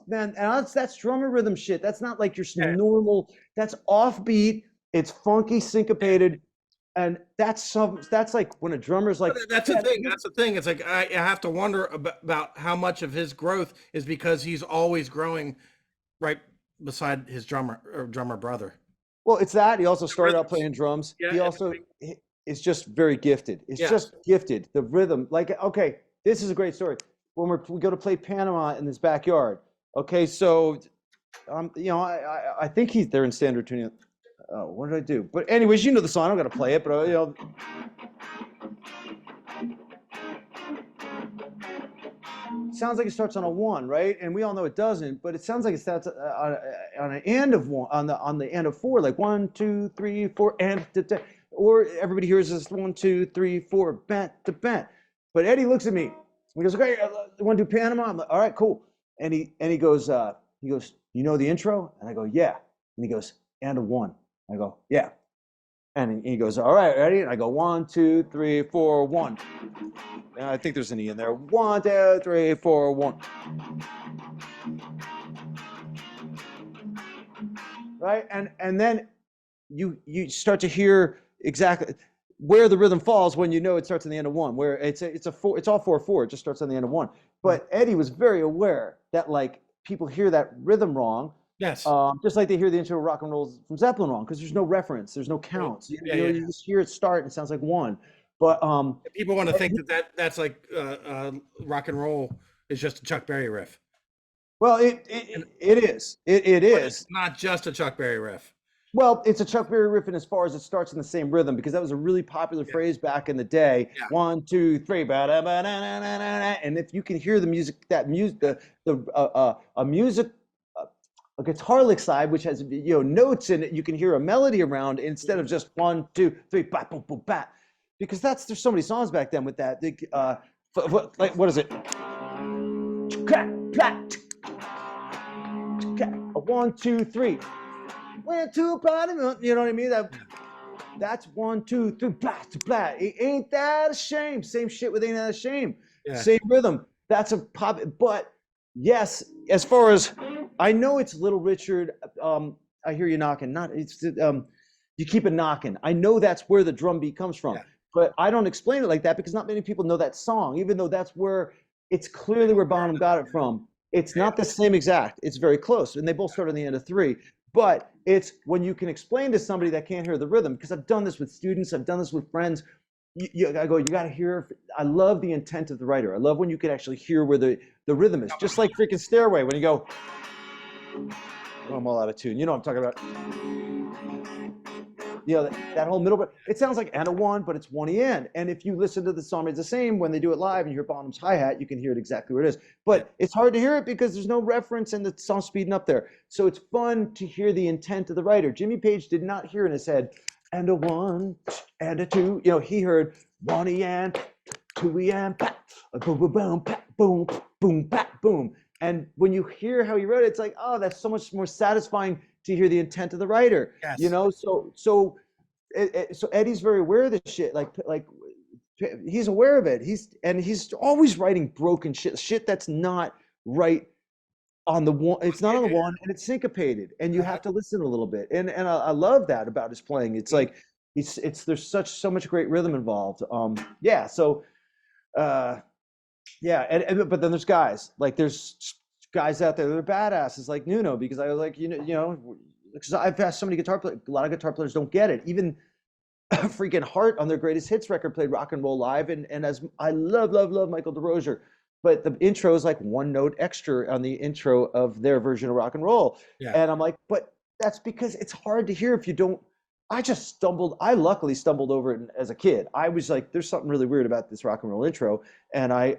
Man, and that's drummer rhythm shit. That's not like your normal. That's offbeat. It's funky, syncopated, and that's like when a drummer's like. That's the thing. That's the thing. It's like I have to wonder about how much of his growth is because he's always growing right beside his drummer brother. Well, it's that. He also started out playing drums. Yeah, he also is just very gifted. It's just gifted. The rhythm. Like, okay, this is a great story. When we go to play Panama in this backyard. Okay, so, I think they're in standard tuning. Oh, what did I do? But anyways, you know the song. I'm gonna play it, but sounds like it starts on a 1, right? And we all know it doesn't, but it sounds like it starts on an end of 1, on the end of 4, like 1, 2, 3, 4, and or everybody hears this 1, 2, 3, 4, bent to bent. But Eddie looks at me. He goes, "Okay, you want to do Panama?" I'm like, "All right, cool." And he goes, "You know the intro?" And I go, "Yeah." And he goes, "And a 1." I go, "Yeah." And he goes, "All right, ready?" And I go, 1, 2, 3, 4, 1. And I think there's an E in there. 1, 2, 3, 4, 1. Right? And then you start to hear exactly where the rhythm falls when you know it starts on the end of 1, where it's all 4/4. It just starts on the end of 1. But Eddie was very aware that like people hear that rhythm wrong. Yes. Just like they hear the intro of Rock and Roll from Zeppelin wrong, because there's no reference, there's no counts. You just hear it start and it sounds like 1. But people want to think that's like Rock and Roll is just a Chuck Berry riff. Well, it is. It is. It's not just a Chuck Berry riff. Well, it's a Chuck Berry riff, and as far as it starts in the same rhythm, because that was a really popular phrase back in the day. 1, 2, 3, and if you can hear the music, music, a guitar lick side, which has, notes in it. You can hear a melody around instead of just 1, 2, 3, bat, boom, boom, bat. Because there's so many songs back then with that. Like, what is it? A 1, 2, 3. Went to a party, you know what I mean? That's 1, 2, 3, blah, blah. Ain't that a shame? Same shit with Ain't That a Shame. Yeah. Same rhythm. That's a pop. But yes, as far as I know, it's Little Richard. I hear you knocking. Not it's you keep it knocking. I know that's where the drum beat comes from. Yeah. But I don't explain it like that because not many people know that song, even though that's where it's clearly where Bonham got it from. It's not the same exact. It's very close. And they both start on the end of 3. But it's when you can explain to somebody that can't hear the rhythm, because I've done this with students, I've done this with friends. You got to hear. I love the intent of the writer. I love when you can actually hear where the rhythm is. Just like freaking Stairway, when you go, oh, I'm all out of tune. You know what I'm talking about. That whole middle, it sounds like and a 1, but it's 1 EN. And if you listen to the song, it's the same when they do it live and you hear Bonham's hi-hat, you can hear it exactly where it is. But it's hard to hear it because there's no reference and the song's speeding up there. So it's fun to hear the intent of the writer. Jimmy Page did not hear in his head, and a 1, and a 2. He heard 1 EN, 2 EN, boom, boom, boom, boom, boom, boom. And when you hear how he wrote it, it's like, oh, that's so much more satisfying to hear the intent of the writer. Yes. So Eddie's very aware of this shit. Like he's aware of it. He's always writing broken shit that's not right on the one. It's not on the one, and it's syncopated, and you have to listen a little bit. And I love that about his playing. It's like there's so much great rhythm involved. But then there's guys out there that are badasses like Nuno, because I was like, because I've asked so many a lot of guitar players don't get it. Even freaking Heart on their greatest hits record played rock and roll live, and as I love Michael DeRosier, but the intro is like 1 note extra on the intro of their version of rock and roll. Yeah. And I'm like, but that's because it's hard to hear if you don't. I luckily stumbled over it as a kid. I was like, there's something really weird about this rock and roll intro. And I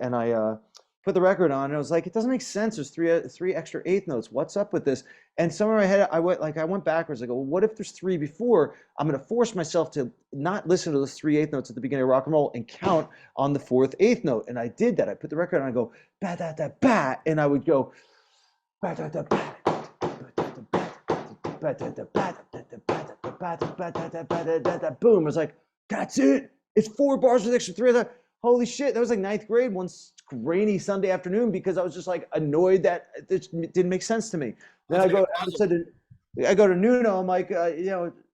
put the record on and I was like, it doesn't make sense. There's three extra 8th notes. What's up with this? And somewhere in my head, I went backwards. I go, well, what if there's 3 before? I'm going to force myself to not listen to those 3 8th notes at the beginning of rock and roll and count on the 4th 8th note. And I did that. I put the record on and I go, ba da da ba, and I would go, ba da da ba, ba da da ba, boom. I was like, that's it. It's 4 bars with extra 3. I thought, holy shit. That was like 9th grade one rainy Sunday afternoon, because I was just like annoyed that it didn't make sense to me. Then I go to Nuno. I'm like,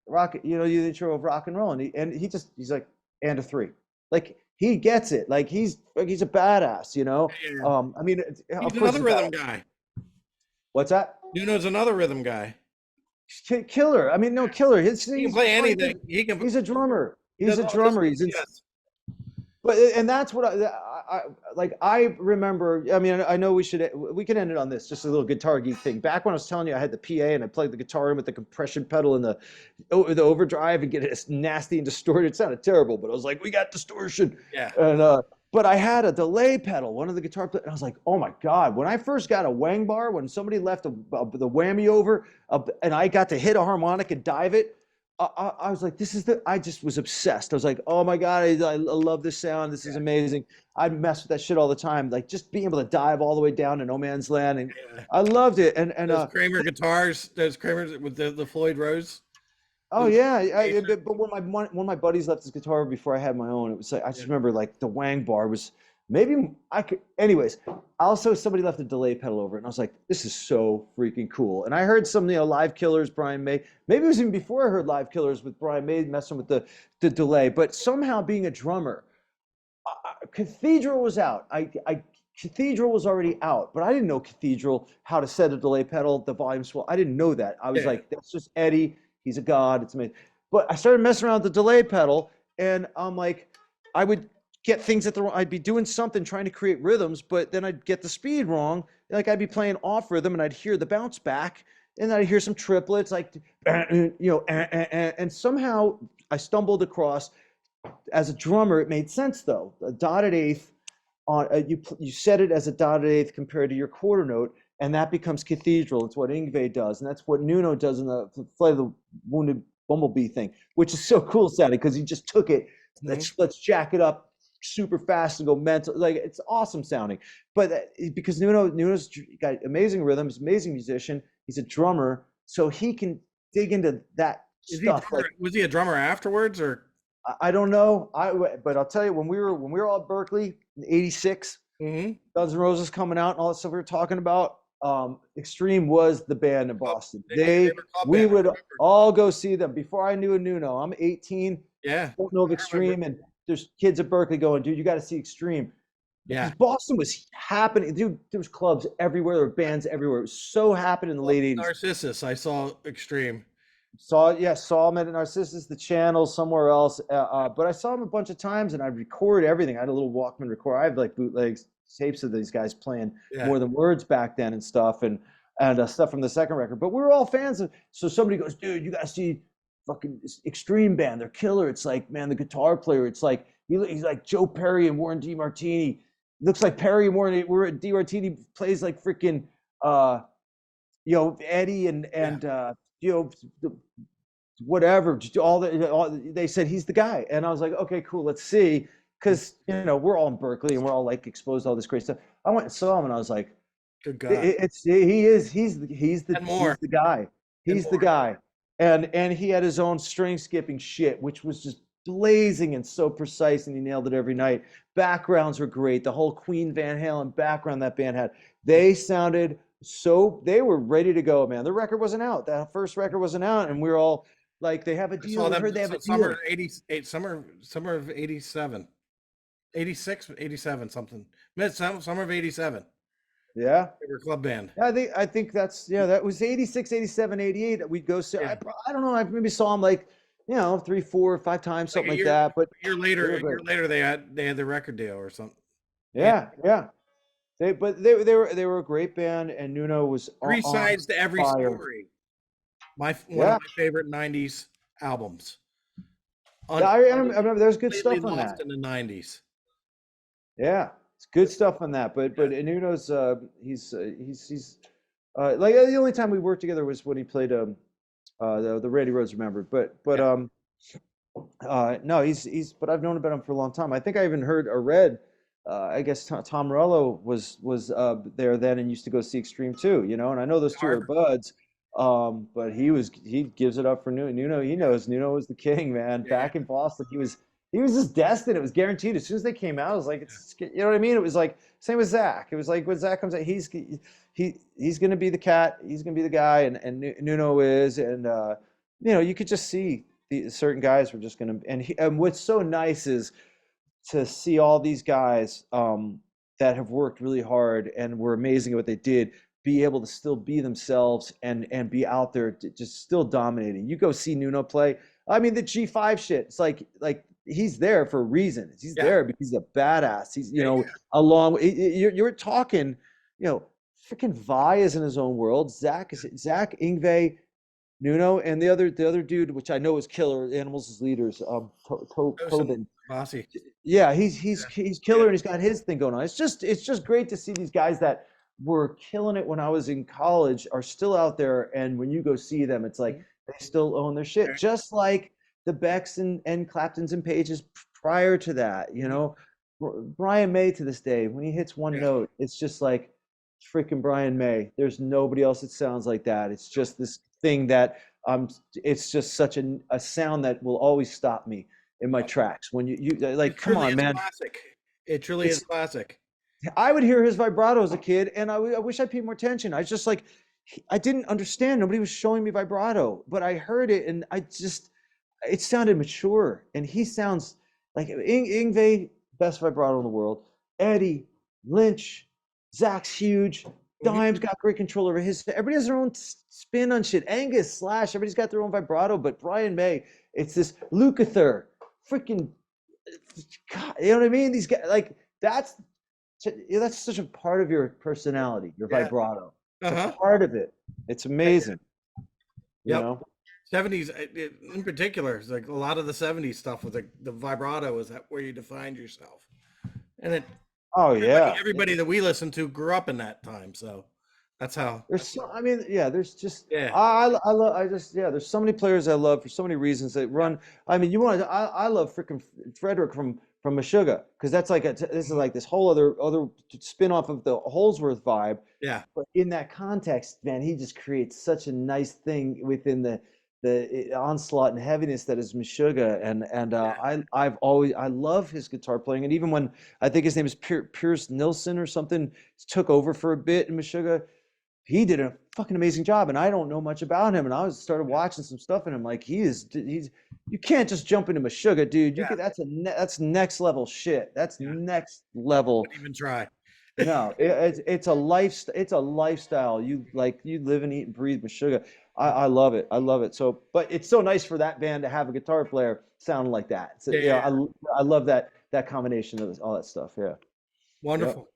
rock, the intro of rock and roll, and he's like, and a 3. Like, he gets it. Like, he's a badass, Yeah. He's another rhythm guy. What's that? Nuno's another rhythm guy. Killer. Killer. He can play anything. He's a drummer. He's a drummer. But that's what I remember. I know we can end it on this, just a little guitar geek thing. Back when I was telling you I had the PA and I played the guitar in with the compression pedal and the overdrive and get it nasty and distorted. It sounded terrible, but I was like, we got distortion. Yeah. And but I had a delay pedal, one of the guitar players, and I was like, oh my God. When I first got a wang bar, when somebody left the whammy over and I got to hit a harmonic and dive it, I was like, I just was obsessed. I was like, oh my God, I love this sound. This is amazing. I'd mess with that shit all the time. Like, just being able to dive all the way down to no man's land. And I loved it. And those Kramer guitars, those Kramers with the Floyd Rose. Oh yeah. But when one of my buddies left his guitar before I had my own, it was like, I just remember like the wang bar was, maybe I could, anyways. Also, somebody left a delay pedal over it, and I was like, "This is so freaking cool." And I heard some, Live Killers, Brian May. Maybe it was even before I heard Live Killers with Brian May messing with the delay. But somehow, being a drummer, Cathedral was out. Cathedral was already out, but I didn't know Cathedral, how to set a delay pedal, the volume swell. I didn't know that. I was like, "That's just Eddie. He's a god. It's amazing." But I started messing around with the delay pedal, and I'm like, I would get things I'd be doing something trying to create rhythms, but then I'd get the speed wrong. Like, I'd be playing off rhythm and I'd hear the bounce back, and then I'd hear some triplets like, and somehow I stumbled across, as a drummer, it made sense though. A dotted eighth on you set it as a dotted eighth compared to your quarter note, and that becomes Cathedral. It's what Yngwie does, and that's what Nuno does in the Flight of the Wounded Bumblebee thing, which is so cool sounding because he just took it. Let's jack it up super fast and go mental. Like, it's awesome sounding. But because Nuno's got amazing rhythms, amazing musician. He's a drummer, so he can dig into that stuff. Was he a drummer afterwards, or? I don't know. But I'll tell you, when we were all at Berkeley in '86, Guns N' Roses coming out and all that stuff we were talking about. Extreme was the band in Boston. We would all go see them before I knew Nuno. I'm 18. Yeah, don't know of Extreme, and there's kids at Berkeley going, dude, you got to see Extreme. Yeah, because Boston was happening, dude. There was clubs everywhere, there were bands everywhere. It was so happening in the late '80s. Narcissus, I saw Extreme. Saw him at Narcissus, the Channel, somewhere else. But I saw him a bunch of times, and I record everything. I had a little Walkman recorder. I have like bootlegs, tapes of these guys playing More Than Words back then and stuff, and stuff from the second record. But we were all fans of. So somebody goes, dude, you gotta see fucking Extreme band. They're killer. It's like, man, the guitar player. It's like he's like Joe Perry and Warren DeMartini. Looks like Perry and Warren DeMartini plays like freaking Eddie and whatever. They said he's the guy, and I was like, okay, cool, let's see, because we're all in Berkeley and we're all like exposed to all this great stuff. I went and saw him, and I was like, good guy. He's the guy. He's the guy. And he had his own string skipping shit, which was just blazing and so precise, and he nailed it every night. Backgrounds were great. The whole Queen Van Halen background that band had, they sounded they were ready to go, man. The record wasn't out. That first record wasn't out, and we were all like, they have a deal. I heard they have a deal. Summer of 87. 86, 87, something. Summer of 87. Yeah. They were club band. I think that was 86, 87, 88. We'd go see. Yeah. I don't know. I maybe saw them like 3, 4, 5 times, something like that. But a year later, they had the record deal or something. Yeah. They were a great band, and Nuno was three sides to every story. One of my favorite '90s albums. I remember there was good stuff on that in the '90s. Yeah, it's good stuff on that. But Nuno's he's like, the only time we worked together was when he played the Randy Rhoads Remembered. But no, he's but I've known about him for a long time. I think I even heard or read. I guess Tom Morello was there then and used to go see Extreme too, and I know those two are buds. But he gives it up for Nuno. He knows Nuno was the king, man. Back in Boston, he was just destined. It was guaranteed. As soon as they came out, it was like, you know what I mean? It was like same with Zakk. It was like when Zakk comes out, he's gonna be the cat. He's gonna be the guy, and Nuno is, and you could just see certain guys were just gonna. And what's so nice is to see all these guys that have worked really hard and were amazing at what they did, be able to still be themselves and be out there just still dominating. You go see Nuno play. I mean, the G5 shit, it's like he's there for a reason. He's there because he's a badass. He's, along, you're talking, freaking Vi is in his own world. Zakk, Yngwie, Nuno, and the other dude, which I know is killer, Animals as Leaders, Tobin. Bossy. Yeah, he's killer, and he's got his thing going on. It's just great to see these guys that were killing it when I was in college are still out there, and when you go see them, it's like they still own their shit, just like the Becks and Claptons and Pages prior to that. Brian May, to this day, when he hits one note, it's just like freaking Brian May. There's nobody else that sounds like that. It's just this thing that it's just such a sound that will always stop me in my tracks. When you like, come on, man. Classic. It truly is classic. I would hear his vibrato as a kid, and I wish I paid more attention. I just like, I didn't understand. Nobody was showing me vibrato, but I heard it, and it sounded mature. And he sounds like Yngwie, best vibrato in the world. Eddie, Lynch, Zakk's huge. Dime's got great control over his. Everybody has their own spin on shit. Angus, Slash, everybody's got their own vibrato. But Brian May, it's this Lukather, freaking, God, you know what I mean? These guys, like, that's such a part of your personality, your vibrato. It's a part of it. It's amazing. You know? 70s in particular, it's like a lot of the 70s stuff with the vibrato is where you defined yourself. And everybody that we listened to grew up in that time, so That's how. There's so, I mean, yeah, there's just Yeah. I love I just yeah, there's so many players I love for so many reasons that Yeah. run. I mean, you want to I love freaking Frederick from Meshuggah because that's like this is Mhm. like this whole other spin off of the Holsworth vibe. Yeah. But in that context, man, he just creates such a nice thing within the onslaught and heaviness that is Meshuggah, and Yeah. I've always I love his guitar playing, and even when I think his name is Pierce Nilsson or something took over for a bit in Meshuggah, he did a fucking amazing job, and I don't know much about him, and I was started watching some stuff, and I'm like, he's you can't just jump into Meshuggah, dude. You Yeah. could that's next level shit. That's Yeah. next level. Wouldn't even try. No, it's a lifestyle. You like you live and eat and breathe with sugar. I love it. I love it. So, but it's so nice for that band to have a guitar player sounding like that. So, Yeah. I love that combination of all that stuff. Yeah. Yep. Wonderful.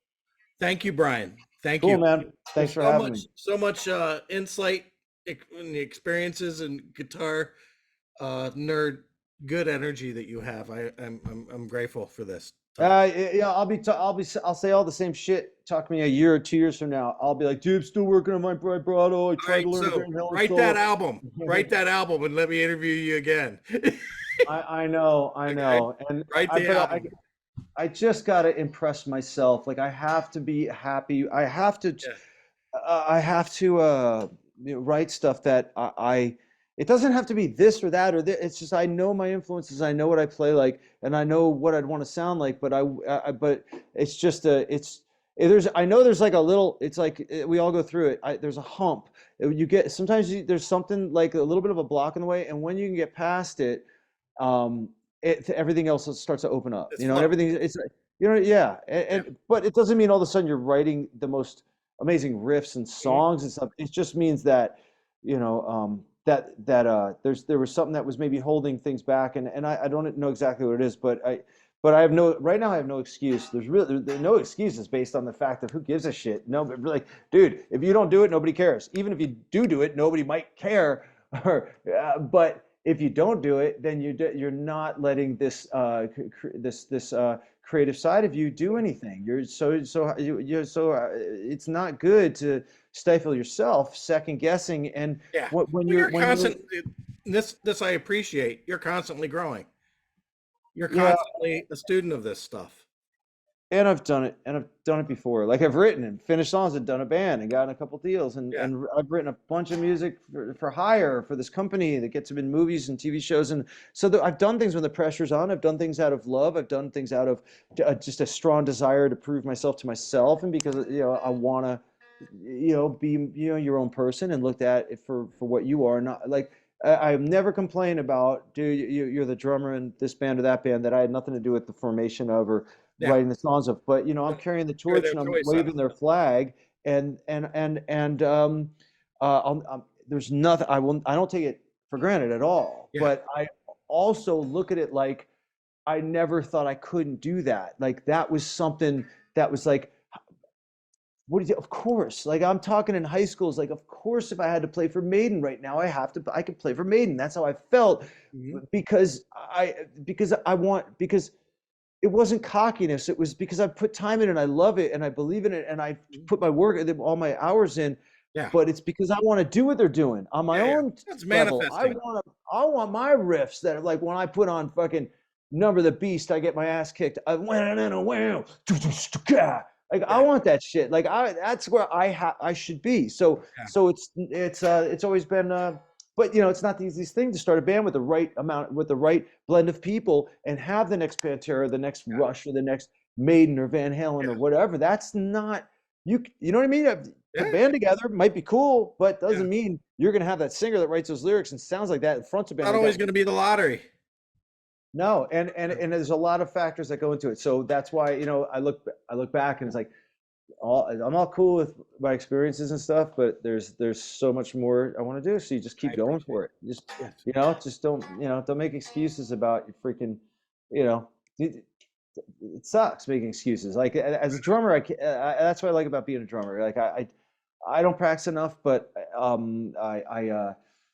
Thank you, Brian. Thank Cool, you. man. Thanks There's for having me. so much insight in the experiences and guitar nerd good energy that you have. I'm grateful for this time. Yeah, I'll say all the same shit. Talk to me a year or 2 years from now. I'll be like, dude, still working on my vibrato. I All tried right, to learn a so Van Halen write that solo. album. Write that album and let me interview you again. I Okay? know, and Write the album. I just got to impress myself. Like I have to be happy. Yeah. I have to write stuff that it doesn't have to be this or that or this. It's just I know my influences. I know what I play like, and I know what I'd want to sound like. But but it's just there's I know there's like a little. It's like we all go through it. There's a hump. You get sometimes there's something like a little bit of a block in the way, and when you can get past it, um, everything else starts to open up. It's You know, and fun. everything. It's yeah, Yeah. but it doesn't mean all of a sudden you're writing the most amazing riffs and Mhm. songs and stuff. It just means that there was something that was maybe holding things back, and I don't know exactly what it is, but I have no right now. I have no excuse. There are no excuses based on the fact of who gives a shit. No, but like, dude, if you don't do it, nobody cares. Even if you do it, nobody might care. But if you don't do it, then you're not letting this creative side of you do anything. It's not good to stifle yourself, second guessing, and Yeah. when Well, you're when you're constant. This I appreciate. You're constantly growing. You're yeah. constantly a student of this stuff. And I've done it, before. Like I've written and finished songs and done a band and gotten a couple deals, Yeah. and I've written a bunch of music for hire for this company that gets them in movies and TV shows, and so I've done things when the pressure's on. I've done things out of love. I've done things out of just a strong desire to prove myself to myself, and because I want to be your own person and looked at it for what you are. Not like I've never complained about, dude, you're the drummer in this band or that band that I had nothing to do with the formation of or Yeah. writing the songs of, but I'm carrying the You're torch their and I'm choice of. waving their flag, and there's nothing I don't take it for granted at all, Yeah. but I also look at it like I never thought I couldn't do that. Like that was something that was like, what do you, of course, like I'm talking in high schools, like, of course, if I had to play for Maiden right now, I could play for Maiden. That's how I felt Mhm. because because it wasn't cockiness. It was because I put time in it and I love it and I believe in it and I Mhm. put my work, all my hours in, Yeah. but it's because I want to do what they're doing on my Yeah. Yeah. own That's level. manifesting. I want my riffs that are like when I put on fucking Number of the Beast, I get my ass kicked. I went in a wow. Like I Yeah. want that shit. Like that's where I should be. So Yeah. it's always been but it's not the easiest thing to start a band with the right amount, with the right blend of people, and have the next Pantera, the next Yeah. Rush, or the next Maiden, or Van Halen, Yeah. or whatever. That's not you know what I mean? Put a Yeah. band together might be cool, but Yeah. doesn't mean you're gonna have that singer that writes those lyrics and sounds like that in front of a band Not like always that. going to be the lottery. No, Yeah. and there's a lot of factors that go into it. So that's why I look back and it's like I'm all cool with my experiences and stuff, but there's so much more I want to do. So you just I keep going appreciate for it. it. Just Yes. just don't make excuses about your freaking you know. It sucks making excuses. Like as a drummer, that's what I like about being a drummer. Like I don't practice enough, but I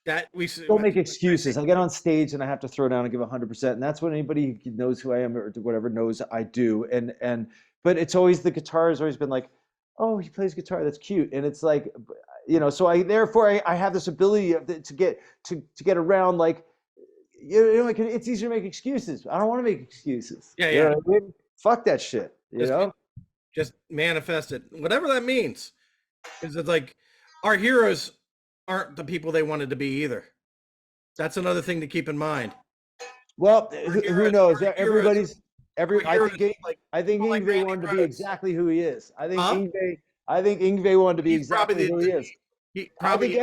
That don't make I say. excuses. I get on stage and I have to throw down and give 100%, and that's what anybody who knows who I am or whatever knows I do. And but it's always the guitar has always been like oh, he plays guitar, that's cute. And it's like, so I have this ability to get around, like, like, it's easier to make excuses. I don't want to make excuses. Yeah, You know yeah. what I mean? Fuck that shit. Just just manifest it, whatever that means. Because it's like our heroes aren't the people they wanted to be either. That's another thing to keep in mind. Well, who knows? Our heroes, I think like I think people like Yngwie Randy wanted to be Rhoads. exactly who he is. Huh? I think Yngwie wanted to be He's probably exactly who he is. he I think probably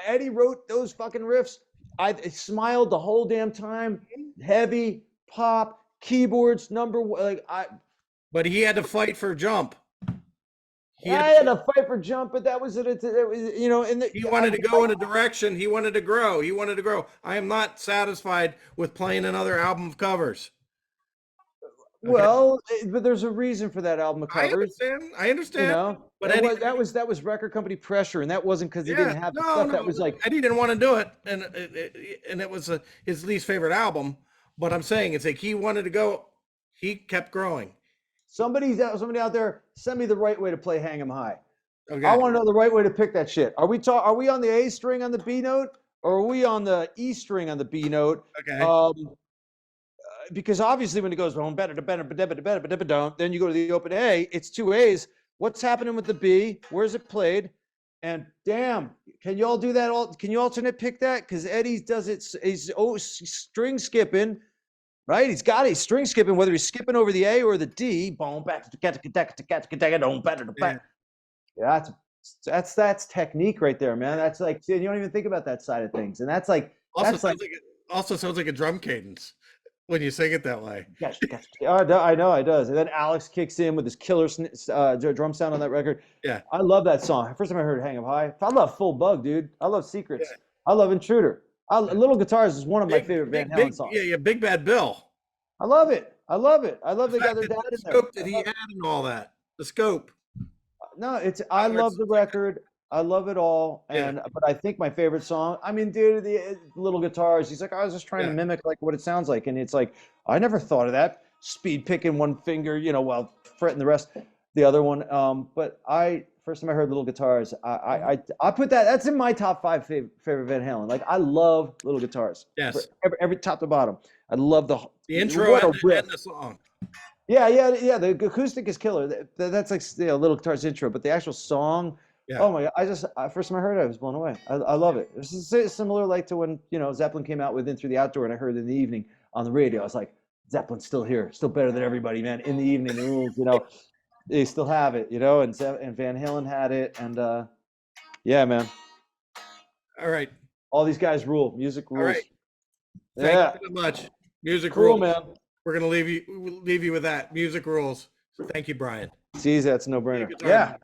Eddie wrote those fucking riffs. I smiled the whole damn time. Heavy pop keyboards, number one. Like but he had to fight for jump. He I had to fight for jump, but that was it. he wanted to go in a direction. He wanted to grow. He wanted to grow. I am not satisfied with playing another album of covers. Okay? Well, but there's a reason for that album of covers. I understand. But Eddie, that was record company pressure, and that wasn't because he yeah, didn't have the no, stuff. no. That was like Eddie didn't want to do it, and it was his least favorite album. But I'm saying it's like he wanted to go. He kept growing. somebody out there, send me the right way to play Hang 'Em High. Okay. I want to know the right way to pick that shit. Are we on the A string on the B note, or are we on the E string on the B note? Okay. Because obviously when it goes home better, then you go to the open A, it's two A's. What's happening with the B? Where's it played? And damn, can you all do that? Can you alternate pick that? Because Eddie does it. He's string skipping, right? He's string skipping, whether he's skipping over the A or the D. Yeah, that's technique right there, man. That's like, you don't even think about that side of things, and Also sounds like a drum cadence when you sing it that way. I know it does. And then Alex kicks in with his killer drum sound on that record. Yeah, I love that song. First time I heard Hang 'Em High. I love Full Bug, dude. I love Secrets. Yeah. I love Intruder. Little Guitars is one of my favorite Van Halen songs. Yeah, Big Bad Bill. I love it. I love they got their dad in there. The scope that he had and all that. The scope. No, I love the record. I love it all, but I think my favorite song. I mean, dude, the Little Guitars. He's like, I was just trying to mimic like what it sounds like, and it's like I never thought of that. Speed picking one finger, while fretting the other one. But first time I heard Little Guitars, I put that. That's in my top 5 favorite Van Halen. Like I love Little Guitars. Yes, every top to bottom. I love the intro and the song. Yeah. The acoustic is killer. That's like Little Guitar's intro, but the actual song. Yeah. Oh my God! First time I heard it, I was blown away. I love it. This is similar like to when Zeppelin came out with "In Through the Outdoor," and I heard it in the evening on the radio. I was like, Zeppelin's still here, still better than everybody, man. In the evening, the rules, they still have it, and Van Halen had it, and yeah, man. All right. All these guys rule. Music rules. All right. Thank you so much. Music rules, man. We're gonna leave you with that. Music rules. So thank you, Brian. See, that's no brainer. Yeah.